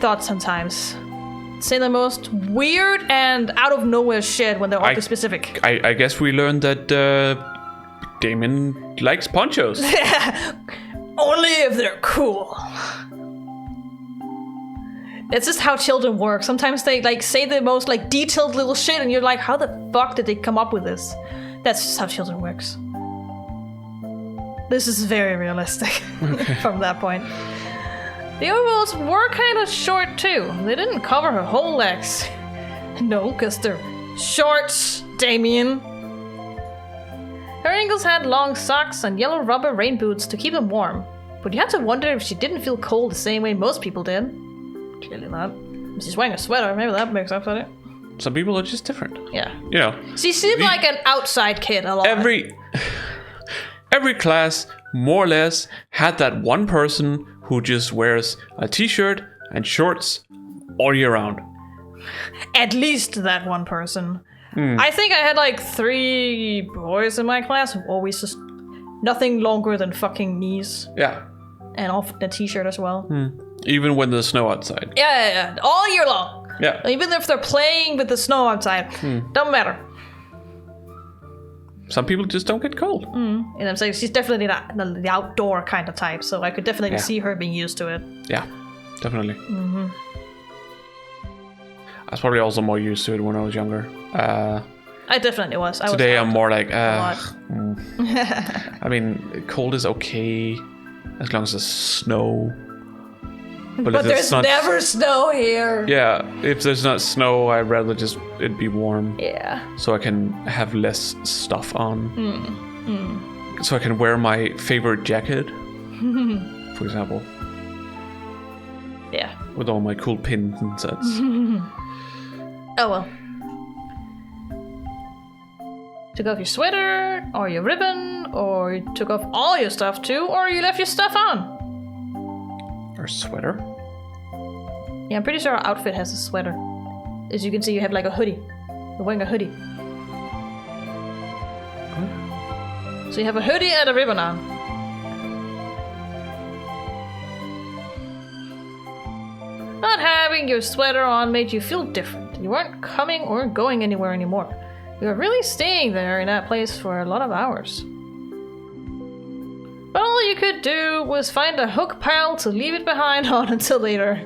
B: thoughts sometimes. Say the most weird and out of nowhere shit when they're oddly specific.
A: I guess we learned that Damon likes ponchos.
B: Only if they're cool. That's just how children work. Sometimes they like say the most like detailed little shit and you're like, how the fuck did they come up with this? That's just how children works. This is very realistic from that point. The overalls were kind of short too. They didn't cover her whole legs. No, because they're shorts, Damien. Her ankles had long socks and yellow rubber rain boots to keep them warm. But you had to wonder if she didn't feel cold the same way most people did. Clearly not. She's wearing a sweater, maybe that makes up for it.
A: Some people are just different.
B: Yeah.
A: You know.
B: She seemed like an outside kid a lot.
A: Every class, more or less, had that one person who just wears a t-shirt and shorts all year round.
B: At least that one person. I think I had like 3 boys in my class who always just nothing longer than fucking knees.
A: Yeah.
B: and off the t-shirt as well.
A: Even when there's snow outside.
B: Yeah. All year long.
A: Yeah.
B: Even if they're playing with the snow outside. Don't matter.
A: Some people just don't get cold.
B: And I'm saying she's definitely not the outdoor kind of type, so I could definitely see her being used to it.
A: Yeah, definitely. I was probably also more used to it when I was younger.
B: I definitely was.
A: Today I'm more like,
B: lot.
A: I mean, cold is okay as long as there's snow.
B: But there's never snow here.
A: Yeah, if there's not snow, I'd rather just it be warm.
B: Yeah.
A: So I can have less stuff on. So I can wear my favorite jacket, for example.
B: Yeah.
A: With all my cool pins and such.
B: Oh well. Took off your sweater, or your ribbon, or you took off all your stuff too, or you left your stuff on.
A: Or sweater?
B: Yeah, I'm pretty sure our outfit has a sweater. As you can see, you have like a hoodie. You're wearing a hoodie. So you have a hoodie and a ribbon on. Not having your sweater on made you feel different. You weren't coming or going anywhere anymore. You were really staying there in that place for a lot of hours. But all you could do was find a hook pile to leave it behind on until later.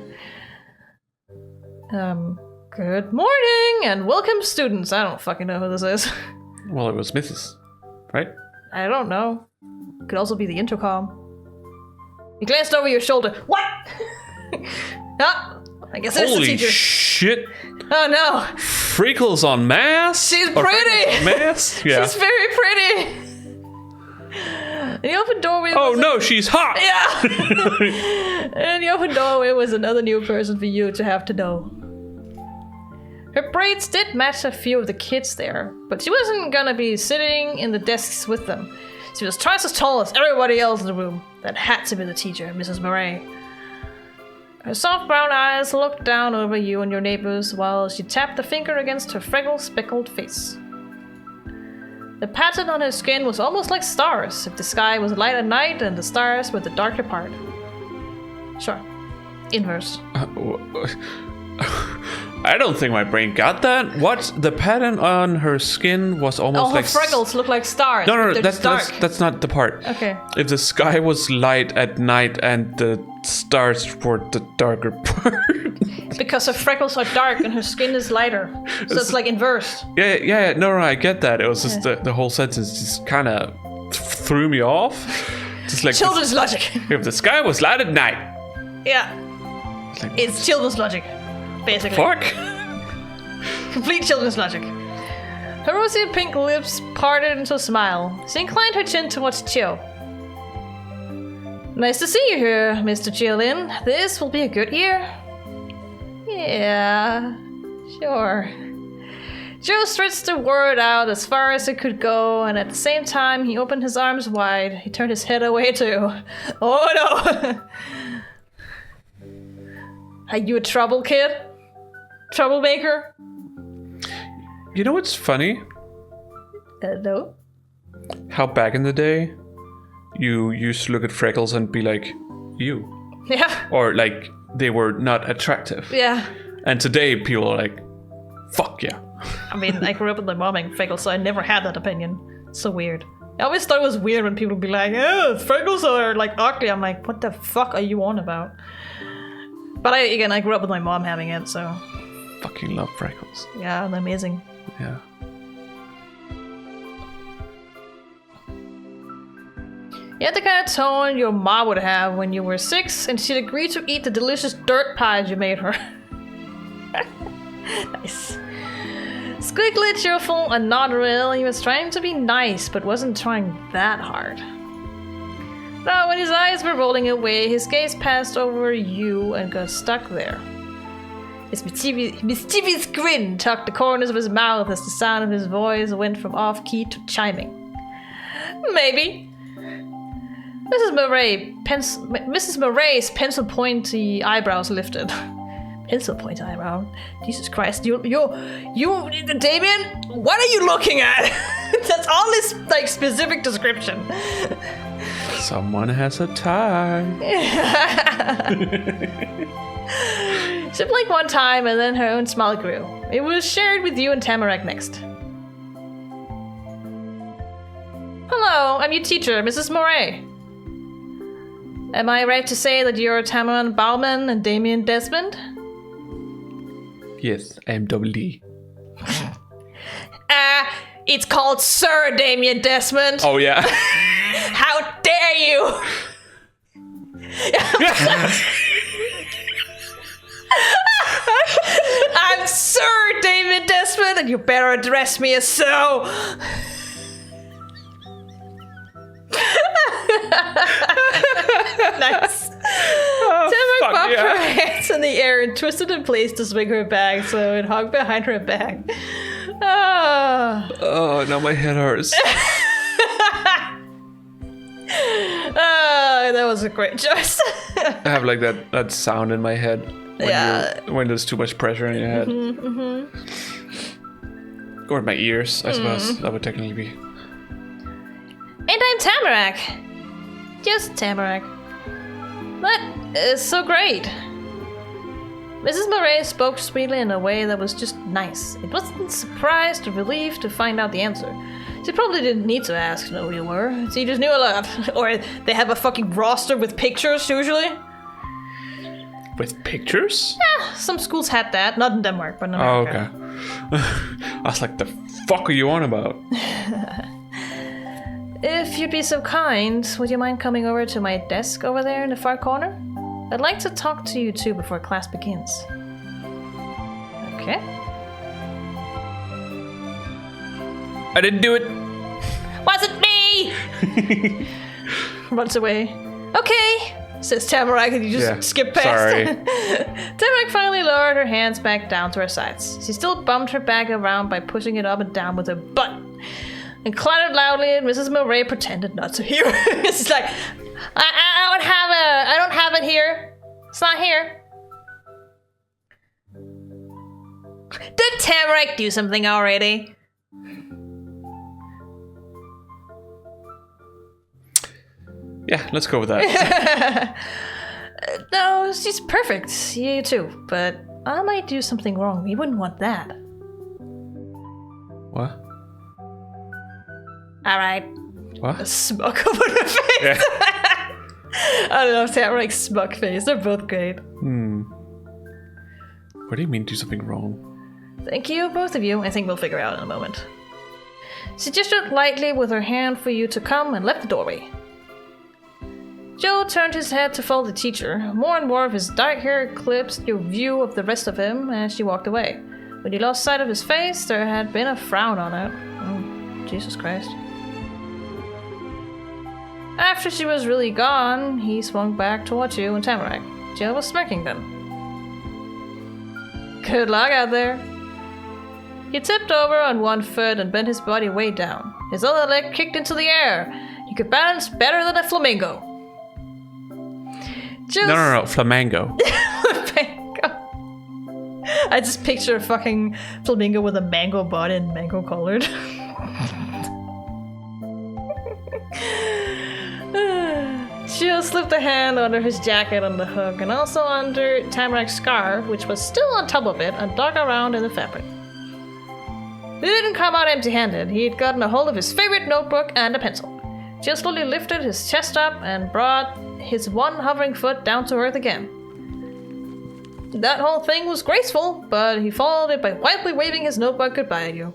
B: Good morning and welcome students. I don't fucking know who this is.
A: Well, it was Mrs., right?
B: I don't know. Could also be the intercom. You glanced over your shoulder. What? Ah, I guess it's the
A: Holy
B: teacher.
A: shit!
B: Oh no!
A: Freckles on mask?
B: She's
A: Or
B: pretty!
A: Freckles on mask? Yeah.
B: She's very pretty! The open doorway
A: Oh no, she's hot!
B: Yeah! And the open doorway was another new person for you to have to know. Her braids did match a few of the kids there, but she wasn't gonna be sitting in the desks with them. She was twice as tall as everybody else in the room. That had to be the teacher, Mrs. Murray. Her soft brown eyes looked down over you and your neighbors while she tapped a finger against her freckled-speckled face. The pattern on her skin was almost like stars, if the sky was light at night and the stars were the darker part. Sure. Inverse.
A: I don't think my brain got that. What? The pattern on her skin was almost like...
B: her freckles look like stars.
A: No,
B: They're just dark.
A: that's not the part.
B: Okay.
A: If the sky was light at night and the stars were the darker part.
B: Because her freckles are dark and her skin is lighter. So it's like inverse.
A: Yeah, no, I get that. It was just the whole sentence just kind of threw me off. Just like
B: Children's logic.
A: If the sky was light at night.
B: Yeah.
A: Like,
B: It's children's logic. Basically.
A: fuck?
B: Complete children's logic. Her rosy pink lips parted into a smile. She inclined her chin towards Chio. Nice to see you here, Mr. Chiolin. This will be a good year. Yeah, sure. Joe stretched the word out as far as it could go, and at the same time, he opened his arms wide. He turned his head away too. Oh no! Are you a trouble kid? Troublemaker?
A: You know what's funny?
B: No.
A: How back in the day, you used to look at freckles and be like, ew.
B: Yeah.
A: Or like, they were not attractive.
B: Yeah.
A: And today, people are like, fuck yeah.
B: I mean, I grew up with my mom having freckles, so I never had that opinion. It's so weird. I always thought it was weird when people would be like, oh, freckles are like ugly. I'm like, what the fuck are you on about? But I grew up with my mom having it, so...
A: Fucking love freckles.
B: Yeah, they're amazing.
A: Yeah.
B: You had the kind of tone your mom would have when you were 6, and she'd agree to eat the delicious dirt pies you made her. Nice. Squiggly, cheerful, and not real, he was trying to be nice, but wasn't trying that hard. Now, when his eyes were rolling away, his gaze passed over you and got stuck there. His mischievous grin tucked the corners of his mouth as the sound of his voice went from off-key to chiming. Maybe. Mrs. Murray's pencil-pointy eyebrows lifted. Pencil-point eyebrow? Jesus Christ, you, Damien? What are you looking at? That's all this like specific description.
A: Someone has a tie.
B: She blinked one time and then her own smile grew. It was shared with you and Tamarack next. Hello, I'm your teacher, Mrs. Moray. Am I right to say that you're Tamarack Bauman and Damien Desmond?
A: Yes, I am double D.
B: It's called Sir Damien Desmond.
A: Oh, yeah.
B: How dare you! I'm Sir David Desmond, and you better address me as so. Nice. Tamarack bobbed her hands in the air and twisted in place to swing her back, so it hung behind her back.
A: Oh, now my head hurts.
B: That was a great choice.
A: I have like that sound in my head when there's too much pressure in your head. Or my ears, I suppose. That would technically be.
B: And I'm Tamarack. Just Tamarack. That is so great. Mrs. Moray spoke sweetly in a way that was just nice. It wasn't surprised or relieved to find out the answer. She probably didn't need to ask who you were. She just knew a lot. Or they have a fucking roster with pictures, usually.
A: With pictures?
B: Yeah, some schools had that. Not in Denmark, but in America.
A: Oh, okay. I was like, the fuck are you on about?
B: If you'd be so kind, would you mind coming over to my desk over there in the far corner? I'd like to talk to you two before class begins. Okay.
A: I didn't do it.
B: Wasn't me! Runs away. Okay, says Tamarack, and you just skip past.
A: Sorry.
B: Tamarack finally lowered her hands back down to her sides. She still bumped her bag around by pushing it up and down with her butt. And clattered loudly, and Mrs. Moray pretended not to hear. It's like, I don't have it here. It's not here. Did Tamarack do something already?
A: Yeah, let's go with that.
B: No, she's perfect. You too. But I might do something wrong. You wouldn't want that.
A: What?
B: Alright.
A: What?
B: A smoke over her face.
A: Yeah.
B: I don't know, Tamarack's smug face. They're both great.
A: What do you mean do something wrong?
B: Thank you, both of you. I think we'll figure out in a moment. She gestured lightly with her hand for you to come and left the doorway. Joe turned his head to follow the teacher. More and more of his dark hair eclipsed your view of the rest of him as she walked away. When you lost sight of his face, there had been a frown on it. Oh, Jesus Christ. After she was really gone, he swung back towards you and Tamarack. Joe was smirking then. Good luck out there. He tipped over on one foot and bent his body way down. His other leg kicked into the air. He could balance better than a flamingo.
A: No, flamingo.
B: Flamingo. I just picture a fucking flamingo with a mango body and mango colored. Jill slipped a hand under his jacket on the hook and also under Tamarack's scarf, which was still on top of it and dug around in the fabric. He didn't come out empty-handed. He had gotten a hold of his favorite notebook and a pencil. Jill slowly lifted his chest up and brought his one hovering foot down to earth again. That whole thing was graceful, but he followed it by wildly waving his notebook goodbye to you.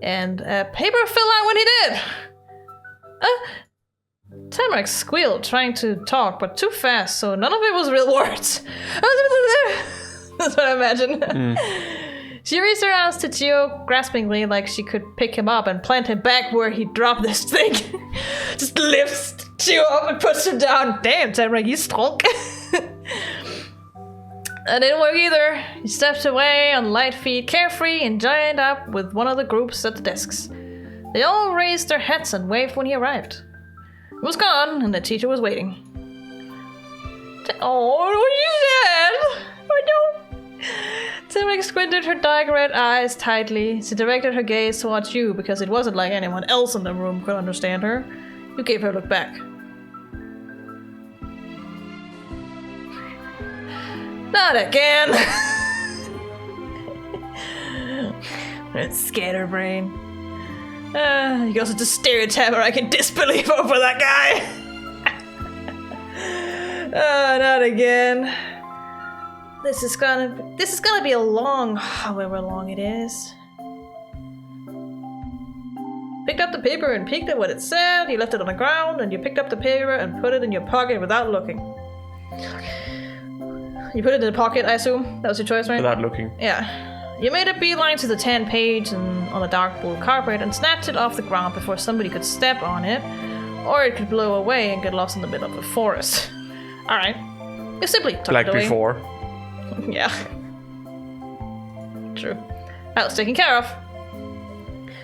B: And a paper fell out when he did. Tamarack squealed, trying to talk, but too fast, so none of it was real words. That's what I imagine. She raised her arms to Chiyoko graspingly, like she could pick him up and plant him back where he dropped this thing. Just lifts Chiyoko up and puts him down. Damn, Tamarack, you strong. That didn't work either. He stepped away on light feet, carefree, and joined up with one of the groups at the desks. They all raised their hats and waved when he arrived. He was gone, and the teacher was waiting. Oh, what you said? I don't. Tamarack squinted her dark red eyes tightly. She directed her gaze towards you because it wasn't like anyone else in the room could understand her. You gave her a look back. Not again! Scatterbrain. You can also just stare at Tamarack in disbelief over that guy. Not again. This is gonna be a long, however long it is. Picked up the paper and peeked at what it said. You left it on the ground, and you picked up the paper and put it in your pocket without looking. You put it in the pocket, I assume? That was your choice, right?
A: Without looking.
B: Yeah. You made a beeline to the tan page on the dark blue carpet and snatched it off the ground before somebody could step on it, or it could blow away and get lost in the middle of the forest. Alright. You simply tucked
A: Like
B: it away.
A: before.
B: Yeah. True. That was taken care of.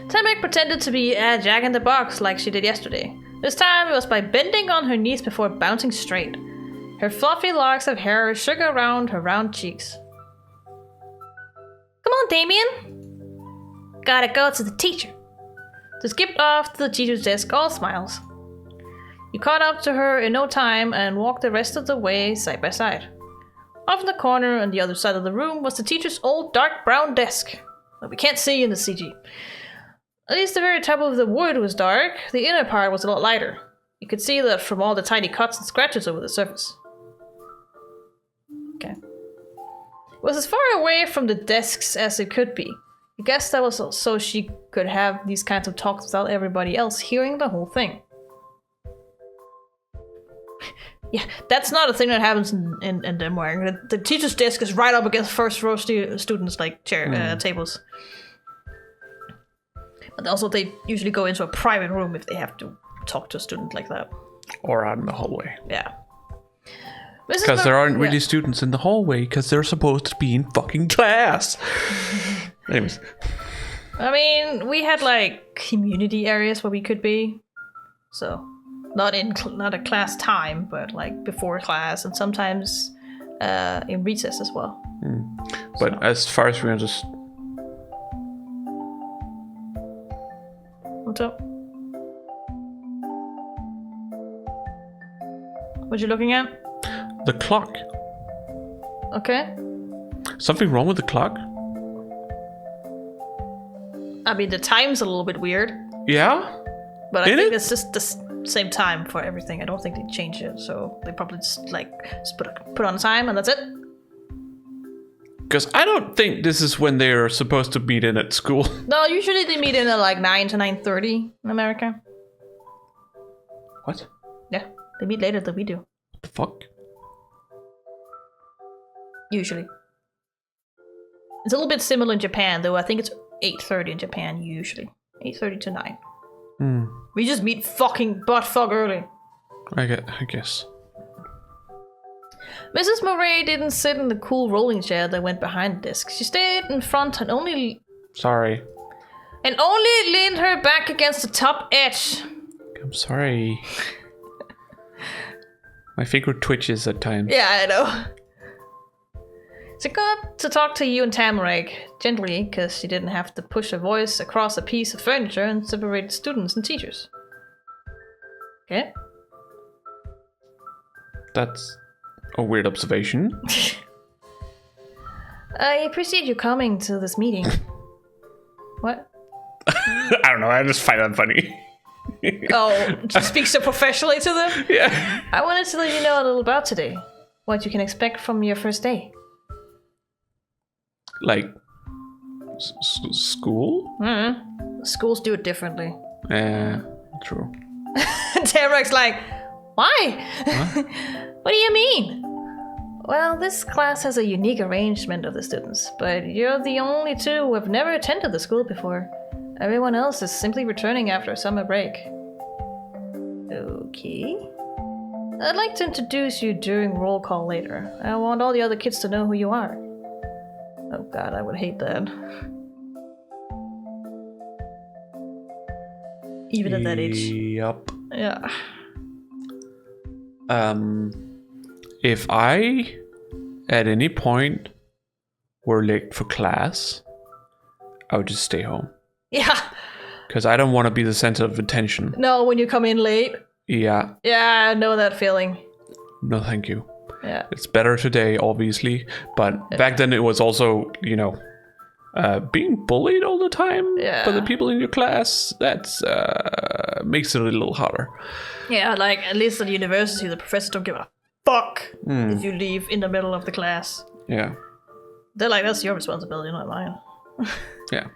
B: Tamarack pretended to be a Jack-in-the-Box like she did yesterday. This time it was by bending on her knees before bouncing straight. Her fluffy locks of hair shook around her round cheeks. Come on, Damien. Gotta go to the teacher. She skipped off to the teacher's desk, all smiles. You caught up to her in no time and walked the rest of the way side by side. Off in the corner on the other side of the room was the teacher's old dark brown desk that we can't see in the CG. At least the very top of the wood was dark, the inner part was a lot lighter. You could see that from all the tiny cuts and scratches over the surface. Okay. It was as far away from the desks as it could be. I guess that was so she could have these kinds of talks without everybody else hearing the whole thing. Yeah, that's not a thing that happens in Denmark. The teacher's desk is right up against first row students' like tables. But also they usually go into a private room if they have to talk to a student like that.
A: Or out in the hallway.
B: Yeah.
A: Because there aren't really students in the hallway because they're supposed to be in fucking class. Anyways.
B: I mean, we had like community areas where we could be. So, not a class time, but like before class and sometimes in recess as well.
A: But so, as far as we understand...
B: What's up? What you looking at?
A: The clock.
B: Okay.
A: Something wrong with the clock?
B: I mean, the time's a little bit weird.
A: Yeah?
B: But I think it's just the same time for everything. I don't think they changed it, so they probably just put on time and that's it.
A: Because I don't think this is when they're supposed to meet in at school.
B: No, usually they meet in at like 9 to 9:30 in America.
A: What?
B: Yeah, they meet later than we do.
A: What the fuck?
B: Usually. It's a little bit similar in Japan, though. I think it's 8:30 in Japan, usually. 8:30 to 9. We just meet fucking butt-fuck early.
A: I guess.
B: Mrs. Murray didn't sit in the cool rolling chair that went behind the desk. She stayed in front and only leaned her back against the top edge.
A: I'm sorry. My finger twitches at times.
B: Yeah, I know. She got to talk to you and Tamarack gently because she didn't have to push her voice across a piece of furniture and separate students and teachers. Okay.
A: That's a weird observation.
B: I appreciate you coming to this meeting. What?
A: I don't know, I just find that funny.
B: Oh, to speak so professionally to them?
A: Yeah.
B: I wanted to let you know a little about today. What you can expect from your first day.
A: Like, school?
B: Schools do it differently.
A: Yeah, true.
B: Tamarack's like, why?
A: Huh?
B: What do you mean? Well, this class has a unique arrangement of the students, but you're the only two who have never attended the school before. Everyone else is simply returning after a summer break. Okay. I'd like to introduce you during roll call later. I want all the other kids to know who you are. Oh god, I would hate that. Even at that age.
A: Yup.
B: Yeah.
A: If I, at any point, were late for class, I would just stay home.
B: Yeah.
A: Because I don't want to be the center of attention.
B: No, when you come in late.
A: Yeah.
B: Yeah, I know that feeling.
A: No, thank you.
B: Yeah.
A: It's better today, obviously. But back then it was also, being bullied all the time by the people in your class. That's makes it a little harder.
B: Yeah, like at least at university, the professors don't give a fuck if you leave in the middle of the class.
A: Yeah.
B: They're like, that's your responsibility, not mine.
A: Yeah.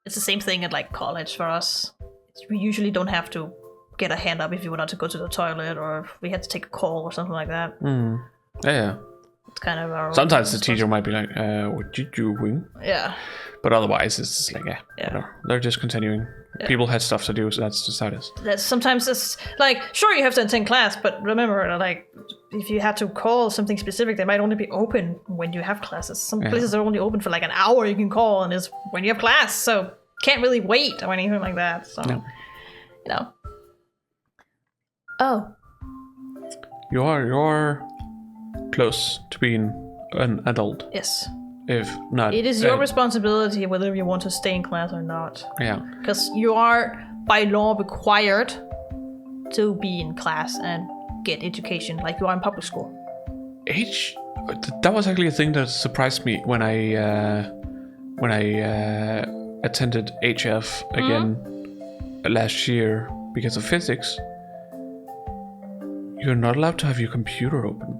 B: It's the same thing at like college for us. We usually don't have to get a hand up if you want to go to the toilet or if we had to take a call or something like that.
A: Yeah.
B: It's kind of our
A: Sometimes the teacher might be like, what you doing?
B: Yeah.
A: But otherwise, it's just like, whatever. They're just continuing. Yeah. People had stuff to do, so that's just how it is.
B: Sometimes it's like, sure, you have to attend class, but remember, like, if you had to call something specific, they might only be open when you have classes. Some places are only open for like an hour you can call, and it's when you have class, so can't really wait or anything like that. So, Oh.
A: You're close to being an adult.
B: Yes.
A: If not,
B: it is your responsibility whether you want to stay in class or not.
A: Yeah.
B: Because you are by law required to be in class and get education like you are in public school.
A: That was actually a thing that surprised me when I attended HF again last year because of physics. You're not allowed to have your computer open.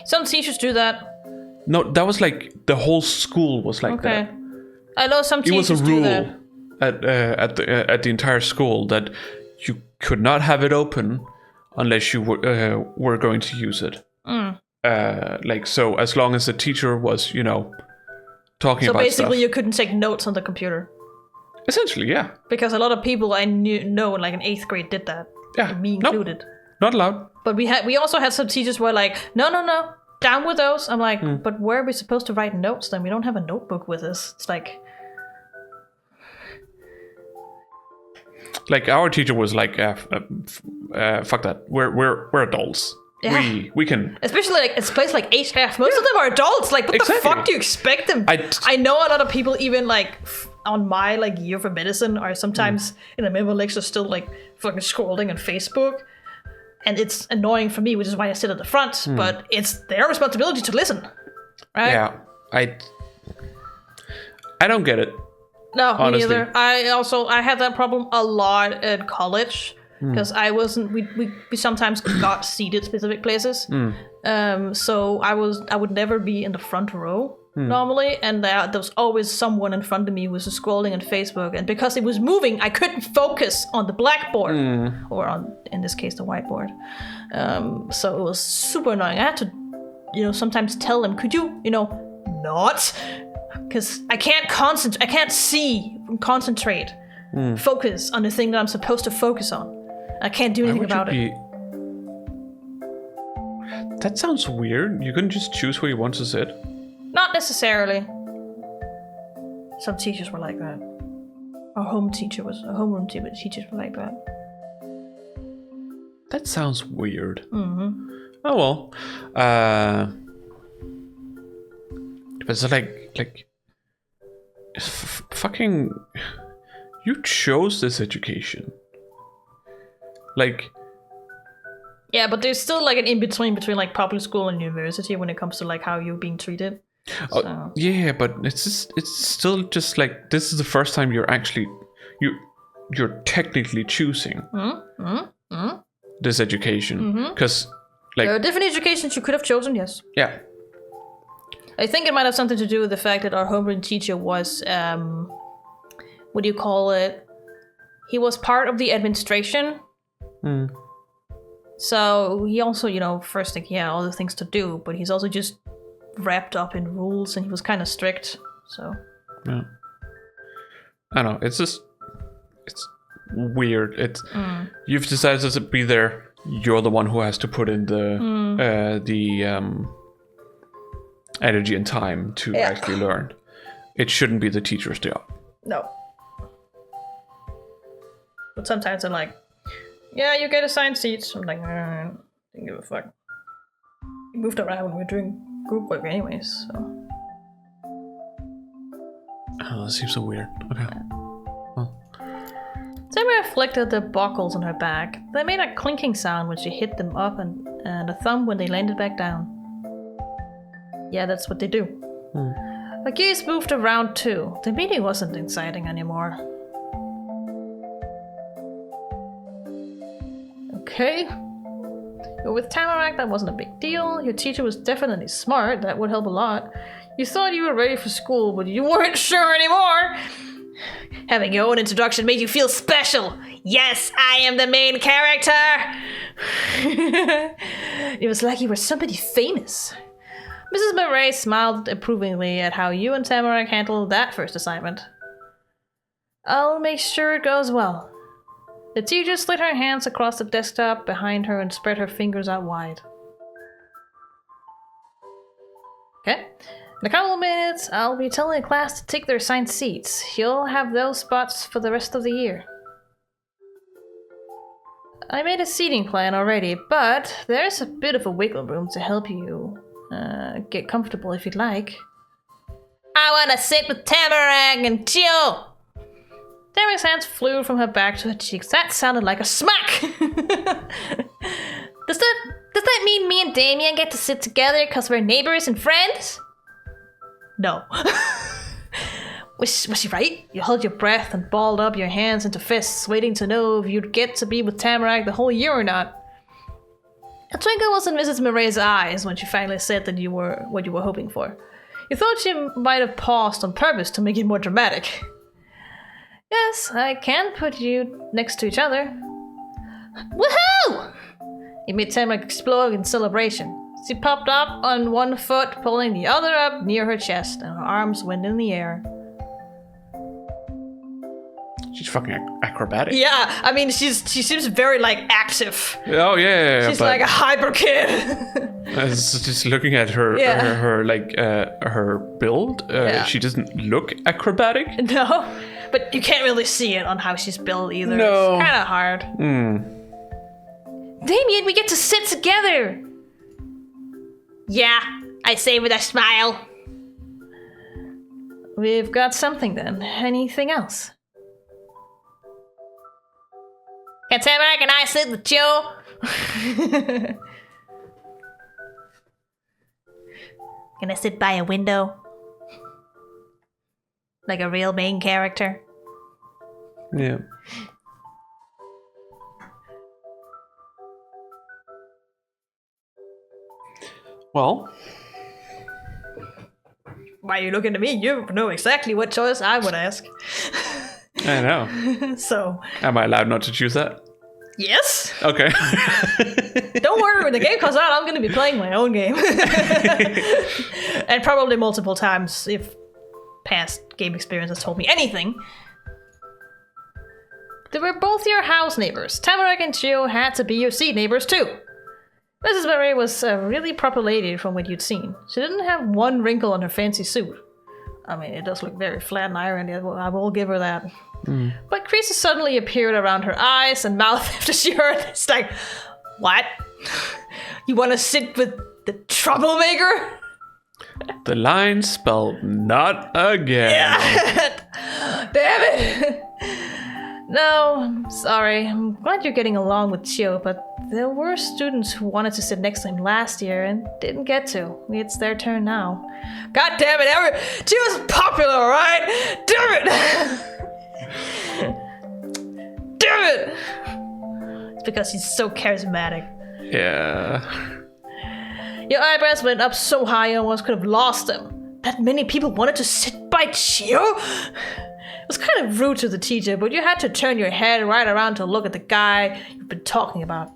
B: Some teachers do that.
A: No, that was like the whole school was like that.
B: I know some teachers
A: do that. It was
B: a
A: rule at the entire school that you could not have it open unless you were going to use it. So as long as the teacher was, talking about stuff.
B: So basically, you couldn't take notes on the computer.
A: Essentially, yeah.
B: Because a lot of people I know, like in 8th grade, did that.
A: Yeah,
B: me included.
A: Nope, not allowed.
B: But we also had some teachers who were like, no, down with those. I'm like, but where are we supposed to write notes then? We don't have a notebook with us. It's like
A: our teacher was like, fuck that. We're adults. Yeah. We can.
B: Especially like it's a place like HF. Most of them are adults. Like, what the fuck do you expect them? I know a lot of people even like on my like year for medicine are sometimes in the middle of lecture still like fucking scrolling on Facebook. And it's annoying for me, which is why I sit at the front. But it's their responsibility to listen, right?
A: Yeah, I don't get it.
B: No,
A: honestly.
B: me neither. I had that problem a lot at college because I wasn't. We sometimes got seated specific places. So I would never be in the front row normally, and there was always someone in front of me who was scrolling on Facebook, and because it was moving, I couldn't focus on the blackboard or on, in this case, the whiteboard. So it was super annoying. I had to, sometimes tell them, could you, not, because I can't concentrate. I can't concentrate, focus on the thing that I'm supposed to focus on. I can't do anything about it.
A: That sounds weird. You couldn't just choose where you want to sit.
B: Not necessarily. Some teachers were like that. Our homeroom teachers were like that.
A: That sounds weird. Oh well. But it's like fucking. You chose this education. Like.
B: Yeah, but there's still like an in-between between like public school and university when it comes to like how you're being treated. So.
A: Yeah, but it's still just like this is the first time you're actually you're technically choosing this education because like
B: there are different educations you could have chosen. Yes.
A: Yeah.
B: I think it might have something to do with the fact that our homeroom teacher was what do you call it? He was part of the administration. So he also, first like, all the things to do, but he's also just wrapped up in rules and he was kind of strict, so.
A: Yeah. I don't know, it's weird. You've decided to be there, you're the one who has to put in the energy and time to actually learn. It shouldn't be the teacher's job.
B: No. But sometimes I'm like, yeah, you get assigned seats. I'm like, I don't give a fuck. We moved around when we were doing group work anyways, so.
A: Oh, that seems so weird. Okay.
B: Tamarack flicked the buckles on her back. They made a clinking sound when she hit them up and a thump when they landed back down. Yeah, that's what they do. Her gaze moved around too. The meeting wasn't exciting anymore. Okay. But with Tamarack, that wasn't a big deal. Your teacher was definitely smart. That would help a lot. You thought you were ready for school, but you weren't sure anymore. Having your own introduction made you feel special. Yes, I am the main character. It was like you were somebody famous. Mrs. Murray smiled approvingly at how you and Tamarack handled that first assignment. I'll make sure it goes well. The teacher slid her hands across the desktop behind her and spread her fingers out wide. Okay. In a couple of minutes, I'll be telling the class to take their assigned seats. You'll have those spots for the rest of the year. I made a seating plan already, but there's a bit of a wiggle room to help you get comfortable if you'd like. I want to sit with Tamarack and chill. Tamarack's hands flew from her back to her cheeks. That sounded like a smack. Does that mean me and Damien get to sit together because we're neighbors and friends? No. Was she right? You held your breath and balled up your hands into fists, waiting to know if you'd get to be with Tamarack the whole year or not. A twinkle was in Mrs. Murray's eyes when she finally said that you were what you were hoping for. You thought she might have paused on purpose to make it more dramatic. Yes, I can put you next to each other. Woohoo! It made Tamarack explode in celebration. She popped up on one foot, pulling the other up near her chest, and her arms went in the air.
A: She's fucking acrobatic.
B: Yeah, I mean, she seems very, like, active.
A: Oh, yeah.
B: She's like a hyper kid.
A: I was just looking at her, her build. She doesn't look acrobatic.
B: No, but you can't really see it on how she's built either.
A: No.
B: It's kind of hard. Damien, we get to sit together. Yeah, I say with a smile. We've got something then. Anything else? Can Tamarack and I sit with you? Can I sit by a window? Like a real main character?
A: Yeah. Well.
B: Why are you looking at me? You know exactly what choice I would ask.
A: I know.
B: So.
A: Am I allowed not to choose that?
B: Yes.
A: Okay.
B: Don't worry, when the game comes out, I'm going to be playing my own game. And probably multiple times if past game experience has told me anything. They were both your house neighbors. Tamarack and Chio had to be your seat neighbors too. Mrs. Murray was a really proper lady from what you'd seen. She didn't have one wrinkle on her fancy suit. I mean, it does look very flat and ironed, I will give her that. But creases suddenly appeared around her eyes and mouth after she heard it. It's like, what? You want to sit with the troublemaker?
A: The line spelled not again.
B: Yeah. Damn it. No, sorry. I'm glad you're getting along with Chio, but there were students who wanted to sit next to him last year and didn't get to. It's their turn now. God damn it, Chio's popular, right? Damn it! Damn it! It's because he's so charismatic.
A: Yeah.
B: Your eyebrows went up so high you almost could have lost them. That many people wanted to sit by Chio? It was kind of rude to the teacher, but you had to turn your head right around to look at the guy you've been talking about.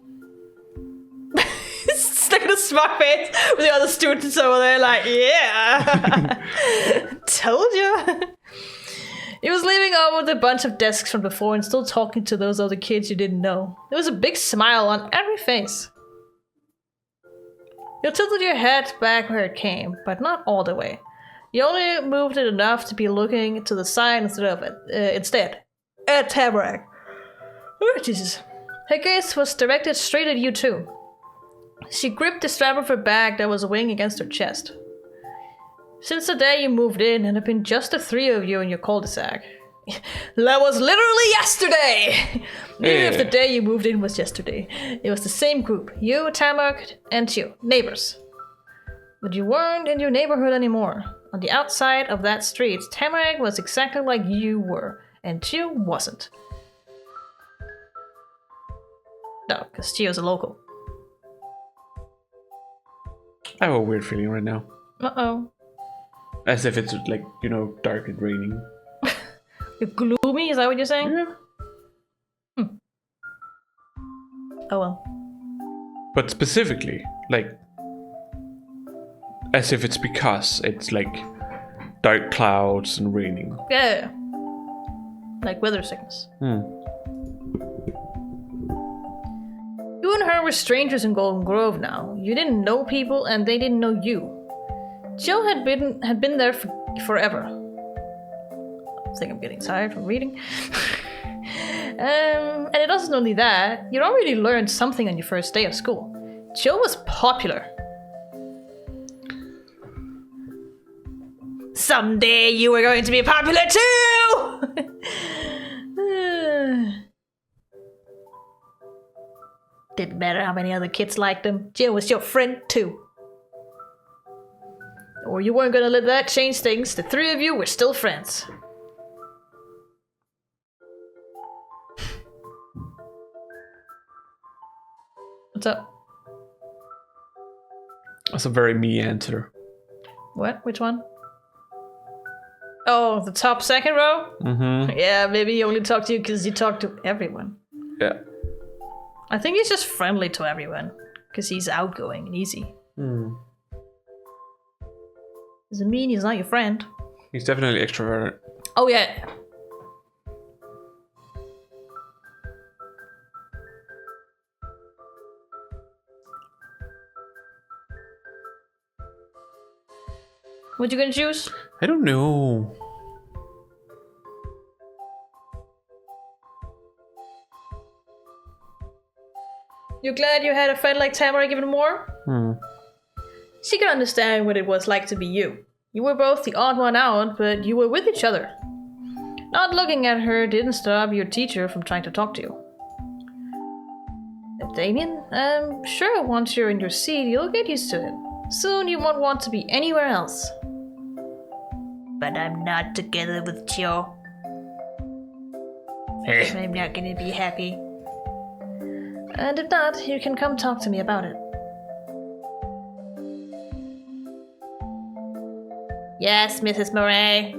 B: Stuck in a smug face with the other students over there like, yeah. Told you. He was leaving over with a bunch of desks from before and still talking to those other kids you didn't know. There was a big smile on every face. You tilted your head back where it came, but not all the way. You only moved it enough to be looking to the side instead at Tamarack. Oh, Jesus. Her gaze was directed straight at you too. She gripped the strap of her bag that was swinging against her chest. Since the day you moved in, and have been just the three of you in your cul-de-sac. That was literally yesterday! Even if the day you moved in was yesterday. It was the same group. You, Tamarack, and Chiyoko. Neighbors. But you weren't in your neighborhood anymore. On the outside of that street, Tamarack was exactly like you were. And Chiyoko wasn't. No, because Chiyoko's a local.
A: I have a weird feeling right now.
B: Uh-oh.
A: As if it's like, dark and raining.
B: You're gloomy? Is that what you're saying?
A: Yeah.
B: Oh well.
A: But specifically, like, as if it's because it's like dark clouds and raining.
B: Yeah. Like weather sickness. You and her were strangers in Golden Grove now. You didn't know people and they didn't know you. Joe had been there forever. I think I'm getting tired from reading. And it wasn't only that. You'd already learned something on your first day of school. Joe was popular. Someday you were going to be popular too! Didn't matter how many other kids liked him. Joe was your friend too. Or you weren't gonna let that change things. The three of you were still friends. What's up?
A: That's a very me answer.
B: What? Which one? Oh, the top second row?
A: Mm-hmm.
B: Yeah, maybe he only talked to you because you talk to everyone.
A: Yeah.
B: I think he's just friendly to everyone. Because he's outgoing and easy. Doesn't mean he's not your friend.
A: He's definitely extroverted.
B: Oh yeah. What you gonna choose?
A: I don't know.
B: You glad you had a friend like Tamarack even more? She could understand what it was like to be you. You were both the odd one out, but you were with each other. Not looking at her didn't stop your teacher from trying to talk to you. Damien, I'm sure once you're in your seat, you'll get used to it. Soon you won't want to be anywhere else. But I'm not together with Chiyoko. I'm not gonna be happy. And if not, you can come talk to me about it. Yes, Mrs. Murray.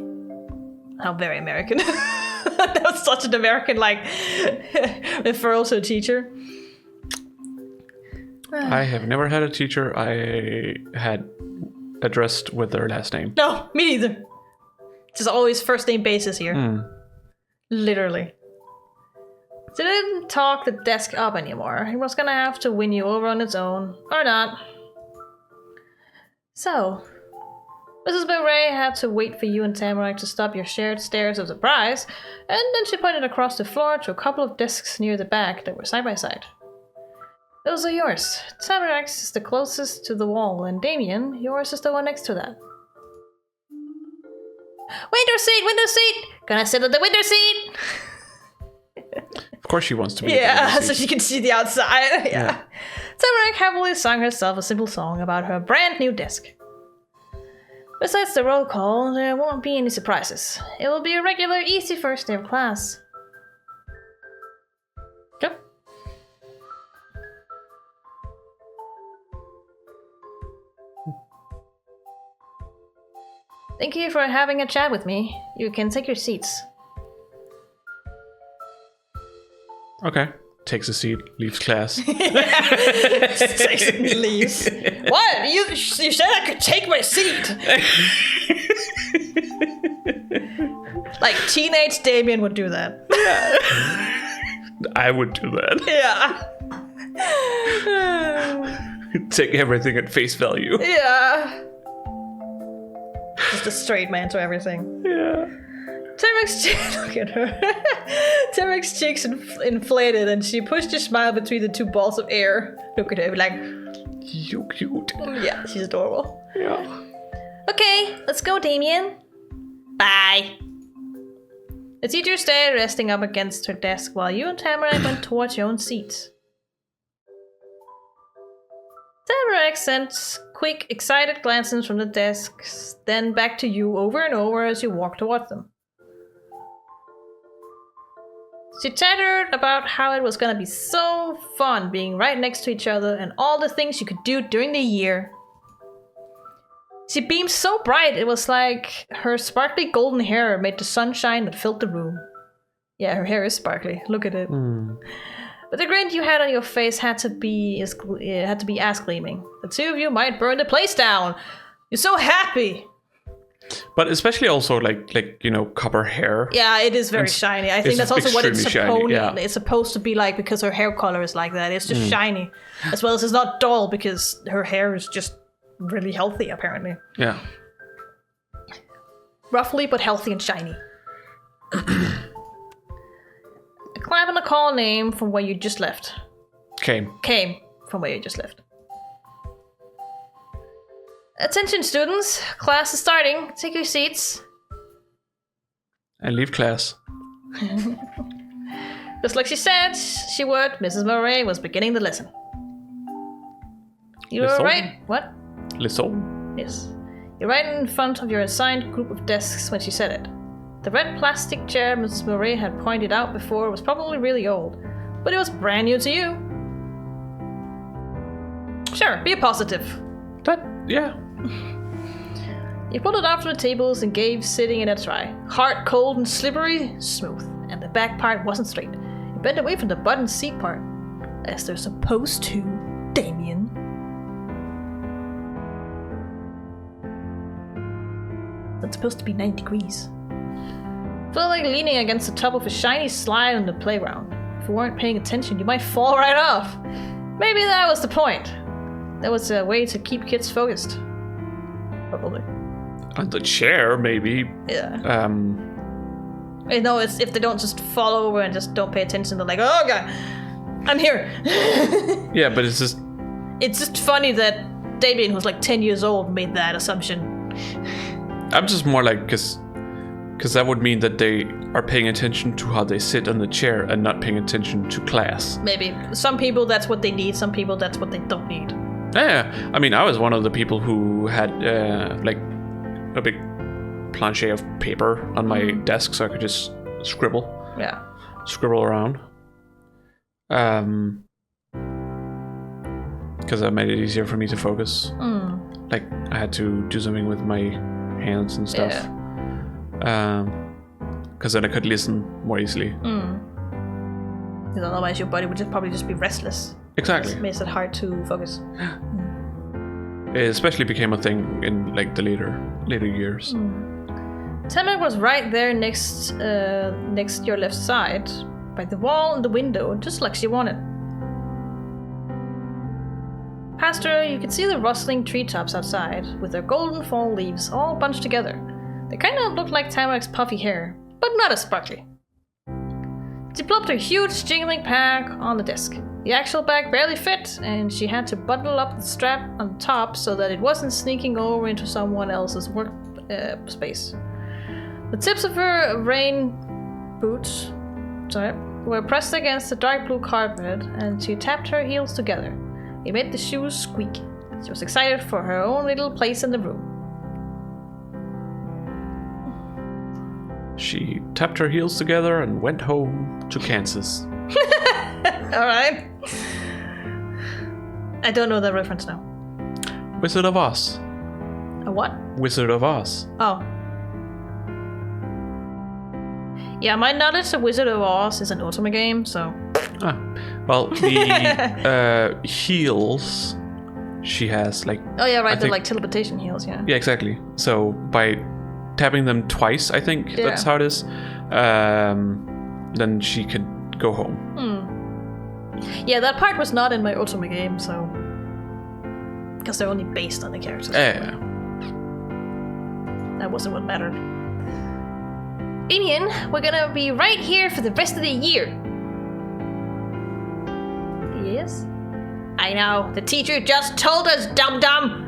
B: How very American. That was such an American, referral to a teacher.
A: I have never had a teacher I had addressed with their last name.
B: No, me neither. Just always first name basis here. Literally. They didn't talk the desk up anymore. He was gonna have to win you over on its own. Or not. So, Mrs. Murray had to wait for you and Tamarack to stop your shared stares of surprise, and then she pointed across the floor to a couple of desks near the back that were side by side. Those are yours. Tamarack's is the closest to the wall, and Damien, yours is the one next to that. Window seat! Window seat! Gonna sit at the window seat!
A: Of course she wants to be.
B: Yeah, so she can see the outside. Yeah. Tamarack happily sang herself a simple song about her brand new desk. Besides the roll call, there won't be any surprises. It will be a regular, easy first day of class. Go. Thank you for having a chat with me. You can take your seats.
A: Okay. Takes a seat, leaves class.
B: Takes it and leaves. What? You said I could take my seat. Like teenage Damien would do that.
A: Yeah. I would do that.
B: Yeah.
A: Take everything at face value.
B: Yeah. Just a straight man to everything.
A: Yeah.
B: Look at her. Tamarack's cheeks inflated and she pushed a smile between the two balls of air. Look at her, like...
A: You cute.
B: Yeah, she's adorable.
A: Yeah.
B: Okay, let's go, Damien. Bye. The teacher stayed resting up against her desk while you and Tamarack went towards your own seats. Tamarack sent quick, excited glances from the desks, then back to you over and over as you walked towards them. She chattered about how it was gonna be so fun being right next to each other and all the things you could do during the year. She beamed so bright it was like her sparkly golden hair made the sunshine that filled the room. Yeah, her hair is sparkly. Look at it. But the grin you had on your face had to be as gleaming. The two of you might burn the place down. You're so happy.
A: But especially also like copper hair.
B: Yeah, it is very shiny. I think that's also what it's supposed to be like because her hair color is like that. It's just shiny. As well as it's not dull because her hair is just really healthy, apparently.
A: Yeah.
B: Roughly, but healthy and shiny. A clap and a call name from where you just left.
A: Came
B: from where you just left. Attention, students. Class is starting. Take your seats.
A: And leave class.
B: Just like she said she would, Mrs. Murray was beginning the lesson. You were right. What?
A: Listen.
B: Yes. You're right in front of your assigned group of desks when she said it. The red plastic chair Mrs. Murray had pointed out before was probably really old, but it was brand new to you. Sure, be positive.
A: Yeah.
B: You pulled it out from the tables and gave sitting in a try. Hard, cold, and slippery, smooth, and the back part wasn't straight. You bent away from the button seat part, as they're supposed to, Damien. That's supposed to be 90 degrees. Felt like leaning against the top of a shiny slide on the playground. If you weren't paying attention, you might fall right off. Maybe that was the point. That was a way to keep kids focused. Probably.
A: On the chair, maybe.
B: Yeah. You know, it's if they don't just fall over and just don't pay attention, they're like, oh god, I'm here.
A: Yeah, but it's just...
B: It's just funny that Damien, who's like 10 years old, made that assumption.
A: I'm just more like, because that would mean that they are paying attention to how they sit on the chair and not paying attention to class.
B: Maybe. Some people, that's what they need. Some people, that's what they don't need.
A: Yeah, I mean, I was one of the people who had like a big planche of paper on my desk so I could just scribble.
B: Yeah.
A: Scribble around. Because that made it easier for me to focus. Like, I had to do something with my hands and stuff. Because then I could listen more easily.
B: Because otherwise your body would probably just be restless.
A: Exactly.
B: It makes it hard to focus.
A: It especially became a thing in like the later years.
B: Tamarack was right there next your left side, by the wall and the window, just like she wanted. Past her, you could see the rustling treetops outside, with their golden fall leaves all bunched together. They kind of looked like Tamarack's puffy hair, but not as sparkly. She plopped her huge jingling pack on the desk. The actual bag barely fit, and she had to bundle up the strap on top so that it wasn't sneaking over into someone else's work space. The tips of her rain boots were pressed against the dark blue carpet, and she tapped her heels together. It made the shoes squeak. She was excited for her own little place in the room.
A: She tapped her heels together and went home to Kansas.
B: Alright. I don't know that reference now.
A: Wizard of Oz.
B: A what?
A: Wizard of Oz.
B: Oh. Yeah, my knowledge of Wizard of Oz is an Otome game, so...
A: Well, the heels she has, like...
B: Oh yeah, right, they're like teleportation heels, yeah.
A: Yeah, exactly. So, by tapping them twice, I think that's how it is, then she could go home.
B: Yeah, that part was not in my Otome game, so... Because they're only based on the characters.
A: Yeah.
B: That wasn't what mattered. Damien, we're gonna be right here for the rest of the year. Yes? I know, the teacher just told us, dum-dum!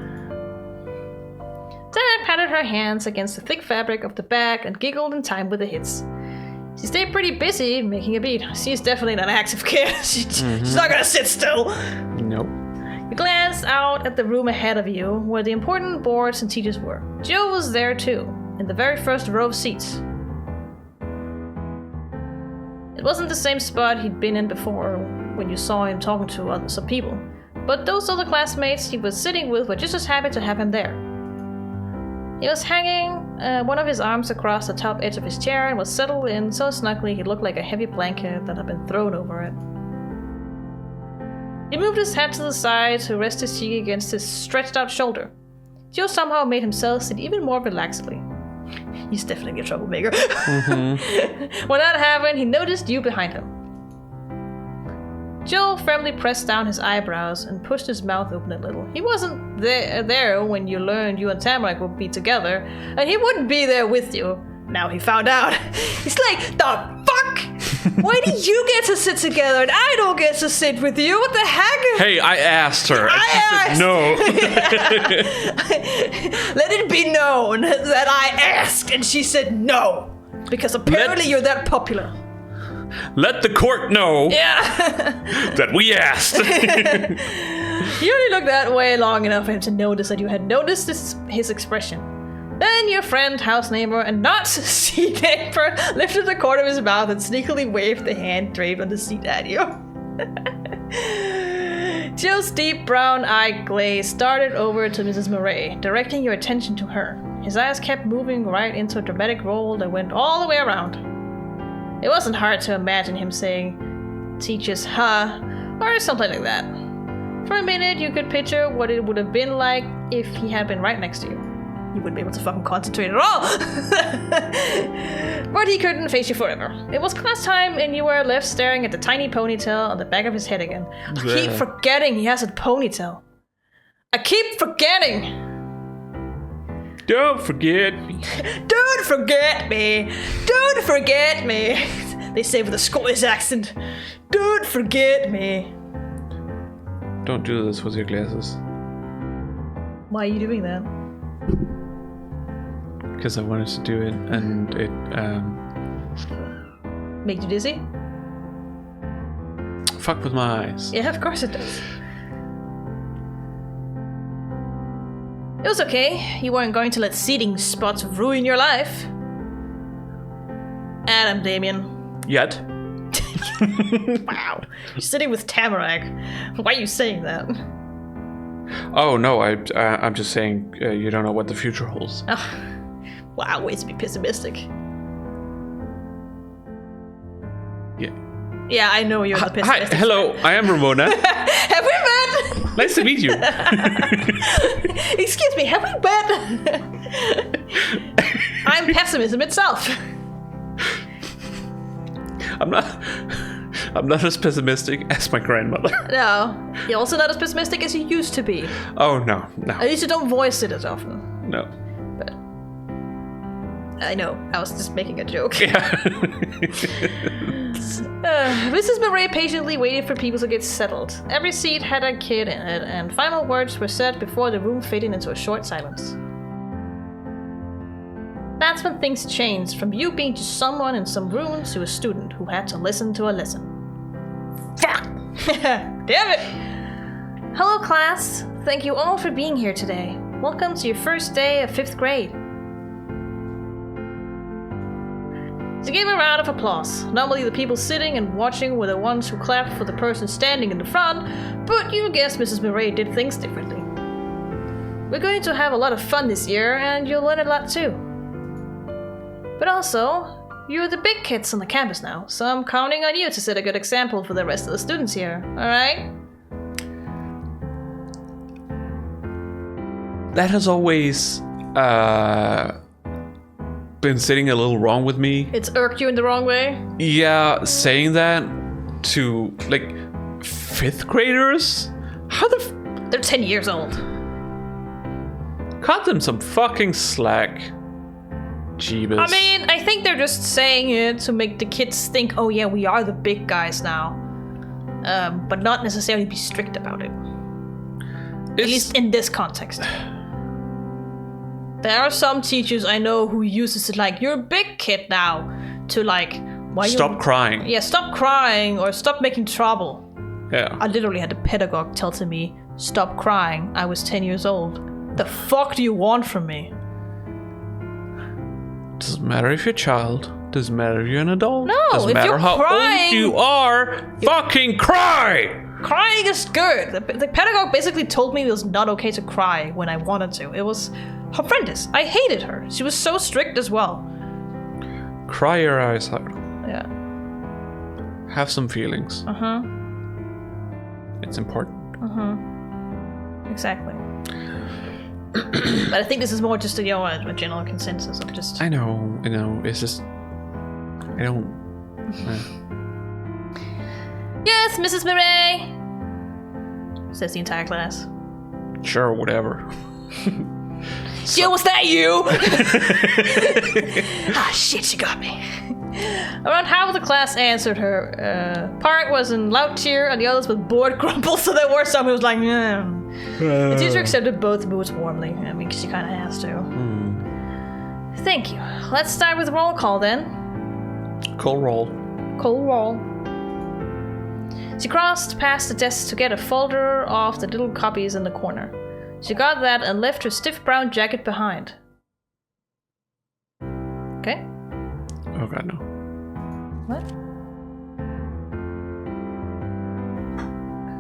B: Tamarack patted her hands against the thick fabric of the bag and giggled in time with the hits. She stayed pretty busy making a beat. She's definitely not an active kid. She's not gonna sit still.
A: Nope.
B: You glance out at the room ahead of you, where the important boards and teachers were. Joe was there too, in the very first row of seats. It wasn't the same spot he'd been in before when you saw him talking to some people, but those other classmates he was sitting with were just as happy to have him there. He was hanging one of his arms across the top edge of his chair and was settled in so snugly he looked like a heavy blanket that had been thrown over it. He moved his head to the side to rest his cheek against his stretched out shoulder. Joe somehow made himself sit even more relaxedly. He's definitely a troublemaker. When that happened, he noticed you behind him. Joe firmly pressed down his eyebrows and pushed his mouth open a little. He wasn't there when you learned you and Tamarack would be together, and he wouldn't be there with you. Now he found out. He's like, the fuck? Why do you get to sit together and I don't get to sit with you? What the heck?
A: Hey, I asked her. She said no.
B: Let it be known that I asked and she said no. Because apparently you're that popular.
A: Let the court know that we asked.
B: You only looked that way long enough for him to notice that you had noticed his expression. Then your friend, house neighbor, and not seat neighbor lifted the corner of his mouth and sneakily waved the hand draped on the seat at you. Joe's deep brown eye glaze started over to Mrs. Murray, directing your attention to her. His eyes kept moving right into a dramatic roll that went all the way around. It wasn't hard to imagine him saying, "Teachers, huh?" or something like that. For a minute, you could picture what it would have been like if he had been right next to you. You wouldn't be able to fucking concentrate at all. But he couldn't face you forever. It was class time and you were left staring at the tiny ponytail on the back of his head again. I keep forgetting he has a ponytail. I keep forgetting.
A: Don't forget me.
B: Don't forget me. Don't forget me. They say with a Scottish accent. Don't forget me.
A: Don't do this with your glasses.
B: Why are you doing that?
A: Because I wanted to do it and it
B: Make you dizzy?
A: fuck with my eyes.
B: Yeah, of course it does. It was okay. You weren't going to let seating spots ruin your life. Adam, Damien.
A: Yet.
B: Wow. You're sitting with Tamarack. Why are you saying that?
A: Oh no, I'm just saying you don't know what the future holds.
B: Oh. Wow, ways to be pessimistic.
A: Yeah.
B: Yeah, I know you're the pessimistic.
A: Hi, hello, I am Ramona.
B: Have we met?
A: Nice to meet you.
B: Excuse me, have we met? I'm pessimism itself.
A: I'm not as pessimistic as my grandmother.
B: No, you're also not as pessimistic as you used to be.
A: Oh no.
B: At least you don't voice it as often.
A: No.
B: But I know, I was just making a joke.
A: Yeah.
B: Mrs. Murray patiently waited for people to get settled. Every seat had a kid in it, and final words were said before the room faded into a short silence. That's when things changed, from you being just someone in some room to a student who had to listen to a lesson. Fuck! Damn it! Hello, class. Thank you all for being here today. Welcome to your first day of 5th grade. She gave a round of applause. Normally the people sitting and watching were the ones who clapped for the person standing in the front, but you guess Mrs. Murray did things differently. We're going to have a lot of fun this year, and you'll learn a lot too. But also, you're the big kids on the campus now, so I'm counting on you to set a good example for the rest of the students here, alright?
A: That has always been sitting a little wrong with me.
B: It's irked you in the wrong way?
A: Yeah, saying that to, like, 5th graders? How the
B: They're 10 years old.
A: Cut them some fucking slack. Jeebus.
B: I mean, I think they're just saying it to make the kids think, oh yeah, we are the big guys now. But not necessarily be strict about it. At least in this context. There are some teachers I know who uses it like, you're a big kid now, to like,
A: Stop crying.
B: Yeah, stop crying or stop making trouble.
A: Yeah.
B: I literally had a pedagogue tell to me, stop crying. I was 10 years old. The fuck do you want from me?
A: Doesn't matter if you're a child. Doesn't matter if you're an adult.
B: No,
A: doesn't
B: if
A: matter
B: you're
A: how
B: crying,
A: old you are. Fucking cry!
B: Crying is good. The pedagogue basically told me it was not okay to cry when I wanted to. It was horrendous. I hated her. She was so strict as well.
A: Cry your eyes out.
B: Yeah.
A: Have some feelings.
B: Uh-huh.
A: It's important.
B: Uh-huh. Exactly. But I think this is more just a general consensus of just...
A: I know. It's just... I don't...
B: Yes, Mrs. Murray! Says the entire class.
A: Sure, whatever.
B: Jill, was that you? Ah, shit, she got me. Around half of the class answered her. Part was in loud cheer, and the others with bored grumble, so there were some who was like, The teacher accepted both moods warmly. I mean, she kind of has to. Thank you. Let's start with roll call then.
A: Cool roll.
B: Cool roll. She crossed past the desk to get a folder of the little copies in the corner. She got that and left her stiff brown jacket behind. Okay.
A: Oh god, no.
B: What?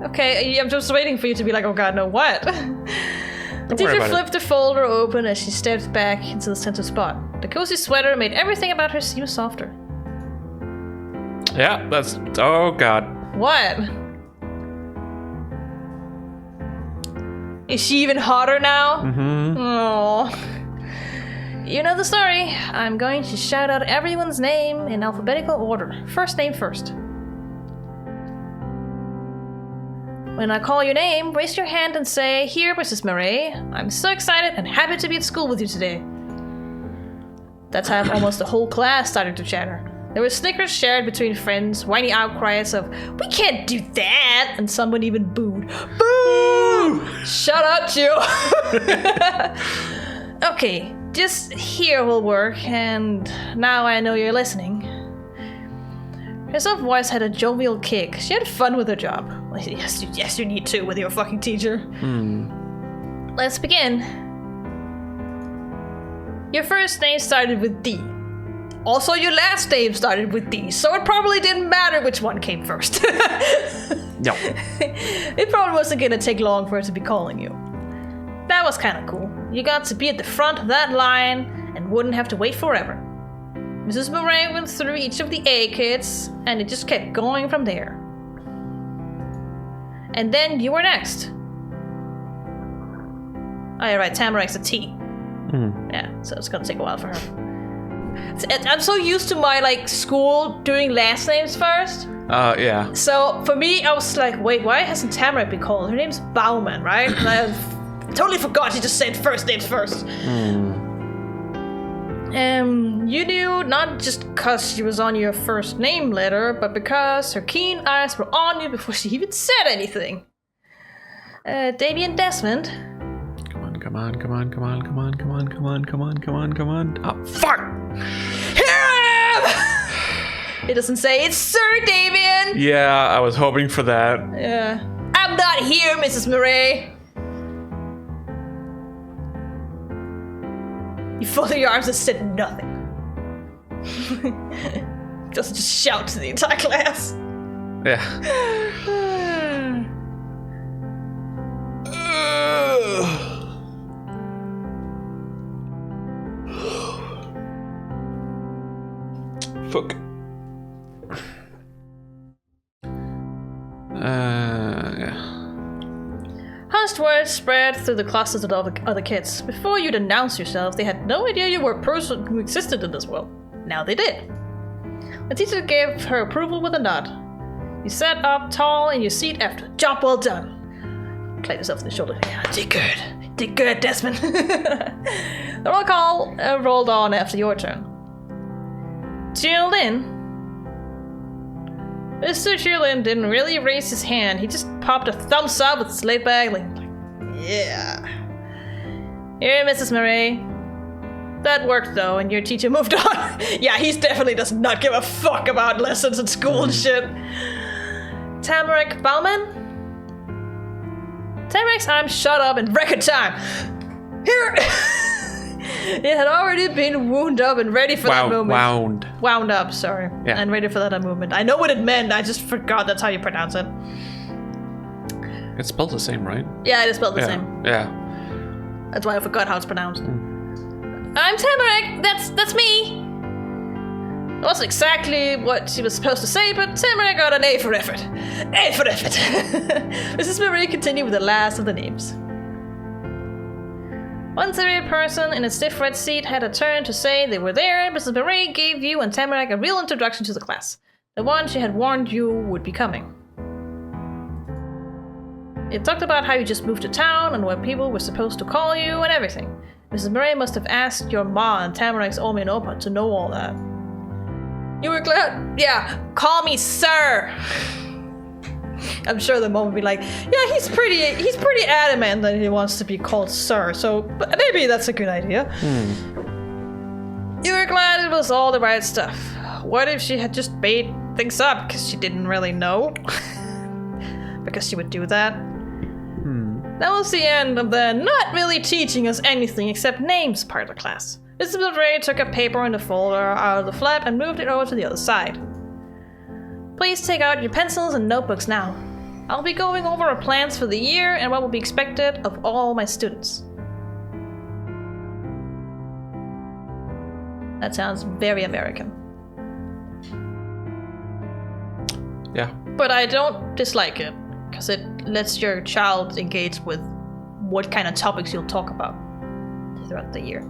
B: Okay, I'm just waiting for you to be like, oh god, no, what? The teacher flipped the folder open as she stepped back into the center spot. The cozy sweater made everything about her seem softer.
A: Yeah, that's... Oh god.
B: What? Is she even hotter now?
A: Mm-hmm.
B: Oh. You know the story. I'm going to shout out everyone's name in alphabetical order. First name first. When I call your name, raise your hand and say, "Here, Mrs. Murray. I'm so excited and happy to be at school with you today." That's how almost the whole class started to chatter. There were snickers shared between friends, whiny outcries of, "We can't do that!" and someone even booed. Boo! Shut up, Jill! Okay, just here will work, and now I know you're listening. Her soft voice had a jovial kick. She had fun with her job. Yes, you need to with your fucking teacher. Let's begin. Your first name started with D. Also, your last name started with D, so it probably didn't matter which one came first.
A: No.
B: It probably wasn't gonna take long for her to be calling you. That was kinda cool. You got to be at the front of that line and wouldn't have to wait forever. Mrs. Murray went through each of the A kids, and it just kept going from there. And then you were next. Oh, yeah, right, Tamarack's a T. Yeah, so it's gonna take a while for her. I'm so used to my, school doing last names first.
A: Yeah.
B: So, for me, I was like, wait, why hasn't Tamarack been called? Her name's Bauman, right? And I totally forgot she just said first names first. You knew not just because she was on your first name letter, but because her keen eyes were on you before she even said anything. Damien Desmond.
A: Come on. Oh, fuck!
B: Here I am! It doesn't say it's Sir Damien.
A: Yeah, I was hoping for that.
B: Yeah. I'm not here, Mrs. Murray. You folded your arms and said nothing. Doesn't just shout to the entire class.
A: Yeah. Fuck. Yeah.
B: Hushed words spread through the clusters of other kids. Before you'd announce yourself, they had no idea you were a person who existed in this world. Now they did. The teacher gave her approval with a nod. You sat up tall in your seat after. Job well done. Clap yourself on the shoulder. Yeah, did good. Did good, Desmond. The roll call rolled on after your turn. Jill Lynn. Mr. Chilin didn't really raise his hand. He just popped a thumbs up with his laid back, like, yeah. Here, Mrs. Murray. That worked though, and your teacher moved on. Yeah, he definitely does not give a fuck about lessons at school and shit. Tamarack Bauman? Tamarack's arm shot up in record time. Here! It had already been wound up and ready for that moment. Wound up, sorry.
A: Yeah.
B: And ready for that movement. I know what it meant, I just forgot that's how you pronounce it.
A: It's spelled the same, right?
B: Yeah, it is spelled the same.
A: Yeah.
B: That's why I forgot how it's pronounced. I'm Tamarack, that's me! It wasn't exactly what she was supposed to say, but Tamarack got an A for effort. A for effort! Mrs. Marie continued with the last of the names. Once every person in a stiff red seat had a turn to say they were there, Mrs. Marie gave you and Tamarack a real introduction to the class. The one she had warned you would be coming. It talked about how you just moved to town and what people were supposed to call you and everything. Mrs. Marie must have asked your ma and Tamarack's Omi and Opa to know all that. You were glad? Yeah, call me sir. I'm sure the mom would be like, yeah, he's pretty adamant that he wants to be called sir, so maybe that's a good idea. You were glad it was all the right stuff. What if she had just made things up because she didn't really know? Because she would do that. That was the end of the not really teaching us anything except names part of the class. Mrs. Marie took a paper in the folder out of the flap and moved it over to the other side. Please take out your pencils and notebooks now. I'll be going over our plans for the year and what will be expected of all my students. That sounds very American.
A: Yeah.
B: But I don't dislike it, because it lets your child engage with what kind of topics you'll talk about throughout the year.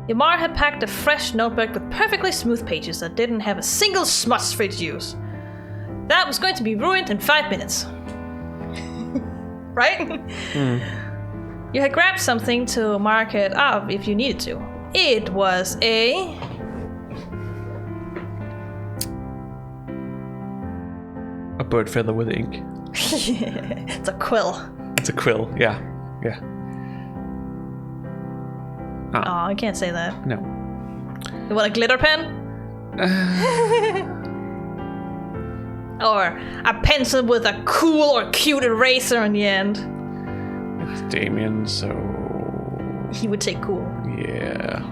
B: Yamar had packed a fresh notebook with perfectly smooth pages that didn't have a single smudge for its use. That was going to be ruined in 5 minutes. Right? You had grabbed something to mark it up if you needed to. It was a...
A: A bird feather with ink.
B: It's a quill.
A: It's a quill, yeah. Yeah.
B: Oh, I can't say that.
A: No.
B: You want a glitter pen? Or a pencil with a cool or cute eraser on the end?
A: It's Damien, so...
B: He would take cool.
A: Yeah.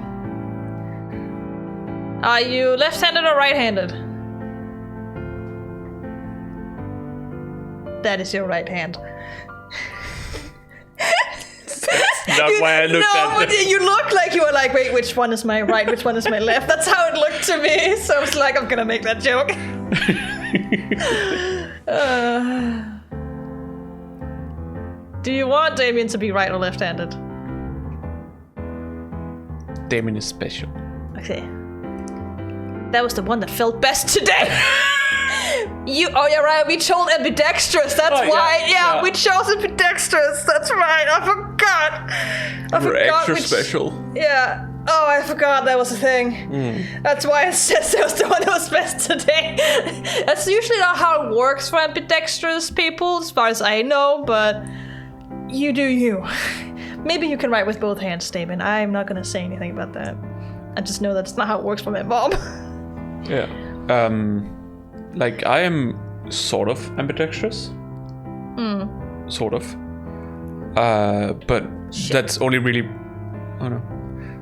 B: Are you left-handed or right-handed? That is your right hand.
A: Not why I looked at it.
B: You look like you were like, wait, which one is my right, which one is my left? That's how it looked to me. So I was like, I'm gonna make that joke. Do you want Damien to be right or left-handed?
A: Damien is special.
B: Okay. That was the one that felt best today. Oh yeah, right. We chose ambidextrous. That's why. Yeah, we chose ambidextrous. That's right. I forgot.
A: We're extra special.
B: Yeah. Oh, I forgot that was a thing. That's why I said that was the one that was best today. That's usually not how it works for ambidextrous people, as far as I know. But you do you. Maybe you can write with both hands, Damon. I'm not gonna say anything about that. I just know that's not how it works for my mom.
A: Yeah. Like, I am sort of ambidextrous. Sort of. But that's only really... Oh no.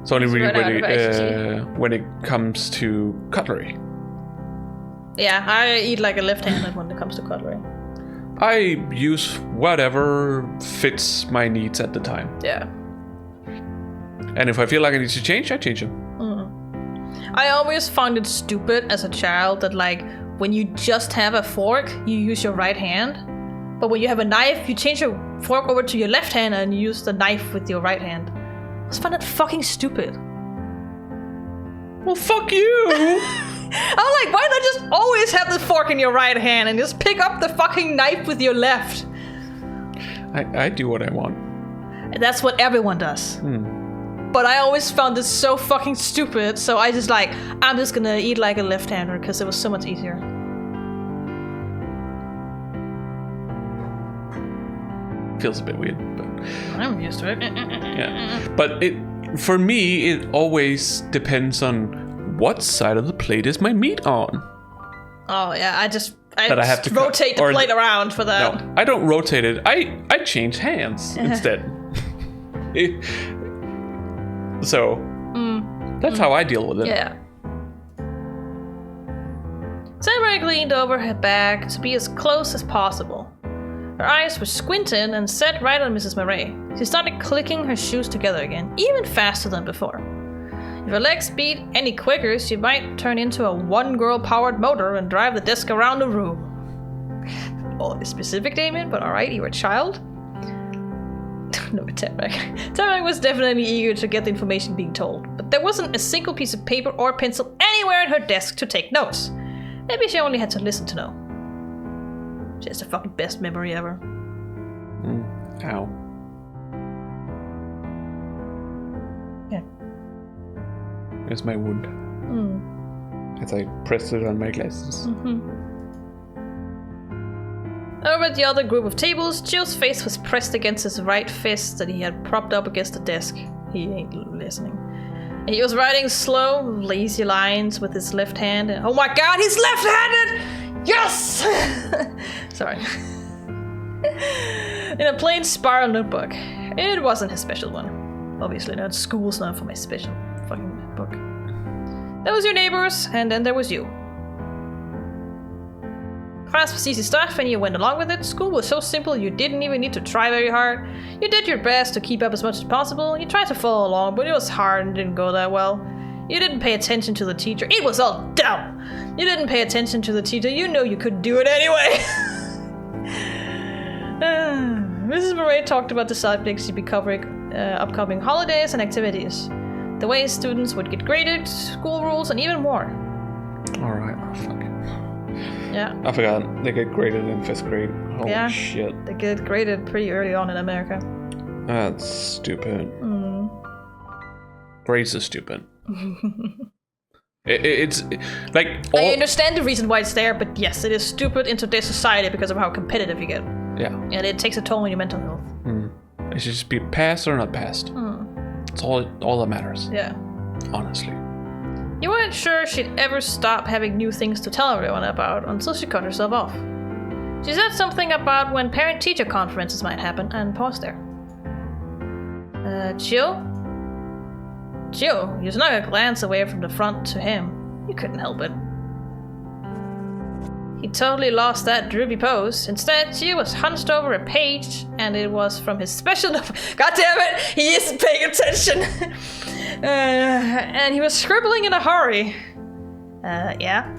A: It's only really when it comes to cutlery.
B: Yeah, I eat like a left-handed when it comes to cutlery.
A: I use whatever fits my needs at the time.
B: Yeah.
A: And if I feel like I need to change, I change them.
B: I always found it stupid as a child that, like, when you just have a fork, you use your right hand. But when you have a knife, you change your fork over to your left hand and you use the knife with your right hand. I just found that fucking stupid.
A: Well, fuck you!
B: I'm like, why not just always have the fork in your right hand and just pick up the fucking knife with your left?
A: I do what I want.
B: And that's what everyone does. But I always found this so fucking stupid, so I just like, I'm just gonna eat like a left-hander because it was so much easier.
A: Feels a bit weird, but...
B: I'm used to it.
A: Yeah. But For me, it always depends on what side of the plate is my meat on.
B: Oh yeah, I
A: That I have to
B: rotate the plate around for that.
A: No, I don't rotate it. I change hands instead. So that's how I deal with it.
B: Yeah. Tamarack leaned over her back to be as close as possible. Her eyes were squinting and set right on Mrs. Murray. She started clicking her shoes together again, even faster than before. If her legs beat any quicker, she might turn into a one-girl-powered motor and drive the desk around the room. Oh, specific, Damien, but alright, you're a child. No, Tamarack. Tamarack was definitely eager to get the information being told, but there wasn't a single piece of paper or pencil anywhere at her desk to take notes. Maybe she only had to listen to know. She has the fucking best memory ever.
A: Ow.
B: Yeah.
A: There's my wound. As I pressed it on my glasses.
B: Over at the other group of tables, Joe's face was pressed against his right fist that he had propped up against the desk. He ain't listening. And he was writing slow, lazy lines with his left hand. And, oh my god, he's left-handed! Yes! Sorry. In a plain spiral notebook. It wasn't his special one. Obviously not. School's not for my special fucking book. There was your neighbors, and then there was you. Class was easy stuff and you went along with it. School was so simple you didn't even need to try very hard. You did your best to keep up as much as possible. You tried to follow along, but it was hard and didn't go that well. You didn't pay attention to the teacher. It was all dumb! You didn't pay attention to the teacher. You know you couldn't do it anyway. Mrs. Murray talked about the subjects she'd be covering upcoming holidays and activities. The ways students would get graded, school rules, and even more.
A: Alright, oh fuck.
B: Yeah.
A: I forgot. They get graded in 5th grade. Holy shit.
B: They get graded pretty early on in America.
A: That's stupid. Grades are stupid. It's like
B: I understand the reason why it's there, but yes, it is stupid in today's society because of how competitive you get.
A: Yeah.
B: And it takes a toll on your mental health.
A: It should just be passed or not passed. It's all that matters.
B: Yeah.
A: Honestly.
B: You weren't sure she'd ever stop having new things to tell everyone about until she cut herself off. She said something about when parent-teacher conferences might happen and paused there. Jill? Jill, you snuck a glance away from the front to him. You couldn't help it. He totally lost that droopy pose. Instead, Jill was hunched over a page, and it was from his special... God damn it! He isn't paying attention! And he was scribbling in a hurry. Yeah?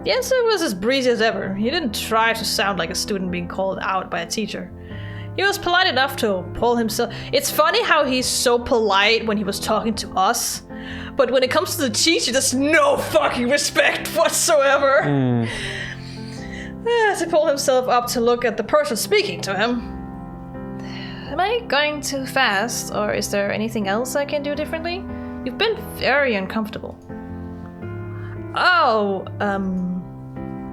B: The answer was as breezy as ever. He didn't try to sound like a student being called out by a teacher. He was polite enough to pull himself... It's funny how he's so polite when he was talking to us, but when it comes to the teacher, there's no fucking respect whatsoever. To pull himself up to look at the person speaking to him. Am I going too fast, or is there anything else I can do differently? You've been very uncomfortable. Oh,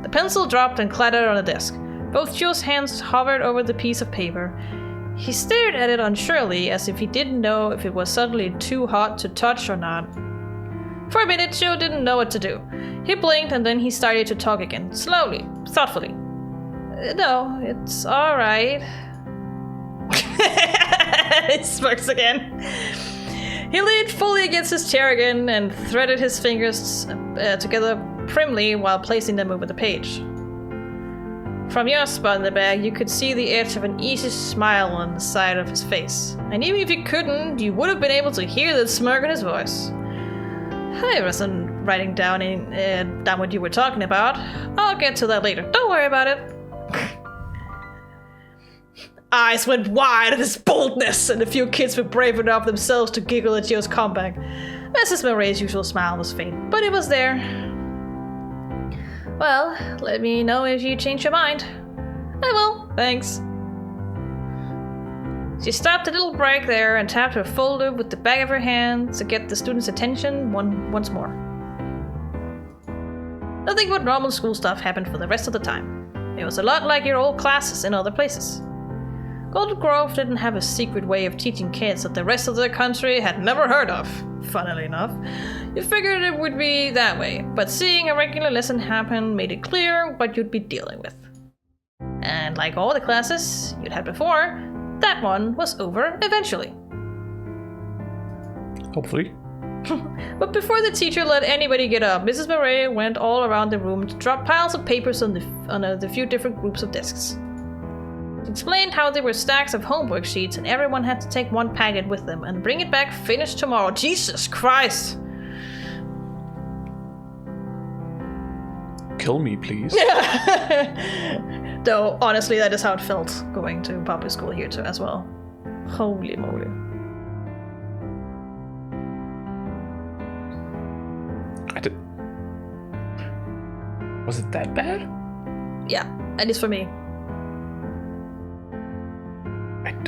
B: The pencil dropped and clattered on the desk. Both Joe's hands hovered over the piece of paper. He stared at it unsurely, as if he didn't know if it was suddenly too hot to touch or not. For a minute, Joe didn't know what to do. He blinked and then he started to talk again, slowly, thoughtfully. No, it's alright. It smirks again. He leaned fully against his chair again and threaded his fingers together primly while placing them over the page. From your spot in the bag, you could see the edge of an easy smile on the side of his face. And even if you couldn't, you would have been able to hear the smirk in his voice. I wasn't writing down what you were talking about. I'll get to that later. Don't worry about it. Eyes went wide at his boldness, and a few kids were brave enough themselves to giggle at Joe's comeback. Mrs. Murray's usual smile was faint, but it was there. Well, let me know if you change your mind. I will, thanks. She stopped a little break there and tapped her folder with the back of her hand to get the student's attention once more. Nothing but normal school stuff happened for the rest of the time. It was a lot like your old classes in other places. Golden Grove didn't have a secret way of teaching kids that the rest of the country had never heard of, funnily enough. You figured it would be that way, but seeing a regular lesson happen made it clear what you'd be dealing with. And like all the classes you'd had before, that one was over eventually.
A: Hopefully.
B: But before the teacher let anybody get up, Mrs. Murray went all around the room to drop piles of papers on the few different groups of desks. She explained how there were stacks of homework sheets and everyone had to take one packet with them and bring it back finished tomorrow. Jesus Christ!
A: Kill me, please.
B: Though, honestly, that is how it felt going to public school here too as well. Holy moly.
A: Was it that bad?
B: Yeah, at least for me.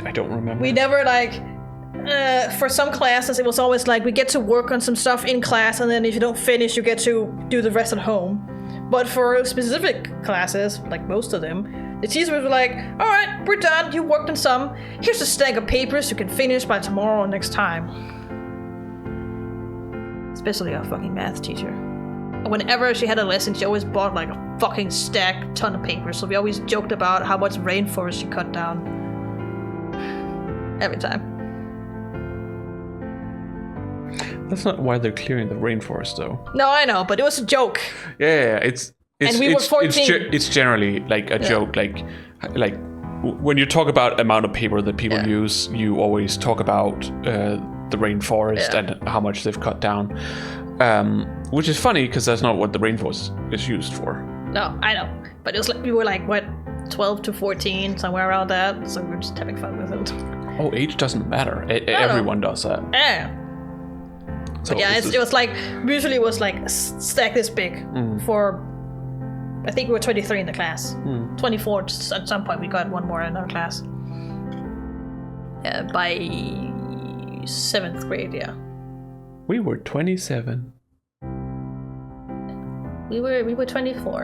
A: I don't remember.
B: We never for some classes it was always like we get to work on some stuff in class and then if you don't finish you get to do the rest at home. But for specific classes, like most of them, the teachers were like, alright, we're done, you worked on some. Here's a stack of papers you can finish by tomorrow or next time. Especially our fucking math teacher. Whenever she had a lesson, she always bought like a fucking stack ton of papers. So we always joked about how much rainforest she cut down. Every time.
A: That's not why they're clearing the rainforest, though.
B: No, I know, but it was a joke.
A: Yeah, it's
B: and we were 14.
A: It's generally like a joke. Like when you talk about amount of paper that people use, you always talk about the rainforest and how much they've cut down. Which is funny because that's not what the rainforest is used for.
B: No, I know, but it was like we were like what, 12 to 14, somewhere around that. So we were just having fun with it.
A: Oh, age doesn't matter. Everyone does that.
B: Yeah. So but yeah, it was like, usually it was like a stack this big for, I think we were 23 in the class. 24, at some point we got one more in our class. By 7th grade, yeah.
A: We were 27.
B: We were 24.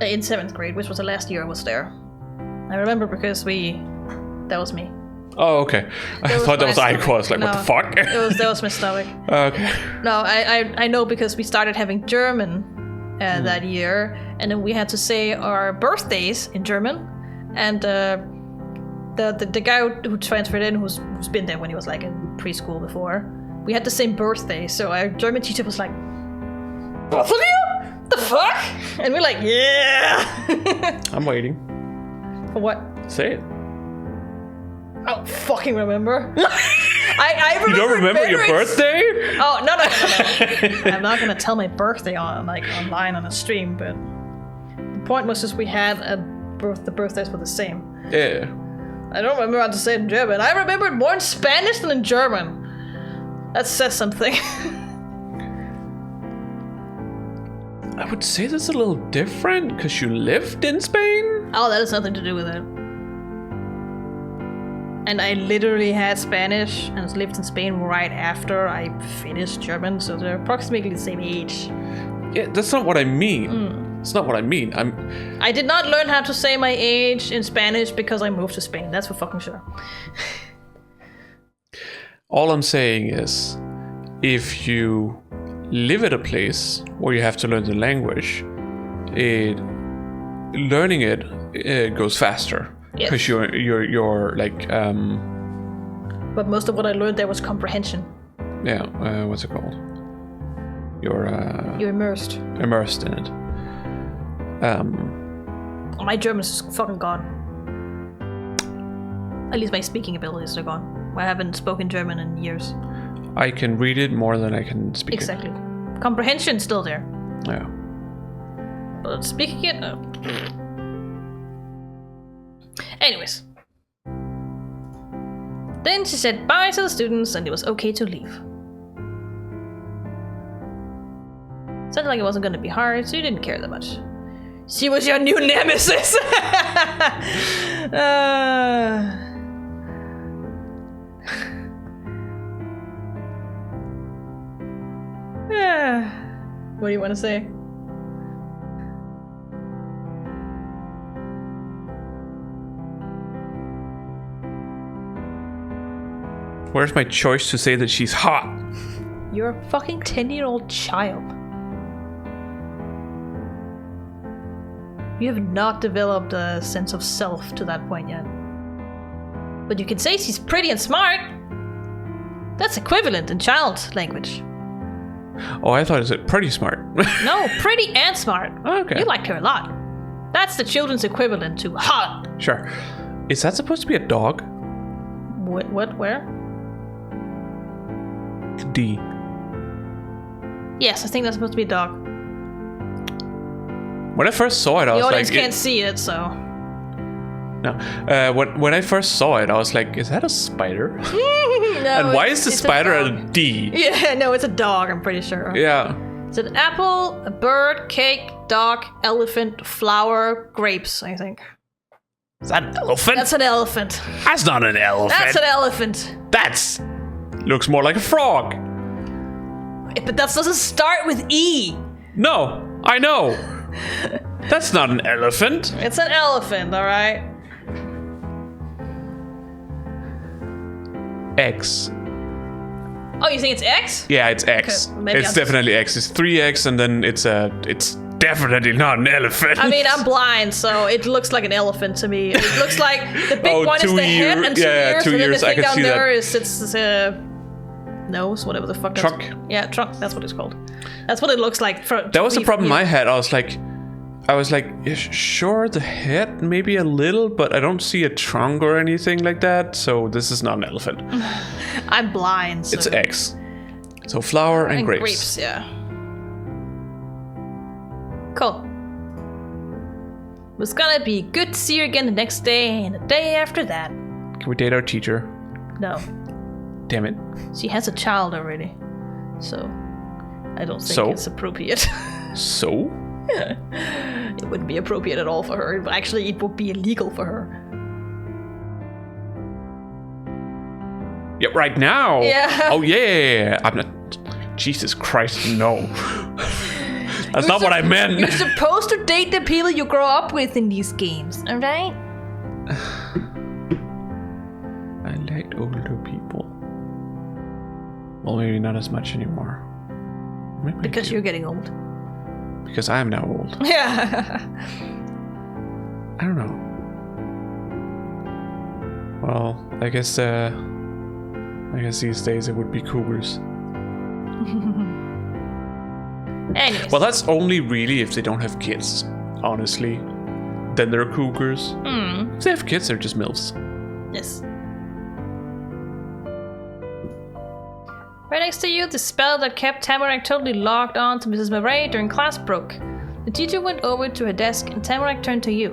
B: In 7th grade, which was the last year I was there. I remember because that was me.
A: Oh, okay. I thought that was Ike. I was like, no, what the fuck?
B: That was my stomach.
A: Okay.
B: No, I know because we started having German that year, and then we had to say our birthdays in German, and the guy who transferred in, who's been there when he was like in preschool before, we had the same birthday, so our German teacher was like, both of you? The fuck? And we're like, yeah.
A: I'm waiting.
B: For what?
A: Say it.
B: I don't fucking remember. I remember.
A: You don't remember your birthday?
B: Oh, no. I'm not gonna tell my birthday online on a stream, but the point was just we had the birthdays were the same.
A: Yeah.
B: I don't remember how to say it in German. I remember it more in Spanish than in German. That says something.
A: I would say that's a little different because you lived in Spain.
B: Oh, that has nothing to do with it. And I literally had Spanish and lived in Spain right after I finished German, so they're approximately the same age.
A: Yeah, that's not what I mean. It's not what I mean.
B: I did not learn how to say my age in Spanish because I moved to Spain. That's for fucking sure.
A: All I'm saying is, if you live at a place where you have to learn the language, learning it goes faster. Because you're like.
B: But most of what I learned there was comprehension.
A: Yeah, what's it called? You're
B: immersed.
A: Immersed in it.
B: My German is fucking gone. At least my speaking abilities are gone. I haven't spoken German in years.
A: I can read it more than I can speak
B: exactly. It. Comprehension's still there.
A: Yeah.
B: But speaking it, no. Anyways. Then she said bye to the students and it was okay to leave. Sounded like it wasn't going to be hard, so you didn't care that much. She was your new nemesis! What do you want to say?
A: Where's my choice to say that she's hot?
B: You're a fucking 10-year-old child. You have not developed a sense of self to that point yet. But you can say she's pretty and smart. That's equivalent in child language.
A: Oh, I thought it said pretty smart.
B: No, pretty and smart.
A: Okay.
B: You like her a lot. That's the children's equivalent to hot.
A: Sure. Is that supposed to be a dog?
B: What, where?
A: D.
B: Yes, I think that's supposed to be a dog.
A: When I first saw it, I
B: The
A: was
B: audience
A: like...
B: can't see it, so...
A: No. When I first saw it, I was like, is that a spider?
B: No,
A: And why is the
B: it's
A: spider
B: a
A: a
B: dog.
A: D?
B: Yeah, no, it's a dog, I'm pretty sure.
A: Yeah.
B: It's an apple, a bird, cake, dog, elephant, flower, grapes, I think.
A: Is that an elephant?
B: That's an elephant.
A: That's not an elephant.
B: That's an elephant.
A: That's... Looks more like a frog.
B: But that doesn't start with E.
A: No, I know. That's not an elephant.
B: It's an elephant, alright?
A: X.
B: Oh, you think it's X?
A: Yeah, it's X.
B: Okay, maybe
A: It's
B: I'm
A: definitely X. It's 3X, and then it's definitely not an elephant.
B: I mean, I'm blind, so it looks like an elephant to me. It looks like the big
A: Oh,
B: one is
A: 2
B: the head
A: ear-
B: and 2
A: yeah,
B: ears,
A: 2
B: and then the
A: ears, I
B: thing
A: can
B: down
A: see that.
B: there is its nose, whatever the fuck.
A: Trunk.
B: Yeah, trunk. That's what it's called. That's what it looks like.
A: That was the problem I had. I was like, yeah, sure, the head maybe a little, but I don't see a trunk or anything like that. So this is not an elephant.
B: I'm blind. So.
A: It's X. So flower and grapes.
B: Yeah. Cool. It was gonna be good to see you again the next day and the day after that.
A: Can we date our teacher?
B: No,
A: Damn it.
B: she has a child already, so I don't think
A: So?
B: it's appropriate.
A: So?
B: It wouldn't be appropriate at all for her. Actually, it would be illegal for her.
A: Yeah, right now?
B: Yeah.
A: Oh, yeah. I'm not... Jesus Christ, no. That's not what I meant.
B: You're supposed to date the people you grow up with in these games, alright?
A: I liked older people. Well, maybe not as much anymore. Maybe
B: Because you're getting old.
A: Because I am now old.
B: Yeah.
A: I don't know. Well, I guess these days it would be cougars.
B: Anyways.
A: Well, that's only really if they don't have kids, honestly. Then they're cougars. If they have kids, they're just MILFs.
B: Yes. Right next to you, the spell that kept Tamarack totally locked on to Mrs. Murray during class broke. The teacher went over to her desk and Tamarack turned to you.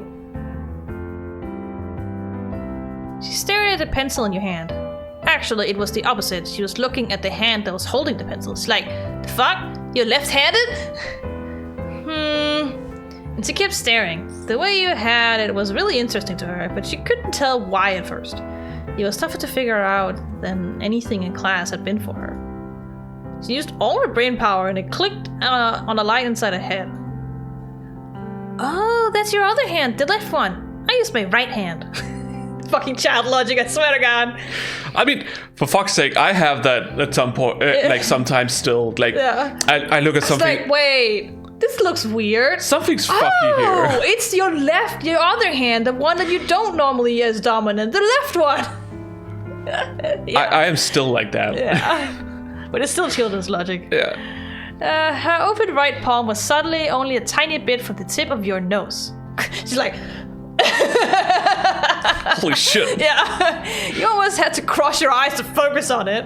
B: She stared at the pencil in your hand. Actually, it was the opposite. She was looking at the hand that was holding the pencil. She's like, the fuck? You're left-handed? And she kept staring. The way you had it was really interesting to her, but she couldn't tell why at first. It was tougher to figure out than anything in class had been for her. She used all her brain power and it clicked on a light inside her head. Oh, that's your other hand, the left one. I used my right hand. Fucking child logic, I swear to God.
A: I mean, for fuck's sake, I have that at some point, like sometimes still. Like,
B: Yeah.
A: I look at
B: It's
A: something.
B: like, wait, this looks weird.
A: Something's fucky
B: Oh,
A: here.
B: it's your other hand, the one that you don't normally use dominant, the left one.
A: I am still like that.
B: Yeah. But it's still children's logic.
A: Yeah.
B: Her open right palm was suddenly only a tiny bit from the tip of your nose. She's like,
A: Holy shit.
B: yeah. You almost had to cross your eyes to focus on it.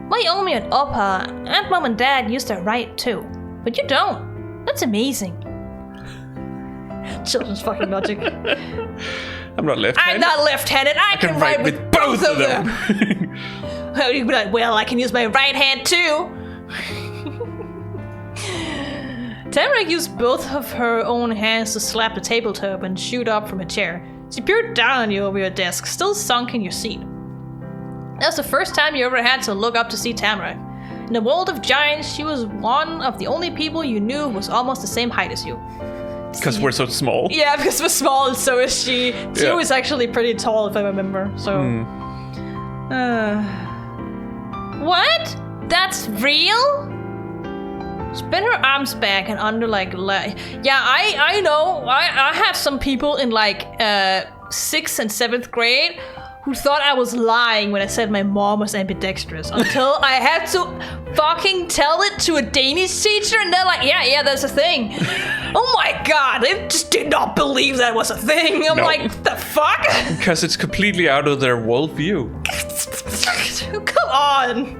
B: My Omi and Oppa and Mom and Dad used their right too. But you don't. That's amazing. Children's fucking logic.
A: I'm not left-handed.
B: I'm not left-handed. I can write with both of them. You'd be like, well, I can use my right hand too. Tamarack used both of her own hands to slap the tabletop and shoot up from a chair. She peered down on you over your desk, still sunk in your seat. That was the first time you ever had to look up to see Tamarack. In a world of giants, she was one of the only people you knew was almost the same height as you.
A: Because we're so small.
B: Yeah, because we're small, and so is she. Sue is actually pretty tall, if I remember. So, What? That's real? She bent her arms back and under yeah, I know. I had some people in 6th and 7th grade who thought I was lying when I said my mom was ambidextrous until I had to fucking tell it to a Danish teacher, and they're like, yeah, that's a thing. Oh my god, they just did not believe that was a thing. I'm like, the fuck?
A: Because it's completely out of their worldview.
B: Come on.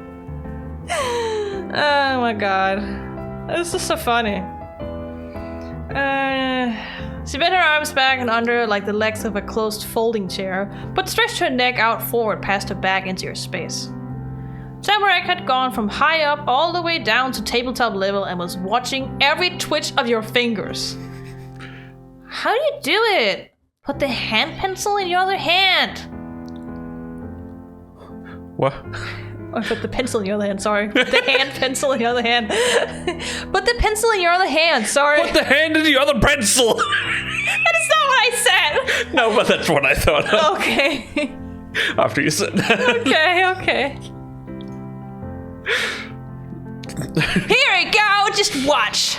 B: Oh my god. This is so funny. She bent her arms back and under like the legs of a closed folding chair, but stretched her neck out forward past her back into her space. Tamarack had gone from high up all the way down to tabletop level and was watching every twitch of your fingers. How do you do it? Put the hand pencil in your other hand.
A: What?
B: Or put the pencil in your other hand, sorry. Put the hand pencil in your other hand. Put the pencil in your other hand, sorry.
A: Put the hand in the other pencil!
B: That is not what I said!
A: No, but that's what I thought of.
B: Okay.
A: After you said that.
B: Okay. Here we go, just watch.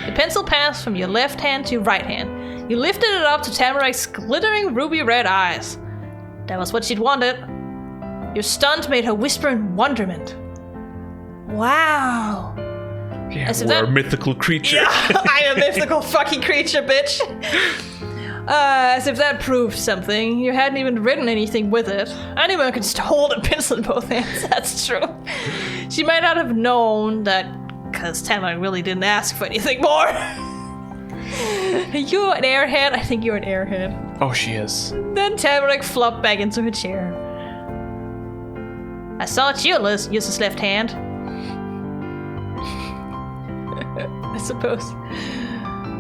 B: The pencil passed from your left hand to your right hand. You lifted it up to Tamarack's glittering ruby red eyes. That was what she'd wanted. Your stunt made her whisper in wonderment. Wow.
A: Yeah, we're a mythical creature.
B: Yeah, I'm a mythical fucking creature, bitch. As if that proved something. You hadn't even written anything with it. Anyone could just hold a pencil in both hands, that's true. She might not have known that, because Tamarack really didn't ask for anything more. Are you an airhead? I think you're an airhead.
A: Oh, she is.
B: Then Tamarack flopped back into her chair. I saw Chiyoko use his left hand. I suppose.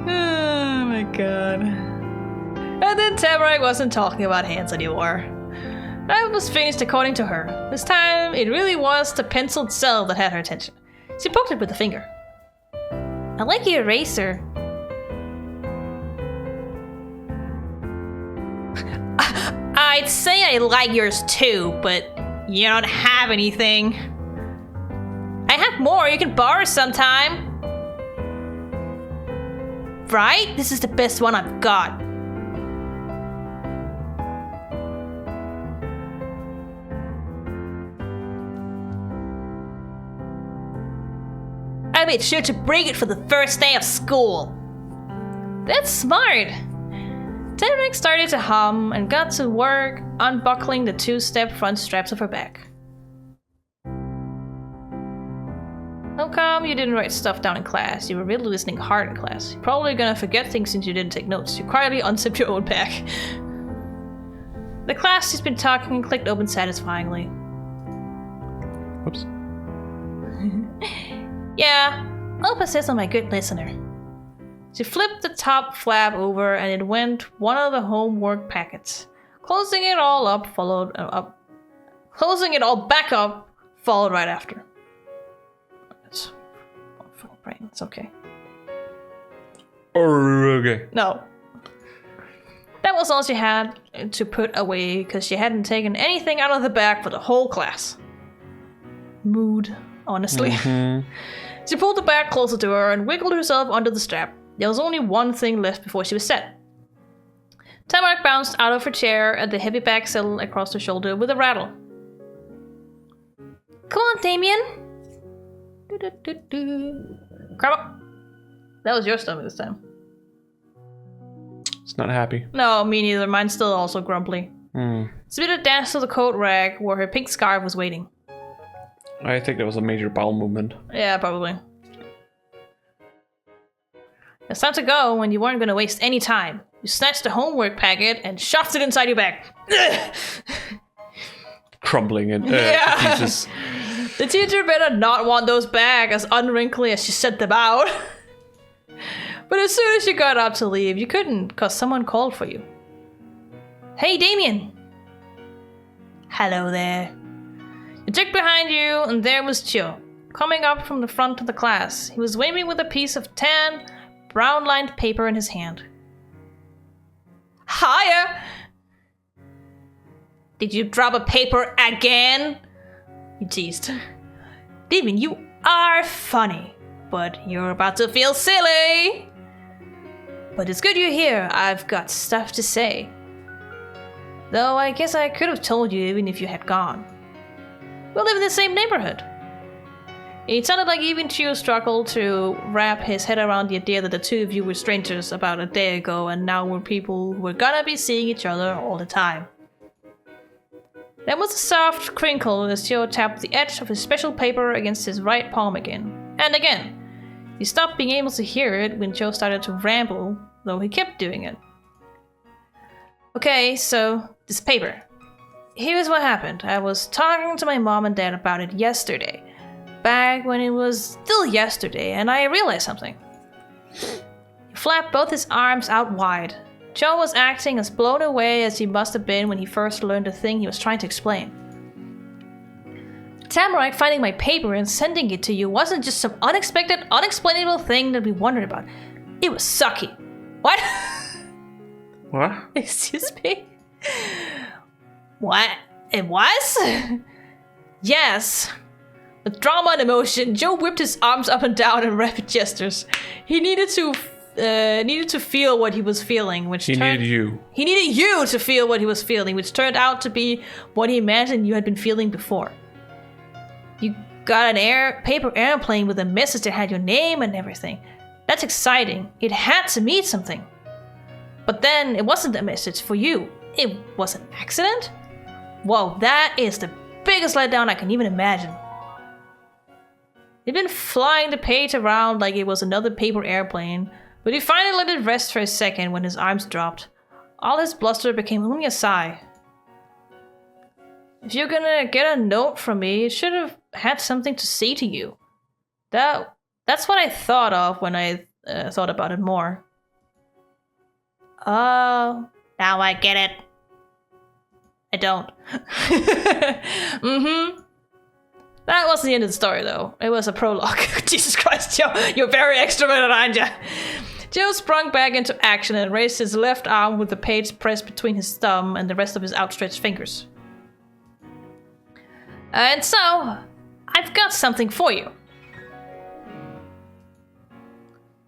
B: Oh my god. And then Tamarack wasn't talking about hands anymore. That was finished according to her. This time, it really was the pencil itself that had her attention. She poked it with a finger. I like your eraser. I'd say I like yours too, but you don't have anything. I have more, you can borrow sometime. Right? This is the best one I've got. I made sure to bring it for the first day of school. That's smart. Tamarack started to hum and got to work unbuckling the two-step front straps of her bag. How come you didn't write stuff down in class? You were really listening hard in class. You're probably gonna forget things since you didn't take notes. You quietly unzipped your own bag. The class she's been talking clicked open satisfyingly.
A: Whoops.
B: Yeah, I'll persist on my good listener. She flipped the top flap over and it went one of the homework packets. Closing it all up, Closing it all back up, followed right after. It's brain. It's okay.
A: Okay.
B: No. That was all she had to put away because she hadn't taken anything out of the bag for the whole class. Mood, honestly.
A: Mm-hmm.
B: She pulled the bag closer to her and wiggled herself under the strap. There was only one thing left before she was set. Tamarack bounced out of her chair and the heavy bag settled across her shoulder with a rattle. Come on, Damien. Grab up. That was your stomach this time.
A: It's not happy.
B: No, me neither. Mine's still also grumpy.
A: Mm.
B: Sabita danced to the coat rack where her pink scarf was waiting.
A: I think that was a major bowel movement.
B: Yeah, probably. It's time to go when you weren't going to waste any time. You snatched the homework packet and shoved it inside your bag.
A: Crumbling in
B: Yeah.
A: pieces.
B: The teacher better not want those bags as unwrinkly as she set them out. But as soon as you got up to leave, you couldn't because someone called for you. Hey, Damien. Hello there. You checked behind you and there was Chiyoko, coming up from the front of the class. He was waving with a piece of tan, brown-lined paper in his hand. Hiya! Did you drop a paper again? He teased. Demon, you are funny, but you're about to feel silly. But it's good you're here. I've got stuff to say. Though I guess I could have told you even if you had gone. We live in the same neighborhood. It sounded like even Chiyoko struggled to wrap his head around the idea that the two of you were strangers about a day ago and now were people who were gonna be seeing each other all the time. There was a soft crinkle as Chiyoko tapped the edge of his special paper against his right palm again. And again. He stopped being able to hear it when Joe started to ramble, though he kept doing it. Okay, so this paper. Here's what happened. I was talking to my mom and dad about it yesterday. Back when it was still yesterday, and I realized something. He flapped both his arms out wide. Joe was acting as blown away as he must have been when he first learned the thing he was trying to explain. Tamarack finding my paper and sending it to you wasn't just some unexpected, unexplainable thing that we wondered about. It was sucky. What?
A: What?
B: Excuse me? What? It was? Yes. With drama and emotion, Joe whipped his arms up and down in rapid gestures. He needed to feel what he was feeling, He needed you to feel what he was feeling, which turned out to be what he imagined you had been feeling before. You got an paper airplane with a message that had your name and everything. That's exciting. It had to mean something. But then it wasn't a message for you. It was an accident? Whoa, that is the biggest letdown I can even imagine. He'd been flying the page around like it was another paper airplane, but he finally let it rest for a second when his arms dropped. All his bluster became only a sigh. If you're gonna get a note from me, it should have had something to say to you. That's what I thought of when I thought about it more. Oh, now I get it. I don't. That wasn't the end of the story, though. It was a prologue. Jesus Christ, Joe, you're very extroverted, aren't you? Joe sprung back into action and raised his left arm with the page pressed between his thumb and the rest of his outstretched fingers. And so, I've got something for you.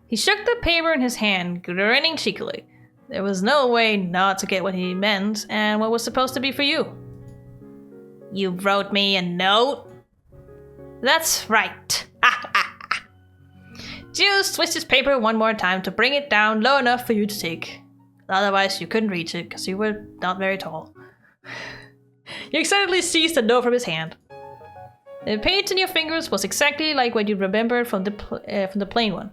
B: He shook the paper in his hand, grinning cheekily. There was no way not to get what he meant and what was supposed to be for you. You wrote me a note? That's right. Juice twisted his paper one more time to bring it down low enough for you to take. Otherwise, you couldn't reach it because you were not very tall. You excitedly seized the note from his hand. The page in your fingers was exactly like what you remembered from the plain one.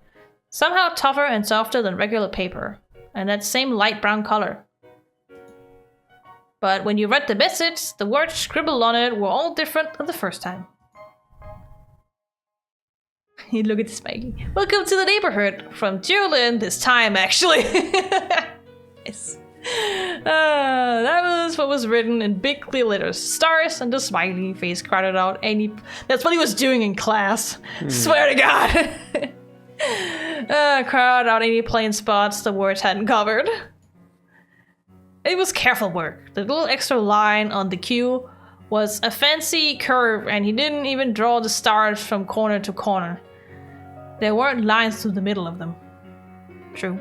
B: Somehow tougher and softer than regular paper, and that same light brown color. But when you read the message, the words scribbled on it were all different than the first time. You look at the smiley. Welcome to the neighborhood from Jolyn this time, actually. Yes. That was what was written in big clear letters. Stars and the smiley face crowded out any... That's what he was doing in class. Swear to God. Crowd out any plain spots the words hadn't covered. It was careful work. The little extra line on the Q was a fancy curve, and he didn't even draw the stars from corner to corner. There weren't lines through the middle of them. True.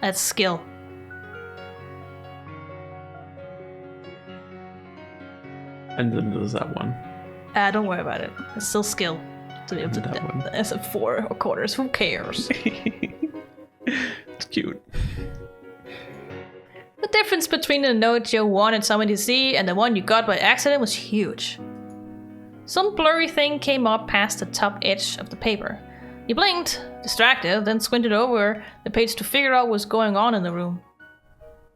B: That's skill.
A: And then there's that one.
B: Don't worry about it. It's still skill. To be able to do that one. As a 4 quarters. Who cares?
A: It's cute.
B: The difference between the note you wanted someone to see and the one you got by accident was huge. Some blurry thing came up past the top edge of the paper. You blinked, distracted, then squinted over the page to figure out what was going on in the room.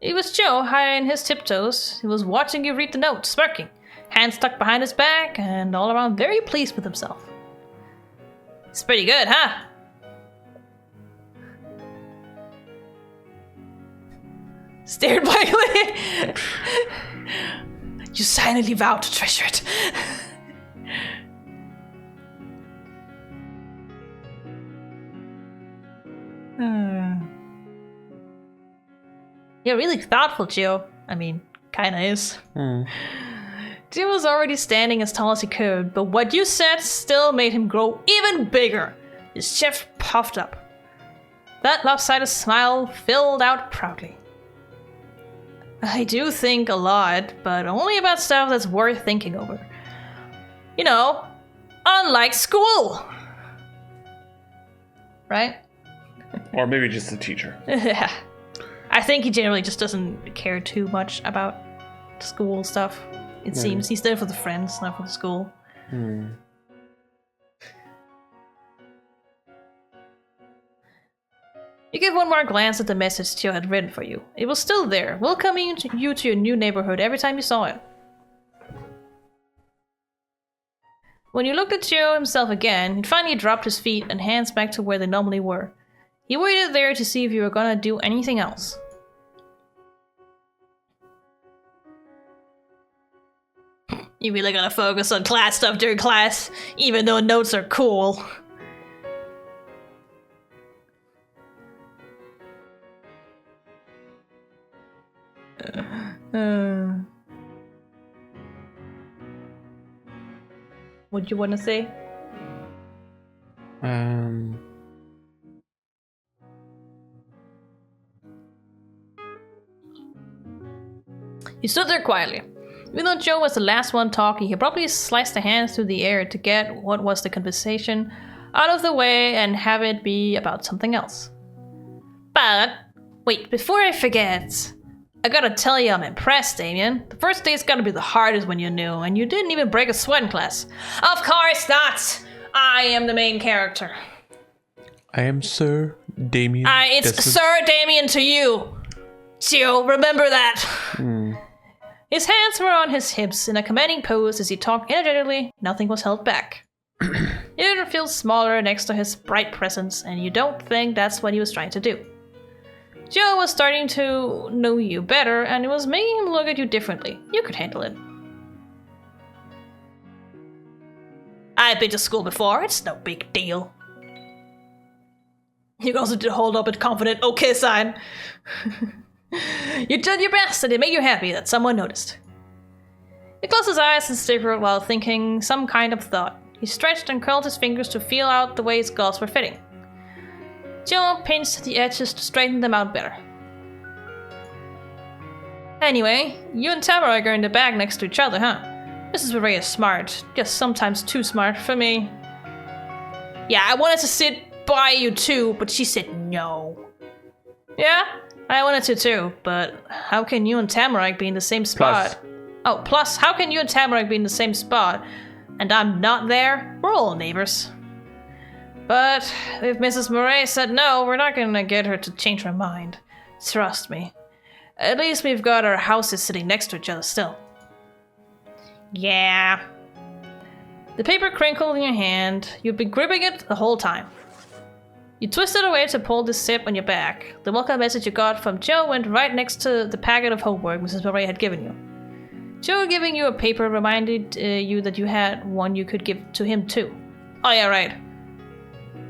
B: It was Joe, high on his tiptoes. He was watching you read the note, smirking, hands tucked behind his back, and all around very pleased with himself. It's pretty good, huh? Stared blankly. You silently vowed to treasure it. You're really thoughtful, Gio. I mean, Kinda is. Joe was already standing as tall as he could, but what you said still made him grow even bigger. His chest puffed up. That lopsided smile filled out proudly. I do think a lot, but only about stuff that's worth thinking over. You know, unlike school! Right?
A: Or maybe just the teacher.
B: I think he generally just doesn't care too much about school stuff. It seems he's there for the friends, not for the school. You give one more glance at the message Joe had written for you. It was still there, welcoming you to your new neighborhood every time you saw it. When you looked at Joe himself again, he finally dropped his feet and hands back to where they normally were. He waited there to see if you were gonna do anything else. You really gonna focus on class stuff during class, even though notes are cool. What do you want to say? He stood there quietly. Even though Joe was the last one talking, he probably sliced the hands through the air to get what was the conversation out of the way and have it be about something else. But, wait, before I forget, I gotta tell you I'm impressed, Damien. The first day's gonna be the hardest when you're new, and you didn't even break a sweat in class. Of course not! I am the main character.
A: I am Sir Damien.
B: It's Sir Damien to you. Joe, remember that. His hands were on his hips in a commanding pose as he talked energetically. Nothing was held back. You didn't feel smaller next to his bright presence, and you don't think that's what he was trying to do. Joe was starting to know you better, and it was making him look at you differently. You could handle it. I've been to school before, it's no big deal. You also did hold up a confident okay sign. You did your best, and it made you happy that someone noticed. He closed his eyes and stared while thinking some kind of thought. He stretched and curled his fingers to feel out the way his gloves were fitting. Joe pinched the edges to straighten them out better. Anyway, you and Tamarack are in the bag next to each other, huh? Mrs. Beret is smart, just sometimes too smart for me. Yeah, I wanted to sit by you too, but she said no. Yeah? I wanted to too, but how can you and Tamarack be in the same spot? Plus, how can you and Tamarack be in the same spot and I'm not there? We're all neighbors. But if Mrs. Murray said no, we're not gonna get her to change her mind. Trust me. At least we've got our houses sitting next to each other still. Yeah. The paper crinkled in your hand. You'd been gripping it the whole time. You twisted away to pull the zip on your back. The welcome message you got from Joe went right next to the packet of homework Mrs. Murray had given you. Joe giving you a paper reminded you that you had one you could give to him too. Oh yeah, right.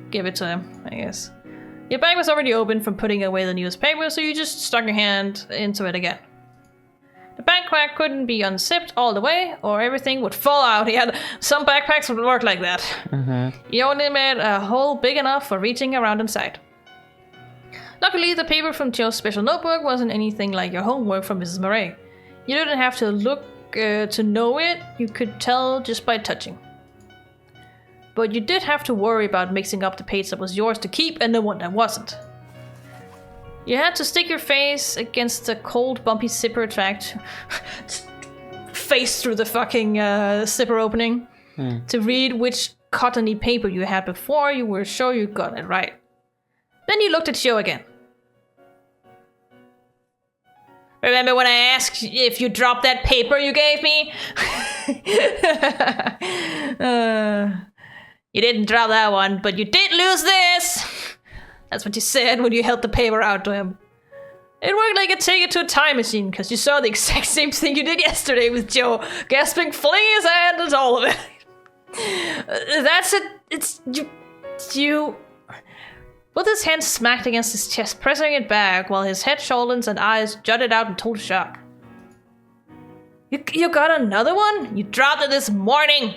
B: Give it to him, I guess. Your bag was already open from putting away the newspaper, so you just stuck your hand into it again. The backpack couldn't be unzipped all the way, or everything would fall out. Yeah, some backpacks would work like that. You only made a hole big enough for reaching around inside. Luckily, the paper from Joe's special notebook wasn't anything like your homework from Mrs. Murray. You didn't have to look to know it, you could tell just by touching. But you did have to worry about mixing up the page that was yours to keep and the one that wasn't. You had to stick your face against the cold, bumpy zipper tract, face through the fucking zipper opening, to read which cottony paper you had before you were sure you got it right. Then you looked at Joe again. Remember when I asked if you dropped that paper you gave me? You didn't drop that one, but you did lose this! That's what you said when you held the paper out to him. It worked like a ticket to a time machine, because you saw the exact same thing you did yesterday with Joe, gasping, flinging his hand at all of it. That's it. It's you. With his hand smacked against his chest, pressing it back, while his head, shoulders, and eyes jutted out in total shock. You got another one? You dropped it this morning!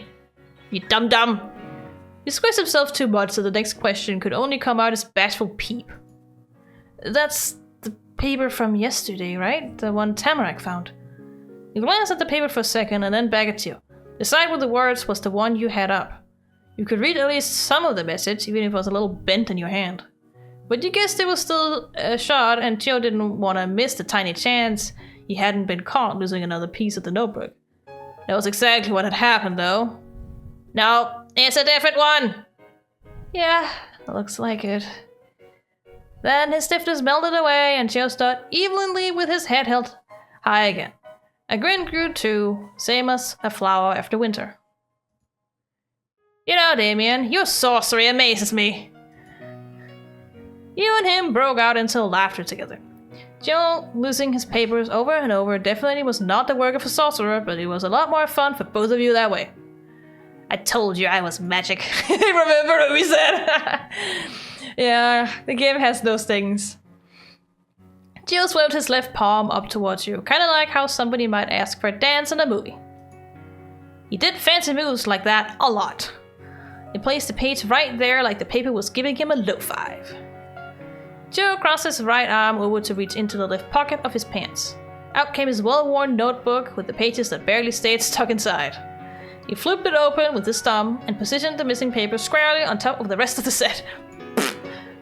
B: You dum-dum! He squeezed himself too much so the next question could only come out as bashful peep. That's the paper from yesterday, right? The one Tamarack found. He glanced at the paper for a second and then back at you. The side with the words was the one you had up. You could read at least some of the message, even if it was a little bent in your hand. But you guessed it was still a shot, and Joe didn't want to miss the tiny chance he hadn't been caught losing another piece of the notebook. That was exactly what had happened, though. No, it's a different one! Yeah, looks like it. Then his stiffness melted away, and Joe stood evenly with his head held high again. A grin grew too, same as a flower after winter. You know, Damien, your sorcery amazes me. You and him broke out into laughter together. Joe, losing his papers over and over, definitely was not the work of a sorcerer, but it was a lot more fun for both of you that way. I told you I was magic. Remember what we said? Yeah, the game has those things. Joe swept his left palm up towards you, kinda like how somebody might ask for a dance in a movie. He did fancy moves like that a lot. He placed the page right there like the paper was giving him a low five. Joe crossed his right arm over to reach into the left pocket of his pants. Out came his well-worn notebook with the pages that barely stayed stuck inside. He flipped it open with his thumb and positioned the missing paper squarely on top of the rest of the set.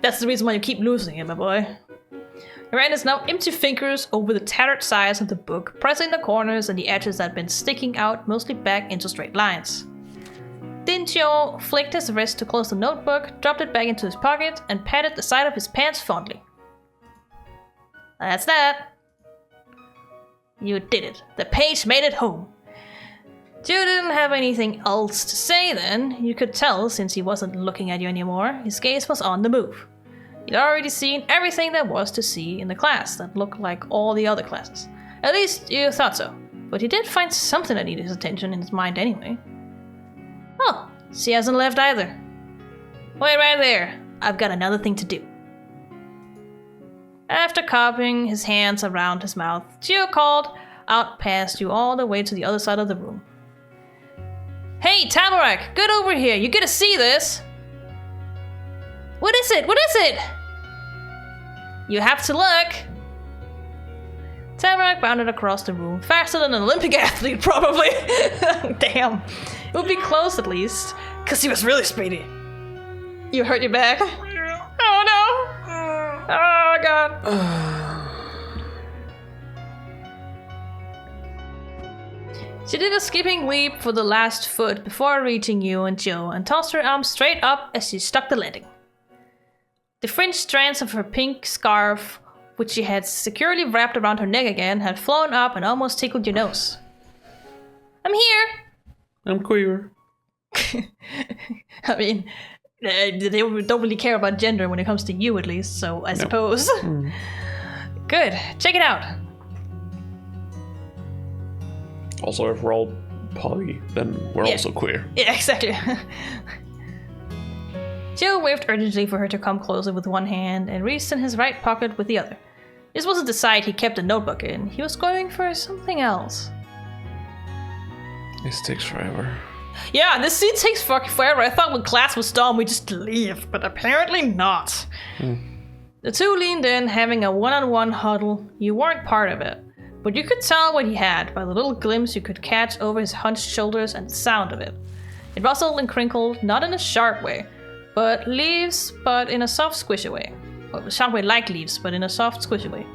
B: That's the reason why you keep losing it, my boy. He ran his now empty fingers over the tattered sides of the book, pressing the corners and the edges that had been sticking out mostly back into straight lines. Then Joe flicked his wrist to close the notebook, dropped it back into his pocket, and patted the side of his pants fondly. That's that. You did it. The page made it home. Joe didn't have anything else to say then. You could tell, since he wasn't looking at you anymore, his gaze was on the move. He'd already seen everything there was to see in the class that looked like all the other classes. At least you thought so. But he did find something that needed his attention in his mind anyway. Oh, she hasn't left either. Wait right there. I've got another thing to do. After cupping his hands around his mouth, Gio called out past you all the way to the other side of the room. Hey, Tamarack, get over here. You gotta see this. What is it? What is it? You have to look. Tamarack bounded across the room, faster than an Olympic athlete, probably. Damn. It would be close at least, because he was really speedy. You hurt your back? Oh no! Oh god. She did a skipping leap for the last foot before reaching you and Joe and tossed her arm straight up as she struck the landing. The fringed strands of her pink scarf, which she had securely wrapped around her neck again, had flown up and almost tickled your nose. I'm here!
A: I'm queer.
B: I mean, they don't really care about gender when it comes to you, at least, so I suppose. Good. Check it out.
A: Also, if we're all poly, then we're also queer.
B: Yeah, exactly. Joe waved urgently for her to come closer with one hand and reached in his right pocket with the other. This wasn't the side he kept the notebook in. He was going for something else.
A: This takes forever.
B: Yeah, this scene takes fucking forever. I thought when class was done, we'd just leave, but apparently not. The two leaned in, having a one-on-one huddle. You weren't part of it, but you could tell what he had by the little glimpse you could catch over his hunched shoulders and the sound of it. It rustled and crinkled, not in a sharp way, but in a soft, squishy way. Well, a sharp way like leaves, but in a soft, squishy way.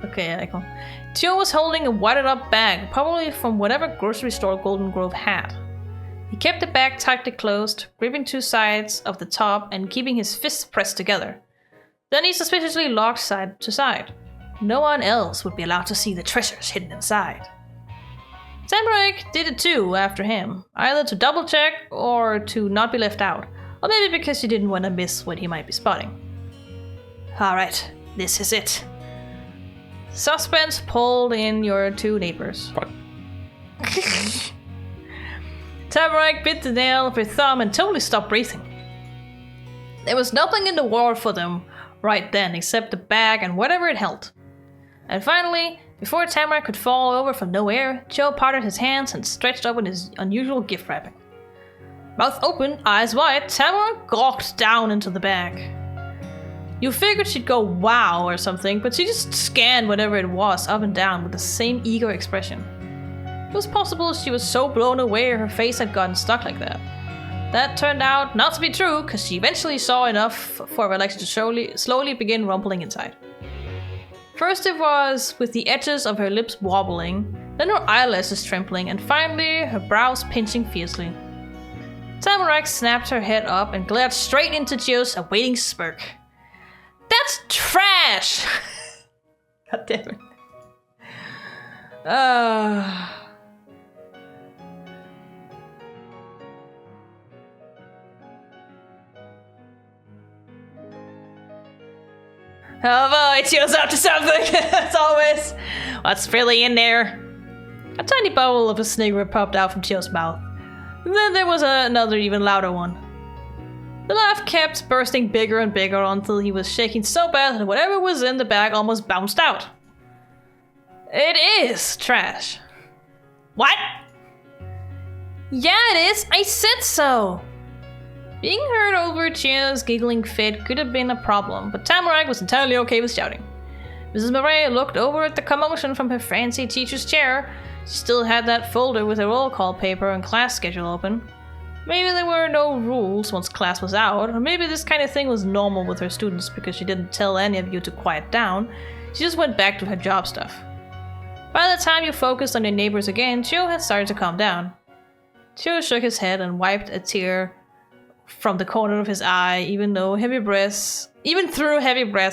B: Okay, icon. Tio was holding a wadded up bag, probably from whatever grocery store Golden Grove had. He kept the bag tightly closed, gripping two sides of the top and keeping his fists pressed together. Then he suspiciously locked side to side. No one else would be allowed to see the treasures hidden inside. Tamarack did it too after him, either to double check or to not be left out, or maybe because she didn't want to miss what he might be spotting. Alright, this is it. Suspense pulled in your two neighbors.
A: What?
B: Tamarack bit the nail of her thumb and totally stopped breathing. There was nothing in the world for them right then except the bag and whatever it held. And finally, Before Tamarack could fall over from nowhere, Joe parted his hands and stretched open his unusual gift wrapping. Mouth open, eyes wide, Tamarack gawked down into the bag. You figured she'd go wow or something, but she just scanned whatever it was up and down with the same eager expression. It was possible she was so blown away her face had gotten stuck like that. That turned out not to be true, because she eventually saw enough for her legs to slowly begin rumbling inside. First it was with the edges of her lips wobbling, then her eyelashes trembling, and finally her brows pinching fiercely. Tamarack snapped her head up and glared straight into Chio's awaiting smirk. That's trash! God damn it. Oh boy, Chio's up to something, as always. What's really in there? A tiny bubble of a snigger popped out from Chio's mouth. And then there was another even louder one. The laugh kept bursting bigger and bigger until he was shaking so bad that whatever was in the bag almost bounced out. It is trash. What? Yeah, it is. I said so. Being heard over Chio's giggling fit could have been a problem, but Tamarack was entirely okay with shouting. Mrs. Murray looked over at the commotion from her fancy teacher's chair. She still had that folder with her roll call paper and class schedule open. Maybe there were no rules once class was out, or maybe this kind of thing was normal with her students because she didn't tell any of you to quiet down. She just went back to her job stuff. By the time you focused on your neighbors again, Chio had started to calm down. Chio shook his head and wiped a tear from the corner of his eye, even through heavy breaths,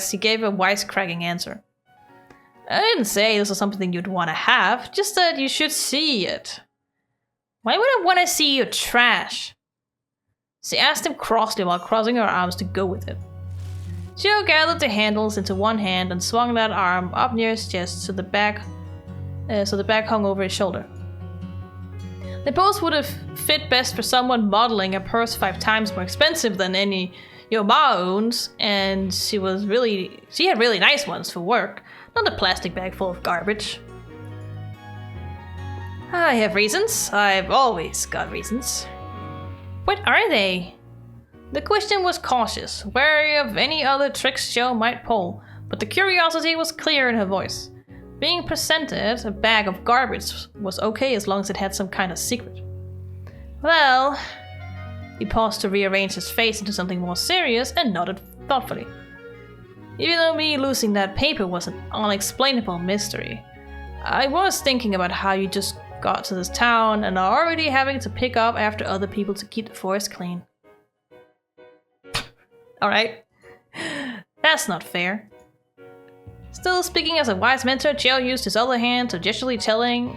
B: he gave a wisecracking answer. I didn't say this was something you'd want to have, just that you should see it. Why would I want to see your trash? She asked him crossly while crossing her arms to go with it. Chio gathered the handles into one hand and swung that arm up near his chest so the bag hung over his shoulder. The pose would have fit best for someone modeling a purse 5 times more expensive than any your ma owns, and she had really nice ones for work, not a plastic bag full of garbage. I have reasons. I've always got reasons. What are they? The question was cautious, wary of any other tricks Joe might pull, but the curiosity was clear in her voice. Being presented a bag of garbage was okay as long as it had some kind of secret. Well, he paused to rearrange his face into something more serious and nodded thoughtfully. Even though me losing that paper was an unexplainable mystery, I was thinking about how you just got to this town and are already having to pick up after other people to keep the forest clean. Alright. That's not fair. Still speaking as a wise mentor, Chio used his other hand to gesturally telling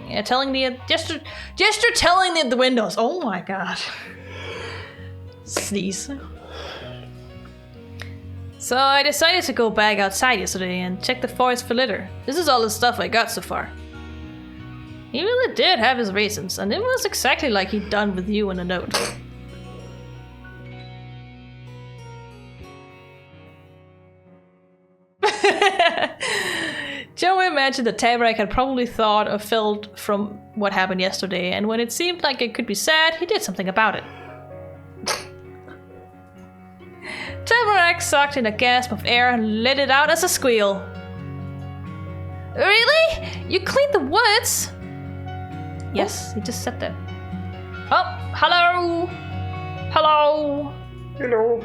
B: the windows. Oh my god. Sneeze. So I decided to go back outside yesterday and check the forest for litter. This is all the stuff I got so far. He really did have his reasons, and it was exactly like he'd done with you in a note. Joe imagined that Tamarack had probably thought or felt from what happened yesterday, and when it seemed like it could be sad, he did something about it. Tamarack sucked in a gasp of air and let it out as a squeal. Really? You cleaned the woods? Yes, he just said that. Oh, hello! Hello!
A: Hello.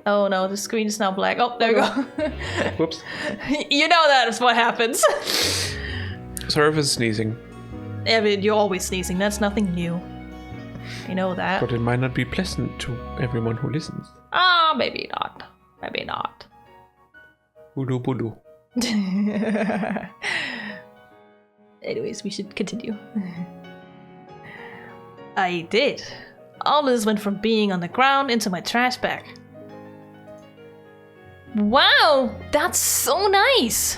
B: Oh no, the screen is now black. Oh, there we go.
A: Whoops.
B: You know that is what happens.
A: Sorry for sneezing.
B: Yeah, but you're always sneezing. That's nothing new. You know that.
A: But it might not be pleasant to everyone who listens.
B: Ah, maybe not. Maybe not.
A: Voodoo voodoo.
B: Anyways, we should continue. I did. All this went from being on the ground into my trash bag. Wow, that's so nice!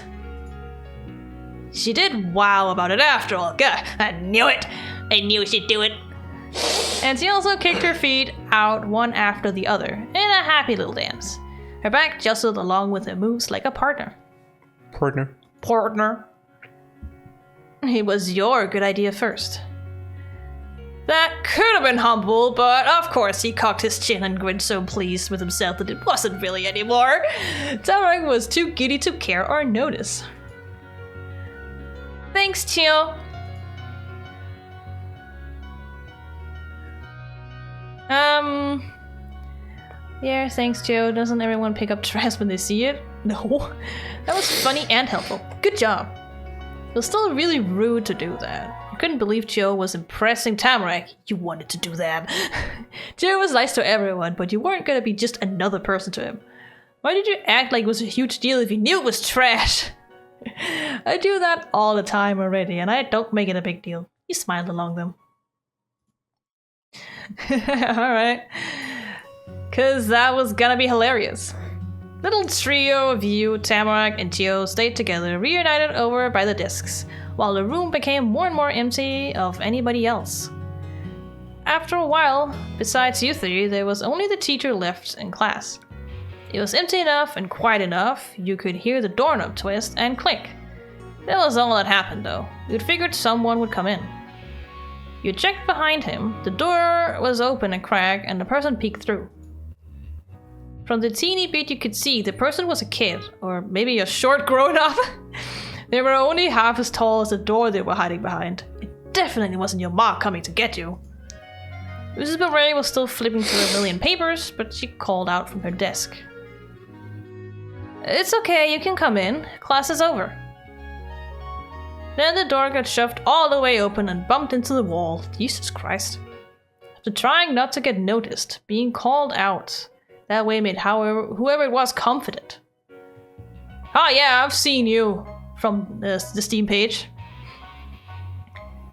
B: She did wow about it after all. God, I knew it! I knew she'd do it! And she also kicked her feet out one after the other in a happy little dance. Her back jostled along with her moves like a partner.
A: Partner.
B: partner. It was your good idea first. That could have been humble, but of course he cocked his chin and grinned so pleased with himself that it wasn't really anymore. Tamarack was too giddy to care or notice. Thanks, Chiyo. Yeah, thanks, Joe. Doesn't everyone pick up trash when they see it? No. That was funny and helpful. Good job. It was still really rude to do that. I couldn't believe Joe was impressing Tamarack. You wanted to do that. Joe was nice to everyone, but you weren't gonna be just another person to him. Why did you act like it was a huge deal if you knew it was trash? I do that all the time already, and I don't make it a big deal. He smiled along them. Alright. Cause that was gonna be hilarious. Little trio of you, Tamarack, and Gio stayed together, reunited over by the discs, while the room became more and more empty of anybody else. After a while, besides you three, there was only the teacher left in class. It was empty enough and quiet enough you could hear the doorknob twist and click. That was all that happened though. You'd figured someone would come in. You checked behind him, the door was open a crack and the person peeked through. From the teeny bit you could see, the person was a kid, or maybe a short grown-up. They were only half as tall as the door they were hiding behind. It definitely wasn't your mom coming to get you. Mrs. Beret was still flipping through a million papers, but she called out from her desk. It's okay, you can come in. Class is over. Then the door got shoved all the way open and bumped into the wall. Jesus Christ. After trying not to get noticed, being called out that way made whoever it was confident. Oh yeah, I've seen you from the Steam page.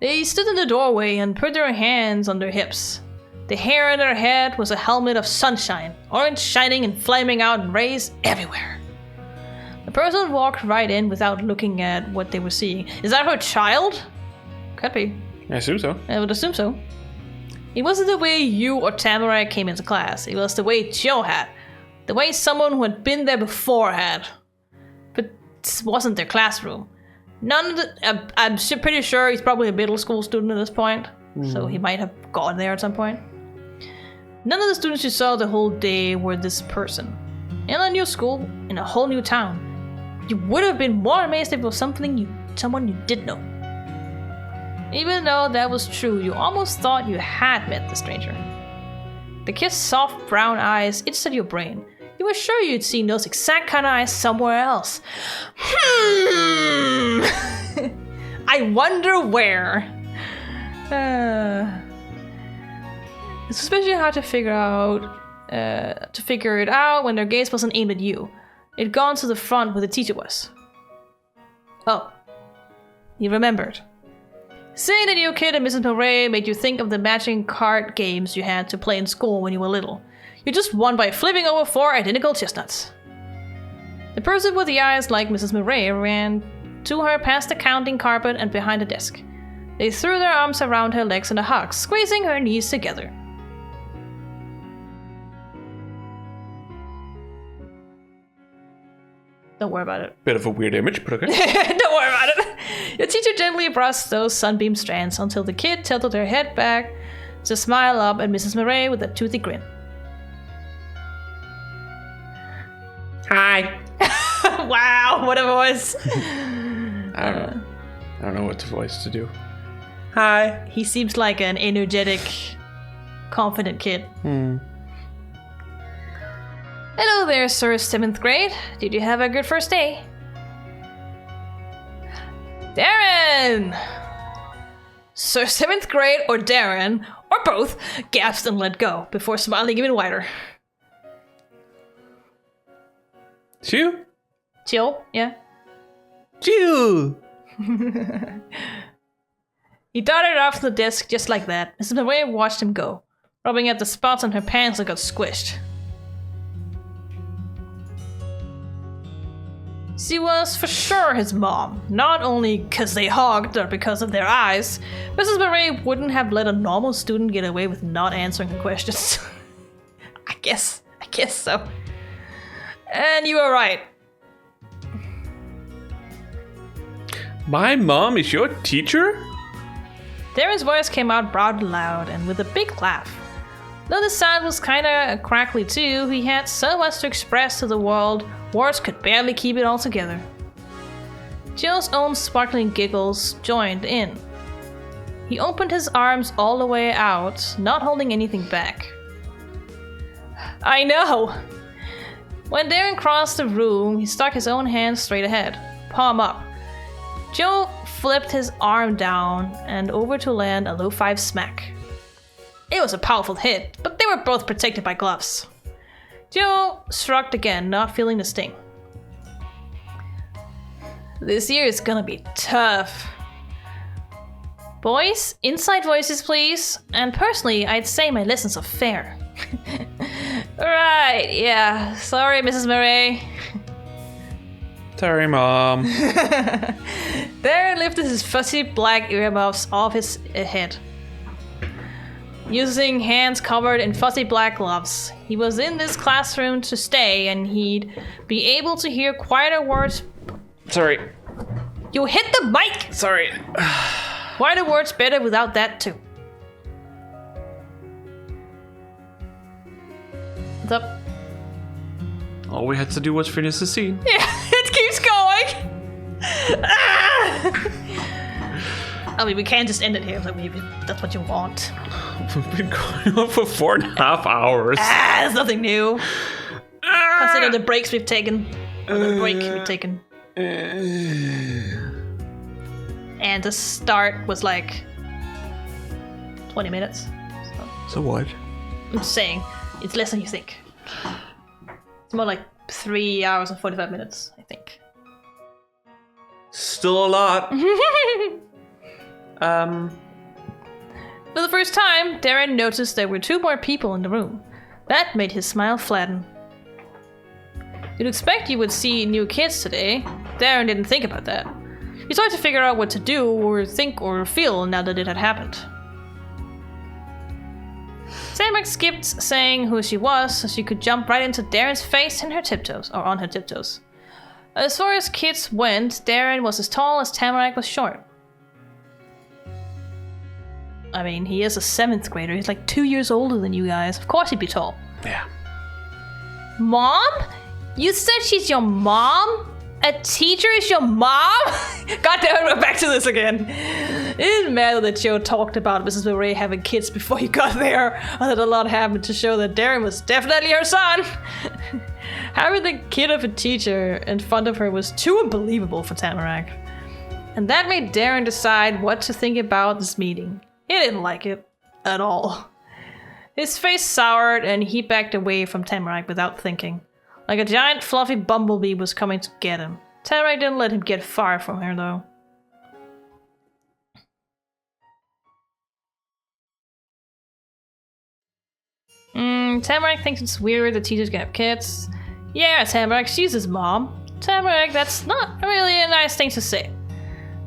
B: They stood in the doorway and put their hands on their hips. The hair in their head was a helmet of sunshine, orange shining and flaming out in rays everywhere. The person walked right in without looking at what they were seeing. Is that her child? Could be.
A: I assume so.
B: I would assume so. It wasn't the way you or Tamarack came into class. It was the way Joe had. The way someone who had been there before had. But this wasn't their classroom. None of the... I'm pretty sure he's probably a middle school student at this point. So he might have gone there at some point. None of the students you saw the whole day were this person. In a new school, in a whole new town. You would have been more amazed if it was someone you did know. Even though that was true, you almost thought you had met the stranger. The kid's soft brown eyes itched at your brain. You were sure you'd seen those exact kind of eyes somewhere else. I wonder where. It's especially hard to figure it out when their gaze wasn't aimed at you. It'd gone to the front where the teacher was. Oh, you remembered. Seeing the new kid and Mrs. Murray made you think of the matching card games you had to play in school when you were little. You just won by flipping over 4 identical chestnuts. The person with the eyes like Mrs. Murray ran to her past the counting carpet and behind the desk. They threw their arms around her legs in a hug, squeezing her knees together. Don't worry about it.
A: Bit of a weird image, but okay.
B: Don't worry about it. Your teacher gently brushed those sunbeam strands until the kid tilted her head back to smile up at Mrs. Murray with a toothy grin.
A: Hi.
B: Wow, what a voice.
A: I don't know what voice to do. Hi.
B: He seems like an energetic, confident kid. Hello there, sir, 7th grade. Did you have a good first day? Darren! Sir, 7th grade or Darren, or both, gasped and let go before smiling even wider.
A: Chew?
B: Chill, yeah.
A: Chew!
B: He darted off the desk just like that. Mrs. Murray watched him go, rubbing at the spots on her pants that got squished. She was for sure his mom, not only because they hugged or because of their eyes. Mrs. Murray wouldn't have let a normal student get away with not answering her questions. I guess so. And you were right.
A: My mom is your teacher?
B: Darren's voice came out broad and loud, and with a big laugh. Though the sound was kinda crackly too, he had so much to express to the world, words could barely keep it all together. Joe's own sparkling giggles joined in. He opened his arms all the way out, not holding anything back. I know! When Darren crossed the room, he stuck his own hand straight ahead, palm up. Joe flipped his arm down and over to land a low 5 smack. It was a powerful hit, but they were both protected by gloves. Joe shrugged again, not feeling the sting. This year is gonna be tough. Boys, inside voices please, and personally I'd say my lessons are fair. Right, yeah, sorry Mrs. Murray.
A: Sorry, Mom.
B: Darren lifted his fuzzy black earmuffs off his head. Using hands covered in fuzzy black gloves, he was in this classroom to stay and he'd be able to hear quieter words.
A: Sorry.
B: You hit the mic!
A: Sorry.
B: Quieter words better without that too. What's up?
A: All we had to do was finish the scene.
B: Yeah, it keeps going! I mean, we can't just end it here, so maybe that's what you want.
A: We've been going on for 4.5 hours.
B: There's nothing new. Consider the breaks we've taken. Or the break we've taken. And the start was like 20 minutes.
A: So what?
B: I'm just saying, it's less than you think. It's more like 3 hours and 45 minutes, I think.
A: Still a lot.
B: For the first time, Darren noticed there were 2 more people in the room. That made his smile flatten. You'd expect you would see new kids today. Darren didn't think about that. He tried to figure out what to do or think or feel now that it had happened. Tamarack skipped saying who she was so she could jump right into Darren's face in her tiptoes, or on her tiptoes. As far as kids went, Darren was as tall as Tamarack was short. I mean, he is a 7th grader. He's like 2 years older than you guys. Of course he'd be tall.
A: Yeah.
B: Mom? You said she's your mom? A teacher is your mom? God damn it, we're back to this again. It didn't matter that Joe talked about Mrs. Murray having kids before you got there, or that a lot happened to show that Darren was definitely her son. Having the kid of a teacher in front of her was too unbelievable for Tamarack. And that made Darren decide what to think about this meeting. He didn't like it at all. His face soured and he backed away from Tamarack without thinking. Like a giant fluffy bumblebee was coming to get him. Tamarack didn't let him get far from her though. Tamarack thinks it's weird that teachers can have kids. Yeah, Tamarack, she's his mom. Tamarack, that's not really a nice thing to say.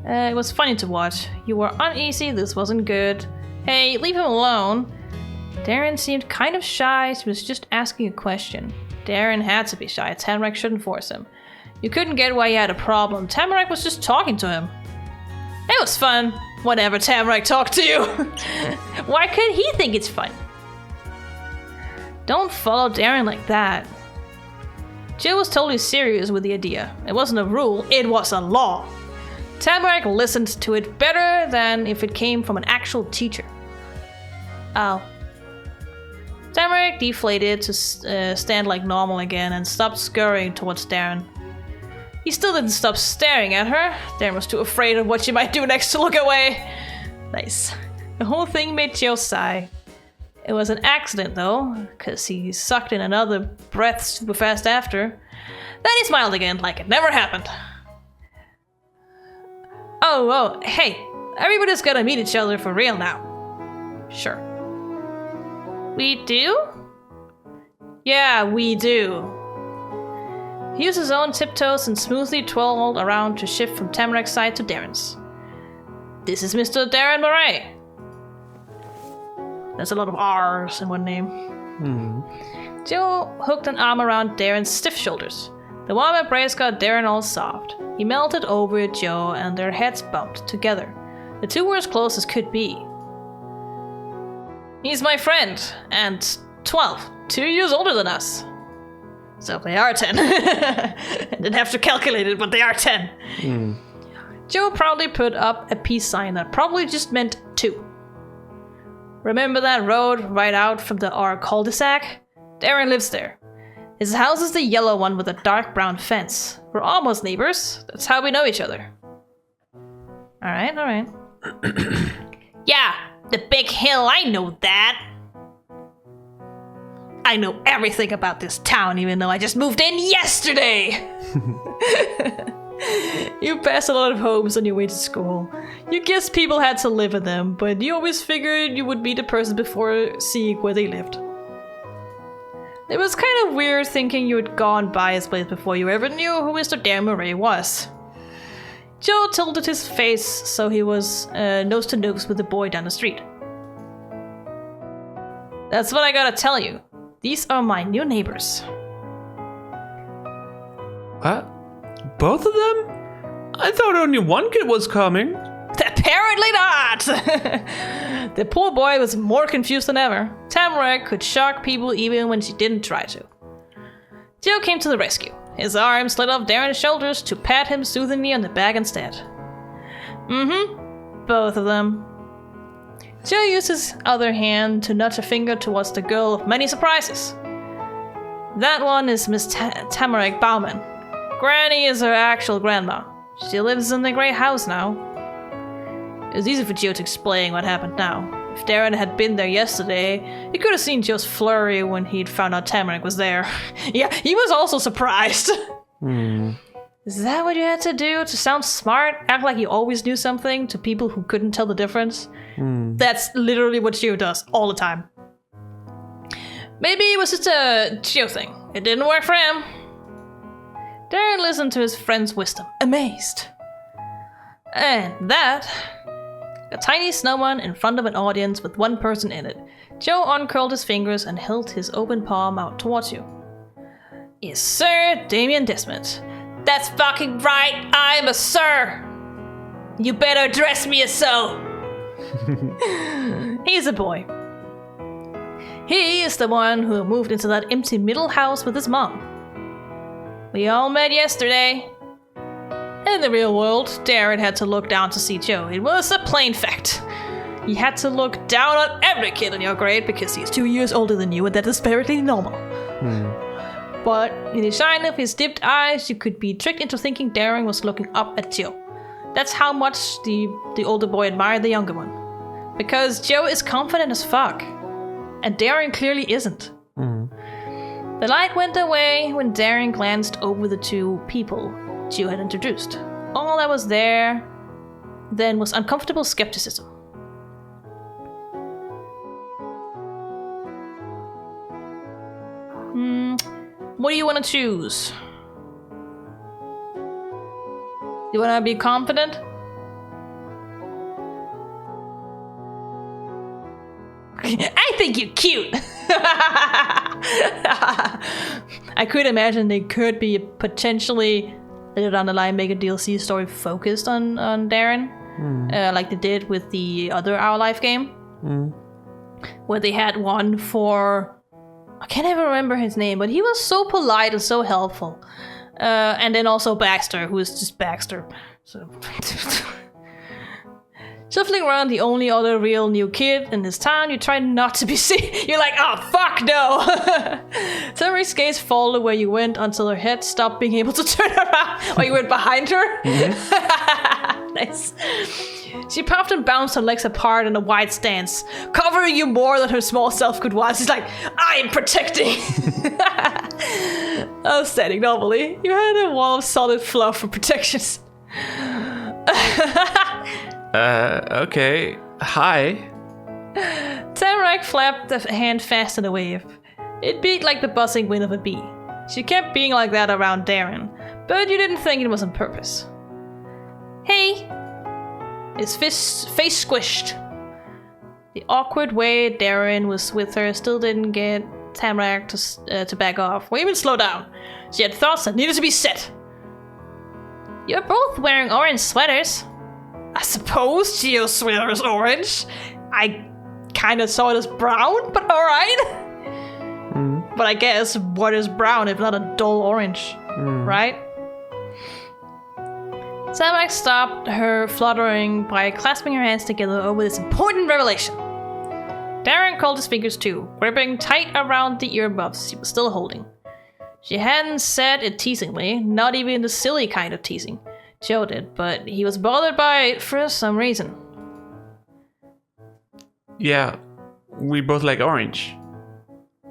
B: It was funny to watch. You were uneasy, this wasn't good. Hey, leave him alone. Darren seemed kind of shy, he was just asking a question. Darren had to be shy, Tamarack shouldn't force him. You couldn't get why he had a problem, Tamarack was just talking to him. It was fun. Whatever, Tamarack talked to you. Why couldn't he think it's fun? Don't follow Darren like that. Jill was totally serious with the idea. It wasn't a rule, it was a law. Tamarack listened to it better than if it came from an actual teacher. Oh. Tamarack deflated to stand like normal again and stopped scurrying towards Darren. He still didn't stop staring at her. Darren was too afraid of what she might do next to look away. Nice. The whole thing made Jill sigh. It was an accident though, because he sucked in another breath super fast after. Then he smiled again like it never happened. Oh, hey, everybody's gotta meet each other for real now. Sure. We do? Yeah, we do. He used his own tiptoes and smoothly twirled around to shift from Tamarack's side to Darren's. This is Mr. Darren Murray. There's a lot of R's in one name. Joe hooked an arm around Darren's stiff shoulders. The warm embrace got Darren all soft. He melted over Joe and their heads bumped together. The two were as close as could be. He's my friend, and 12, 2 years older than us. So they are 10. I didn't have to calculate it, but they are 10. Joe proudly put up a peace sign that probably just meant 2. Remember that road right out from our cul-de-sac? Darren lives there. His house is the yellow one with a dark brown fence. We're almost neighbors. That's how we know each other. Alright. Yeah, the big hill, I know that. I know everything about this town, even though I just moved in yesterday. You pass a lot of homes on your way to school. You guess people had to live in them, but you always figured you would meet a person before seeing where they lived. It was kind of weird thinking you had gone by his place before you ever knew who Mr. Dan Murray was. Joe tilted his face so he was nose to nose with the boy down the street. That's what I gotta tell you. These are my new neighbors.
A: What? Both of them? I thought only one kid was coming.
B: Apparently not! The poor boy was more confused than ever. Tamarack could shock people even when she didn't try to. Joe came to the rescue. His arm slid off Darren's shoulders to pat him soothingly on the back instead. Both of them. Joe used his other hand to nudge a finger towards the girl of many surprises. That one is Miss Tamarack Bauman. Granny is her actual grandma. She lives in the great house now. It was easy for Joe to explain what happened now. If Darren had been there yesterday, he could have seen Joe's flurry when he'd found out Tamarack was there. Yeah, he was also surprised. Is that what you had to do to sound smart? Act like you always knew something to people who couldn't tell the difference? That's literally what Joe does all the time. Maybe it was just a Joe thing. It didn't work for him. Darren listened to his friend's wisdom, amazed. And that... a tiny snowman in front of an audience with one person in it. Joe uncurled his fingers and held his open palm out towards you. Yes, sir, Damien Desmond. That's fucking right, I'm a sir! You better address me as so! He's a boy. He is the one who moved into that empty middle house with his mom. We all met yesterday. In the real world, Darren had to look down to see Joe. It was a plain fact. You had to look down on every kid in your grade because he's 2 years older than you, and that is perfectly normal. But in the shine of his dipped eyes, you could be tricked into thinking Darren was looking up at Joe. That's how much the older boy admired the younger one. Because Joe is confident as fuck. And Darren clearly isn't. The light went away when Darren glanced over the two people Joe had introduced. All that was there then was uncomfortable skepticism. What do you want to choose? You want to be confident? I think you're cute. I could imagine they could be potentially later down the line make a DLC story focused on Darren, like they did with the other Our Life game, where they had one for, I can't even remember his name, but he was so polite and so helpful. And then also Baxter, who is just Baxter. So shuffling around the only other real new kid in this town, you try not to be seen. You're like, oh, fuck no! Tamarack's gaze followed where you went until her head stopped being able to turn around. Or you went behind her? Nice. She puffed and bounced her legs apart in a wide stance, covering you more than her small self could watch. She's like, I am protecting! I was standing normally. You had a wall of solid fluff for protections.
A: Okay. Hi.
B: Tamarack flapped a hand fast in a wave. It beat like the buzzing wind of a bee. She kept being like that around Darren, but you didn't think it was on purpose. Hey! His face squished. The awkward way Darren was with her still didn't get Tamarack to back off, or even slow down. She had thoughts that needed to be said. You're both wearing orange sweaters. I suppose Chio's sweater is orange. I kind of saw it as brown, but alright. But I guess what is brown if not a dull orange, right? Tamarack stopped her fluttering by clasping her hands together over this important revelation. Darren called his fingers too, gripping tight around the earbuds she was still holding. She hadn't said it teasingly, not even the silly kind of teasing. Joe did, but he was bothered by it for some reason.
A: Yeah, we both like orange.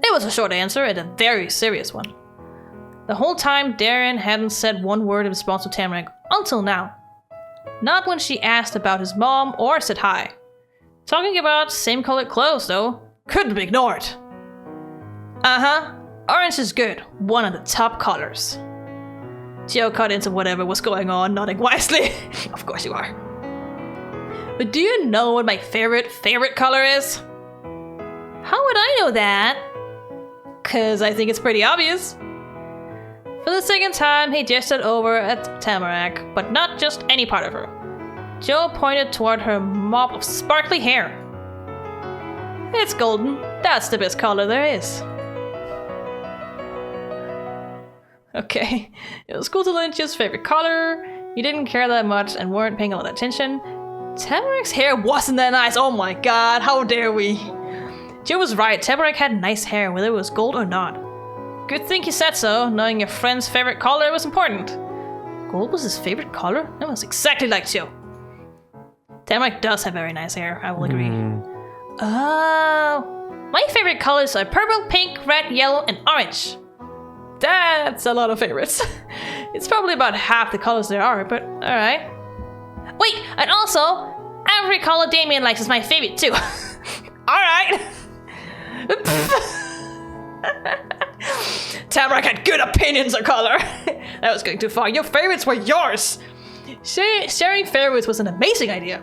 B: It was a short answer and a very serious one. The whole time, Darren hadn't said one word in response to Tamarack until now. Not when she asked about his mom or said hi. Talking about same-colored clothes, though, couldn't be ignored. Uh-huh, orange is good, one of the top colors. Gio cut into whatever was going on, nodding wisely. Of course you are. But do you know what my favorite color is? How would I know that? 'Cause I think it's pretty obvious. For the second time, he gestured over at Tamarack, but not just any part of her. Joe pointed toward her mop of sparkly hair. It's golden. That's the best color there is. Okay, it was cool to learn Joe's favorite color. You didn't care that much and weren't paying a lot of attention. Tamarack's hair wasn't that nice. Oh my god, how dare we? Joe was right. Tamarack had nice hair, whether it was gold or not. Good thing he said so, knowing your friend's favorite color was important. Gold was his favorite color? That was exactly like Joe. Tamarack does have very nice hair, I will agree. Oh, my favorite colors are purple, pink, red, yellow, and orange. That's a lot of favorites. It's probably about half the colors there are, but alright. Wait, and also, every color Damien likes is my favorite too. Alright. Tamarack had good opinions of color. That was going too far. Your favorites were yours. Sharing favorites was an amazing idea.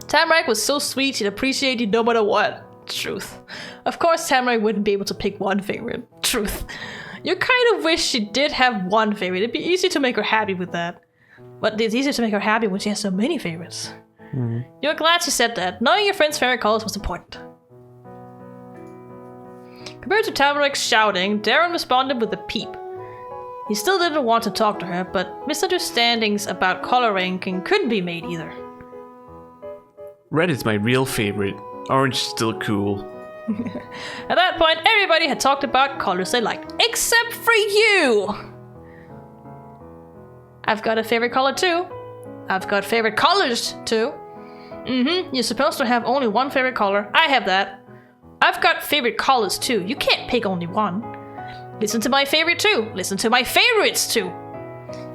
B: Tamarack was so sweet, she'd appreciate you no matter what. Truth. Of course, Tamarack wouldn't be able to pick one favorite. Truth. You kind of wish she did have one favorite. It'd be easy to make her happy with that. But it's easier to make her happy when she has so many favorites. You're glad she said that. Knowing your friend's favorite colors was important. Compared to Tamarack's shouting, Darren responded with a peep. He still didn't want to talk to her, but misunderstandings about color ranking couldn't be made either.
A: Red is my real favorite. Orange is still cool.
B: At that point, everybody had talked about colors they liked, except for you! I've got a favorite color too. I've got favorite colors too. You're supposed to have only one favorite color. I have that. I've got favorite colors too. You can't pick only one. Listen to my favorite too. Listen to my favorites too.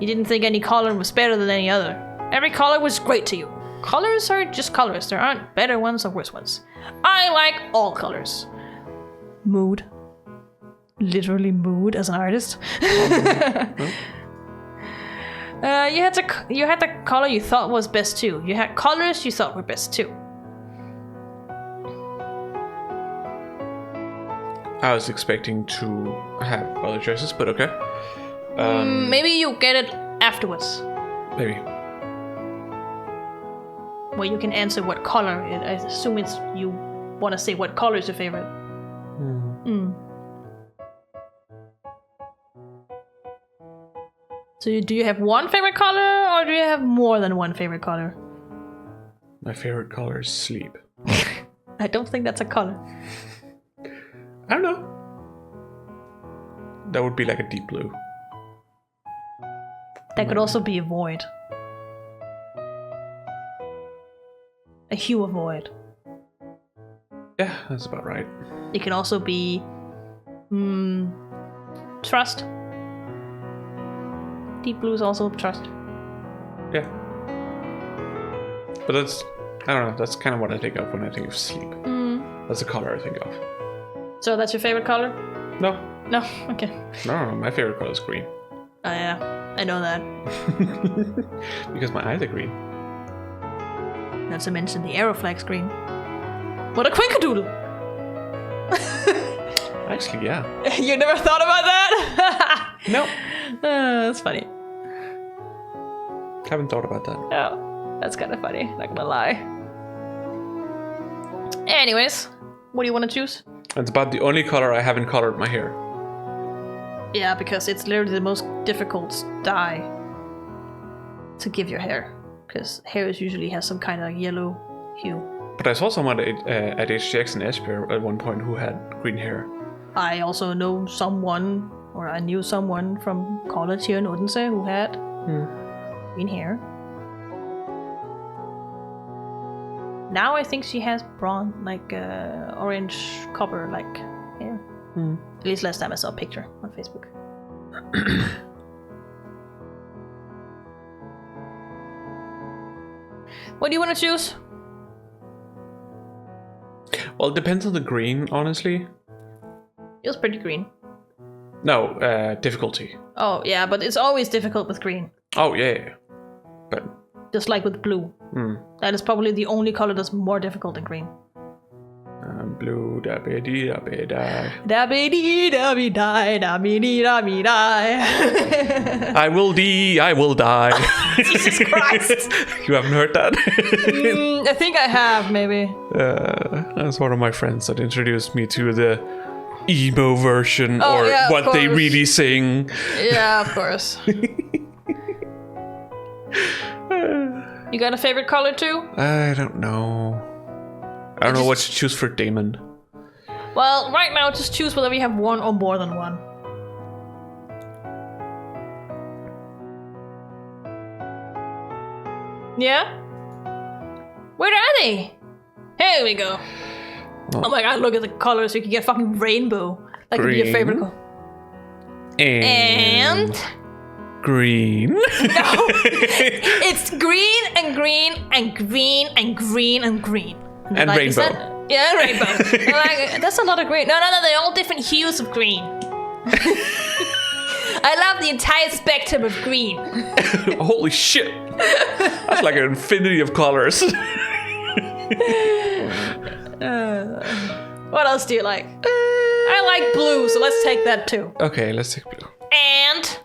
B: You didn't think any color was better than any other. Every color was great to you. Colors are just colors. There aren't better ones or worse ones. I like all colors. Mood. Literally mood as an artist. You had the color you thought was best too. You had colors you thought were best too.
A: I was expecting to have other choices, but okay.
B: Maybe you get it afterwards.
A: Maybe.
B: Well, you can answer what color. I assume it's you want to say what color is your favorite. So do you have one favorite color, or do you have more than one favorite color?
A: My favorite color is sleep.
B: I don't think that's a color.
A: I don't know. That would be like a deep blue.
B: That could also be a void. A hue of void.
A: Yeah, that's about right.
B: It can also be trust. Deep blue is also trust.
A: Yeah. But that's, I don't know, that's kind of what I think of when I think of sleep. That's the color I think of.
B: So that's your favorite color?
A: No.
B: No? Okay.
A: No, my favorite color is green.
B: Oh yeah, I know that.
A: Because my eyes are green.
B: Not to mention the Aeroflex green. What a quinkadoodle!
A: Actually, yeah.
B: You never thought about that?
A: No.
B: That's funny.
A: Haven't thought about that.
B: Oh, that's kind of funny. Not gonna lie. Anyways, what do you want to choose?
A: It's about the only color I haven't colored my hair.
B: Yeah, because it's literally the most difficult dye to give your hair. Because hair usually has some kind of yellow hue.
A: But I saw someone at HGX in Esbjerg at one point who had green hair.
B: I also know someone, or I knew someone from college here in Odense who had green hair. Now I think she has blonde, like orange copper, like hair. At least last time I saw a picture on Facebook. What do you want to choose?
A: Well, it depends on the green, honestly.
B: It was pretty green.
A: No, difficulty.
B: Oh, yeah, but it's always difficult with green.
A: Oh, yeah. But...
B: Just like with blue. That is probably the only color that's more difficult than green.
A: Blue, da be dee da be die.
B: Da be dee da be die, da be dee da be die.
A: I will die.
B: Jesus Christ.
A: You haven't heard that?
B: I think I have, maybe.
A: That's one of my friends that introduced me to the emo version, or
B: yeah,
A: what they really sing.
B: Yeah, of course. You got a favorite color too?
A: I don't know. I don't know what to choose for Damon.
B: Well, right now just choose whether you have one or more than one. Yeah? Where are they? Here we go. Oh my god, look at the colors. You can get fucking rainbow. That could be your favorite color. And...
A: green.
B: No, it's green and green and green and green and green.
A: And
B: like,
A: rainbow.
B: Yeah, rainbow. Like, that's a lot of green. No, they're all different hues of green. I love the entire spectrum of green.
A: Holy shit. That's like an infinity of colors.
B: What else do you like? I like blue, so let's take that too.
A: Okay, let's take blue.
B: And...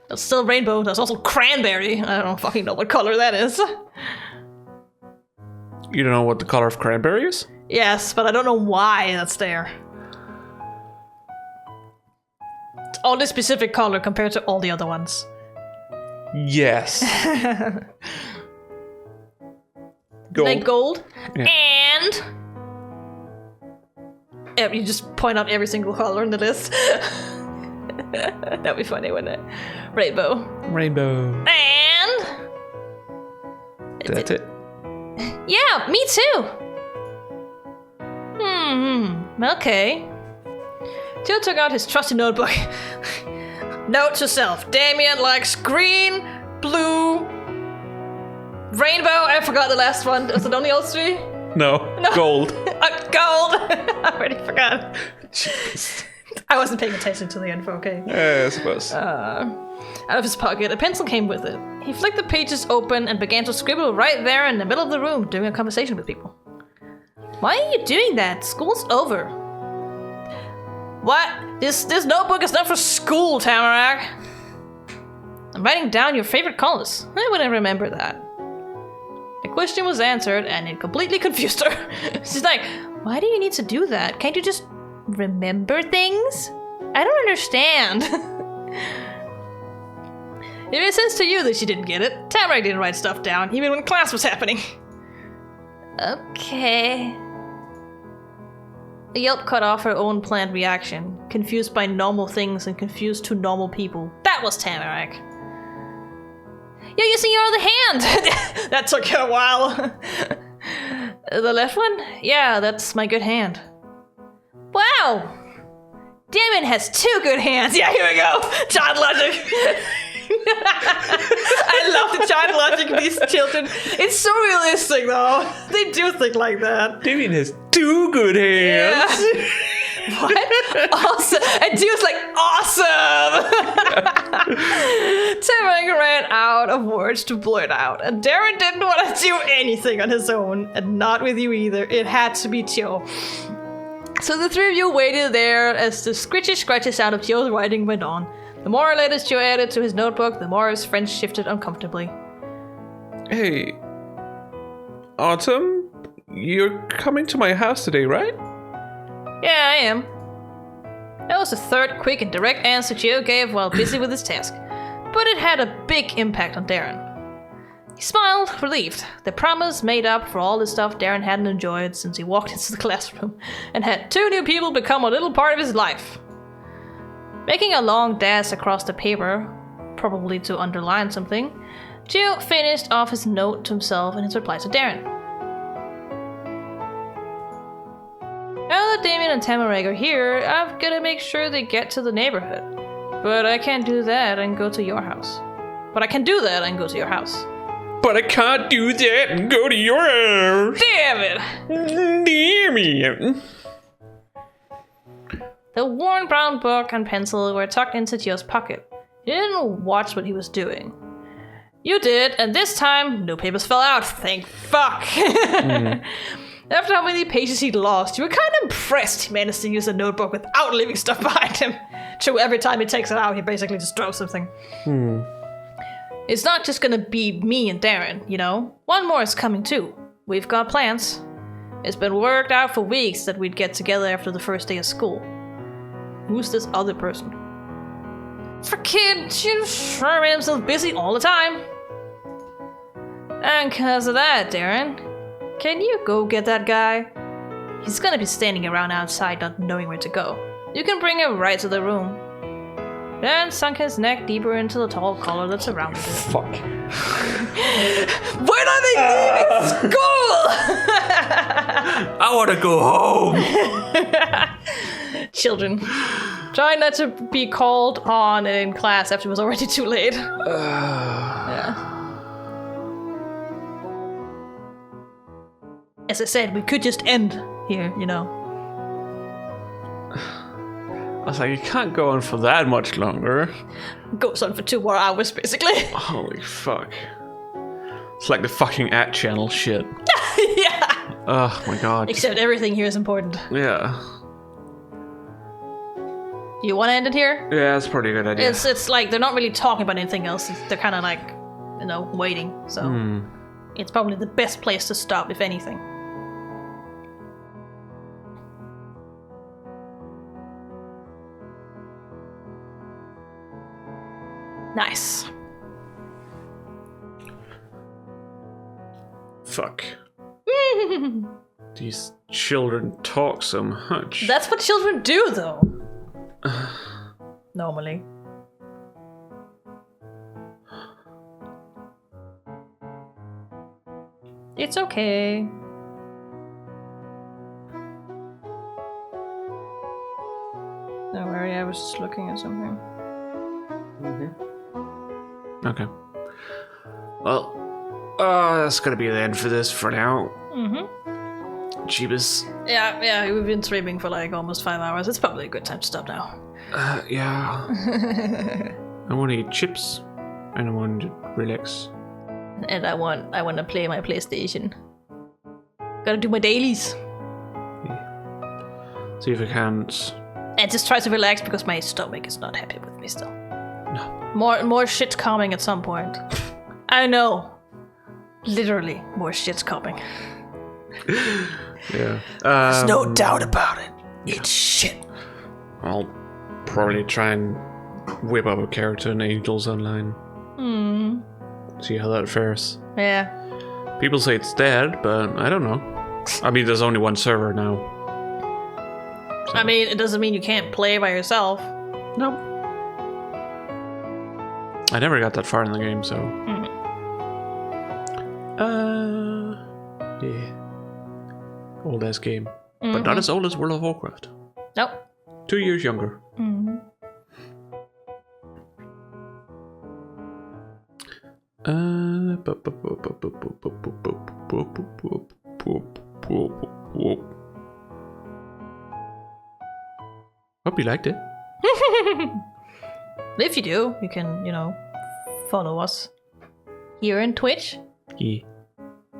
B: That's still rainbow. There's also cranberry. I don't fucking know what color that is.
A: You don't know what the color of cranberry is?
B: Yes, but I don't know why that's there. It's only specific color compared to all the other ones.
A: Yes. Gold.
B: Like gold.
A: Yeah.
B: And... Yeah, you just point out every single color in the list. That'd be funny, wouldn't it? Rainbow. And...
A: That's it.
B: Yeah, me too. Okay. Joe took out his trusty notebook. Note to self. Damien likes green, blue, rainbow. I forgot the last one. Was it only those three?
A: No. Gold.
B: Gold. I already forgot.
A: Jeez.
B: I wasn't paying attention to the info, okay?
A: I suppose.
B: Out of his pocket, a pencil came with it. He flicked the pages open and began to scribble right there in the middle of the room during a conversation with people. Why are you doing that? School's over. What? This notebook is not for school, Tamarack. I'm writing down your favorite colors. I wouldn't remember that. The question was answered and it completely confused her. She's like, why do you need to do that? Can't you just remember things? I don't understand. It made sense to you that she didn't get it. Tamarack didn't write stuff down, even when class was happening. Okay. A yelp cut off her own planned reaction, confused by normal things and confused to normal people. That was Tamarack. You're using your other hand! That took you a while. The left one? Yeah, that's my good hand. Wow! Damon has two good hands. Yeah, here we go. Child logic. I love the child logic of these children. It's so realistic, though. They do think like that.
A: Damien has two good hands.
B: Yeah. What? Awesome. And Dude's like, awesome! Tamarack ran out of words to blurt out, and Darren didn't want to do anything on his own, and not with you either. It had to be Joe. So the three of you waited there as the scratchy sound of Chio's writing went on. The more letters Chio added to his notebook, the more his friends shifted uncomfortably.
A: Hey, Autumn, you're coming to my house today, right?
B: Yeah, I am. That was the third quick and direct answer Chio gave while busy with his task. But it had a big impact on Darren. He smiled, relieved. The promise made up for all the stuff Darren hadn't enjoyed since he walked into the classroom and had 2 new people become a little part of his life. Making a long dash across the paper, probably to underline something, Chio finished off his note to himself and his reply to Darren. Now that Damien and Tamarack are here, I've got to make sure they get to the neighborhood. But I can't do that and go to your house. But I can do that and go to your house.
A: But I can't do that and go to your house.
B: Damn it!
A: Damn it.
B: The worn brown book and pencil were tucked into Chio's pocket. He didn't watch what he was doing. You did, and this time, no papers fell out. Thank fuck! After how many pages he'd lost, you were kind of impressed he managed to use a notebook without leaving stuff behind him. True, every time he takes it out, he basically just throws something. It's not just gonna be me and Darren, you know? One more is coming too. We've got plans. It's been worked out for weeks that we'd get together after the first day of school. Who's this other person? Frickin' Sherman himself busy all the time. And because of that, Darren, can you go get that guy? He's gonna be standing around outside not knowing where to go. You can bring him right to the room. Then sunk his neck deeper into the tall collar that surrounded it.
A: Fuck.
B: When are they leaving school?
A: I want to go home.
B: Children. Try not to be called on in class after it was already too late. Yeah. As I said, we could just end here, you know.
A: I was like, you can't go on for that much longer.
B: Goes on for 2 more hours, basically.
A: Holy fuck. It's like the fucking ad channel shit.
B: Yeah.
A: Oh my god.
B: Except everything here is important.
A: Yeah.
B: You want to end it here?
A: Yeah, that's probably a good idea.
B: It's like they're not really talking about anything else. They're kind of like, you know, waiting. So it's probably the best place to stop, if anything. Nice.
A: Fuck. These children talk so much.
B: That's what children do, though. Normally. It's okay. Don't worry, I was just looking at something.
A: Okay. Well, that's gonna be the end for this for now. Jeebus.
B: Yeah, we've been streaming for like almost 5 hours. It's probably a good time to stop now.
A: Yeah. I want to eat chips, and I want to relax.
B: And I want to play my PlayStation. Gotta do my dailies.
A: Yeah. See if I can't.
B: And just try to relax because my stomach is not happy with me still.
A: No.
B: More shit coming at some point. I know. Literally, more shit's coming.
A: Yeah.
B: There's no doubt about it.
A: Yeah.
B: It's shit.
A: I'll probably try and whip up a character in Angels Online. See how that fares.
B: Yeah.
A: People say it's dead, but I don't know. I mean, there's only one server now. So.
B: I mean, it doesn't mean you can't play by yourself.
A: No. I never got that far in the game, so. Yeah. Old ass game. But not as old as World of Warcraft.
B: Nope.
A: 2 years younger. Hope you liked it.
B: If you do, you can, you know, follow us here on Twitch.
A: Yeah.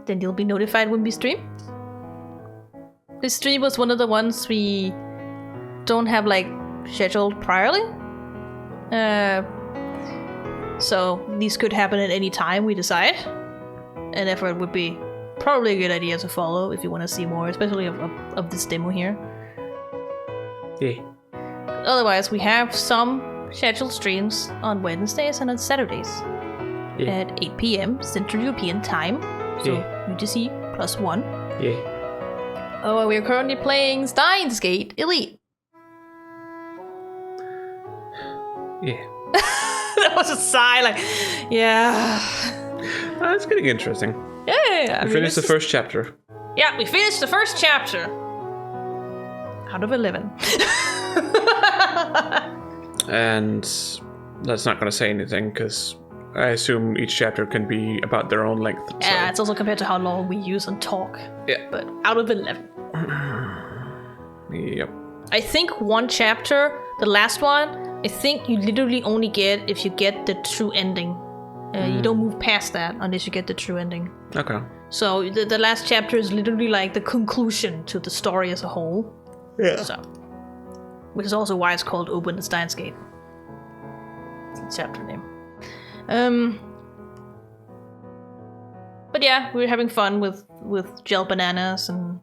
B: Then you'll be notified when we stream. This stream was one of the ones we don't have like scheduled priorly. So these could happen at any time we decide. And therefore it would be probably a good idea to follow if you want to see more, especially of this demo here.
A: Yeah.
B: Otherwise, we have some scheduled streams on Wednesdays and on Saturdays at 8 p.m. Central European Time. So UTC +1.
A: Yeah.
B: Oh, we are currently playing Steins Gate Elite.
A: Yeah.
B: That was a sigh, like, yeah.
A: It's getting interesting.
B: Yeah.
A: We finished the first chapter.
B: Yeah, we finished the first chapter. Out of 11.
A: And that's not going to say anything, because I assume each chapter can be about their own length. So.
B: Yeah, it's also compared to how long we use and talk.
A: Yeah.
B: But out of 11.
A: Yep.
B: I think one chapter, the last one, I think you literally only get if you get the true ending. You don't move past that unless you get the true ending.
A: Okay.
B: So the last chapter is literally like the conclusion to the story as a whole.
A: Yeah.
B: So, which is also why it's called Open the Steins Gate. It's the chapter name. But yeah, we're having fun with gel bananas and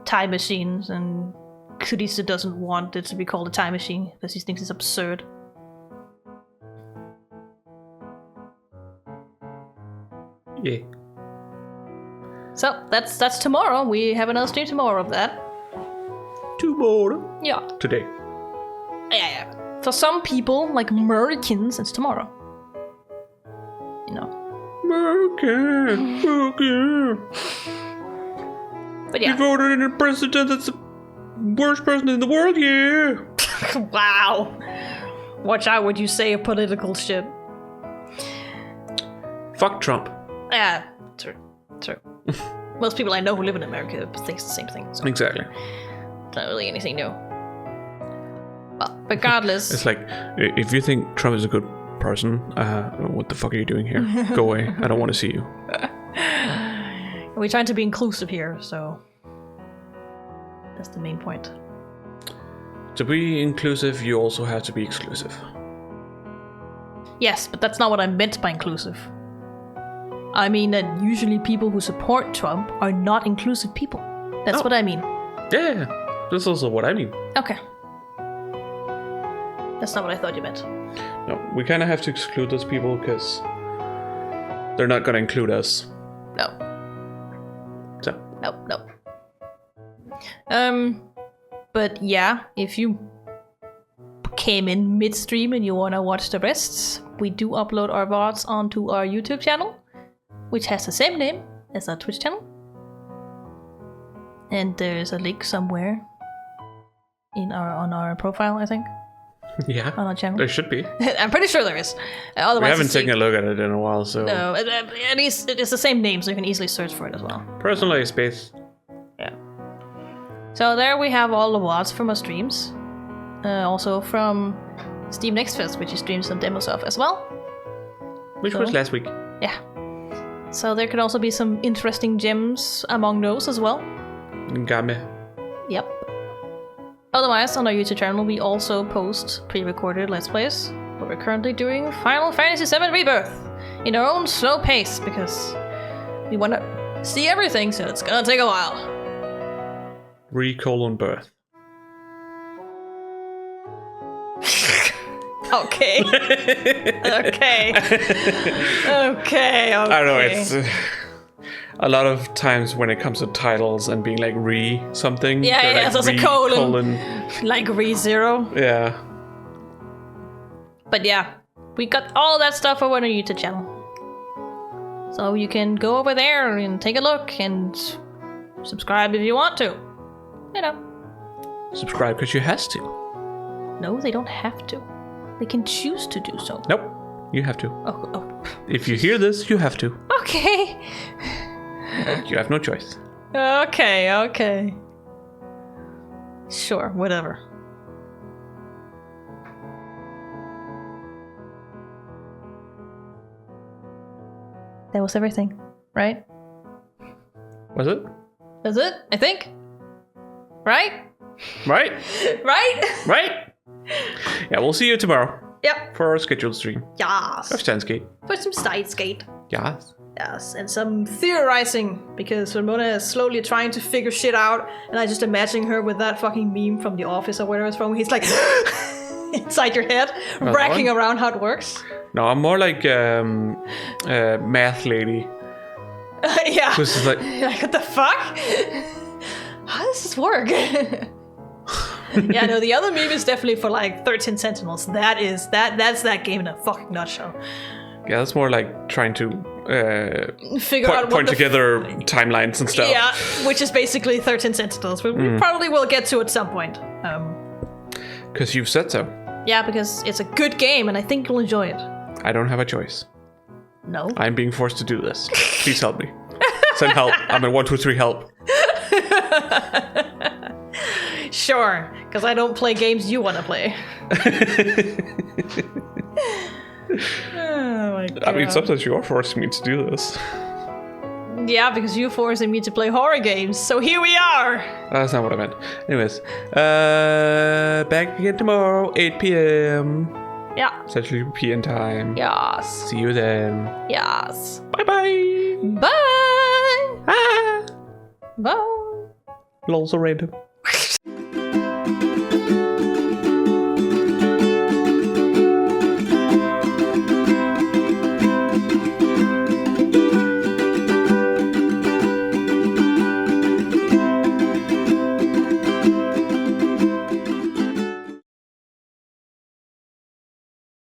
B: time machines, and Kurisa doesn't want it to be called a time machine because he thinks it's absurd.
A: Yeah.
B: So that's tomorrow. We have another stream tomorrow of that.
A: Tomorrow.
B: Yeah.
A: Today.
B: Yeah. For some people, like Americans, it's tomorrow. You know.
A: American.
B: But yeah.
A: You voted in a president that's the worst person in the world, yeah.
B: Wow. Watch out what you say of political shit.
A: Fuck Trump.
B: Yeah, true. Most people I know who live in America think the same thing. So
A: Exactly.
B: it's not really anything new. Well, regardless.
A: It's like, if you think Trump is a good person, what the fuck are you doing here? Go away. I don't want to see you.
B: We're trying to be inclusive here, so that's the main point.
A: To be inclusive, you also have to be exclusive.
B: Yes, but that's not what I meant by inclusive. I mean that usually people who support Trump are not inclusive people. That's what I mean.
A: Yeah, that's also what I mean.
B: Okay. That's not what I thought you meant.
A: No, we kind of have to exclude those people because they're not going to include us.
B: No.
A: So.
B: Nope. But yeah, if you came in midstream and you want to watch the rest, we do upload our VODs onto our YouTube channel, which has the same name as our Twitch channel. And there's a link somewhere on our profile, I think.
A: Yeah,
B: on our channel.
A: There should be.
B: I'm pretty sure there is. Otherwise,
A: we haven't taken a look at it in a while, so...
B: No, at least it's the same name, so you can easily search for it as well.
A: Personally, space.
B: Yeah. So there we have all the VODs from our streams. Also from Steam Next Fest, which you streamed some demos of as well.
A: Which was last week.
B: Yeah. So there could also be some interesting gems among those as well.
A: Game.
B: Yep. Otherwise, on our YouTube channel, we also post pre-recorded Let's Plays, but we're currently doing Final Fantasy VII Rebirth in our own slow pace because we want to see everything, so it's gonna take a while.
A: Birth.
B: Okay. Okay.
A: I don't know, it's... a lot of times when it comes to titles and being like re something.
B: Yeah,
A: like
B: there's a colon. Like re0.
A: Yeah.
B: But yeah, we got all that stuff over on our YouTube channel. So you can go over there and take a look and subscribe if you want to. You know.
A: Subscribe because you has to.
B: No, they don't have to. They can choose to do so.
A: Nope. You have to.
B: Oh.
A: If you hear this, you have to.
B: Okay.
A: You have no choice.
B: Okay. Sure, whatever. That was everything, right?
A: Was it?
B: That's it, I think. Right?
A: Right?
B: Right?
A: Right? Yeah, we'll see you tomorrow
B: Yep.
A: for our scheduled stream
B: Yes.
A: of Standskate.
B: For some side skate.
A: Yes.
B: Yes, and some theorizing, because Ramona is slowly trying to figure shit out, and I just imagining her with that fucking meme from The Office or whatever it's from. He's like inside your head, racking around how it works.
A: No, I'm more like math lady.
B: Yeah.
A: Who's just like,
B: Like, what the fuck? How does this work? Yeah, no, the other meme is definitely for like 13 Sentinels. That's that game in a fucking nutshell.
A: yeah, that's more like trying to
B: Figure out what
A: point
B: the
A: together timelines and stuff.
B: Yeah, which is basically 13 Sentinels, which we probably will get to at some point.
A: Because you've said so.
B: Yeah, because it's a good game, and I think you'll enjoy it.
A: I don't have a choice.
B: No.
A: I'm being forced to do this. Please help me. Send help. I'm in 1, 2, 3 help.
B: Sure, because I don't play games you want to play. Oh my god.
A: I mean, sometimes you are forcing me to do this.
B: Yeah, because you're forcing me to play horror games, so here we are!
A: That's not what I meant. Anyways, back again tomorrow, 8 p.m.
B: Yeah.
A: Central European time.
B: Yes.
A: See you then.
B: Yes.
A: Bye-bye.
B: Bye!
A: Ah.
B: Bye!
A: Lol, so random.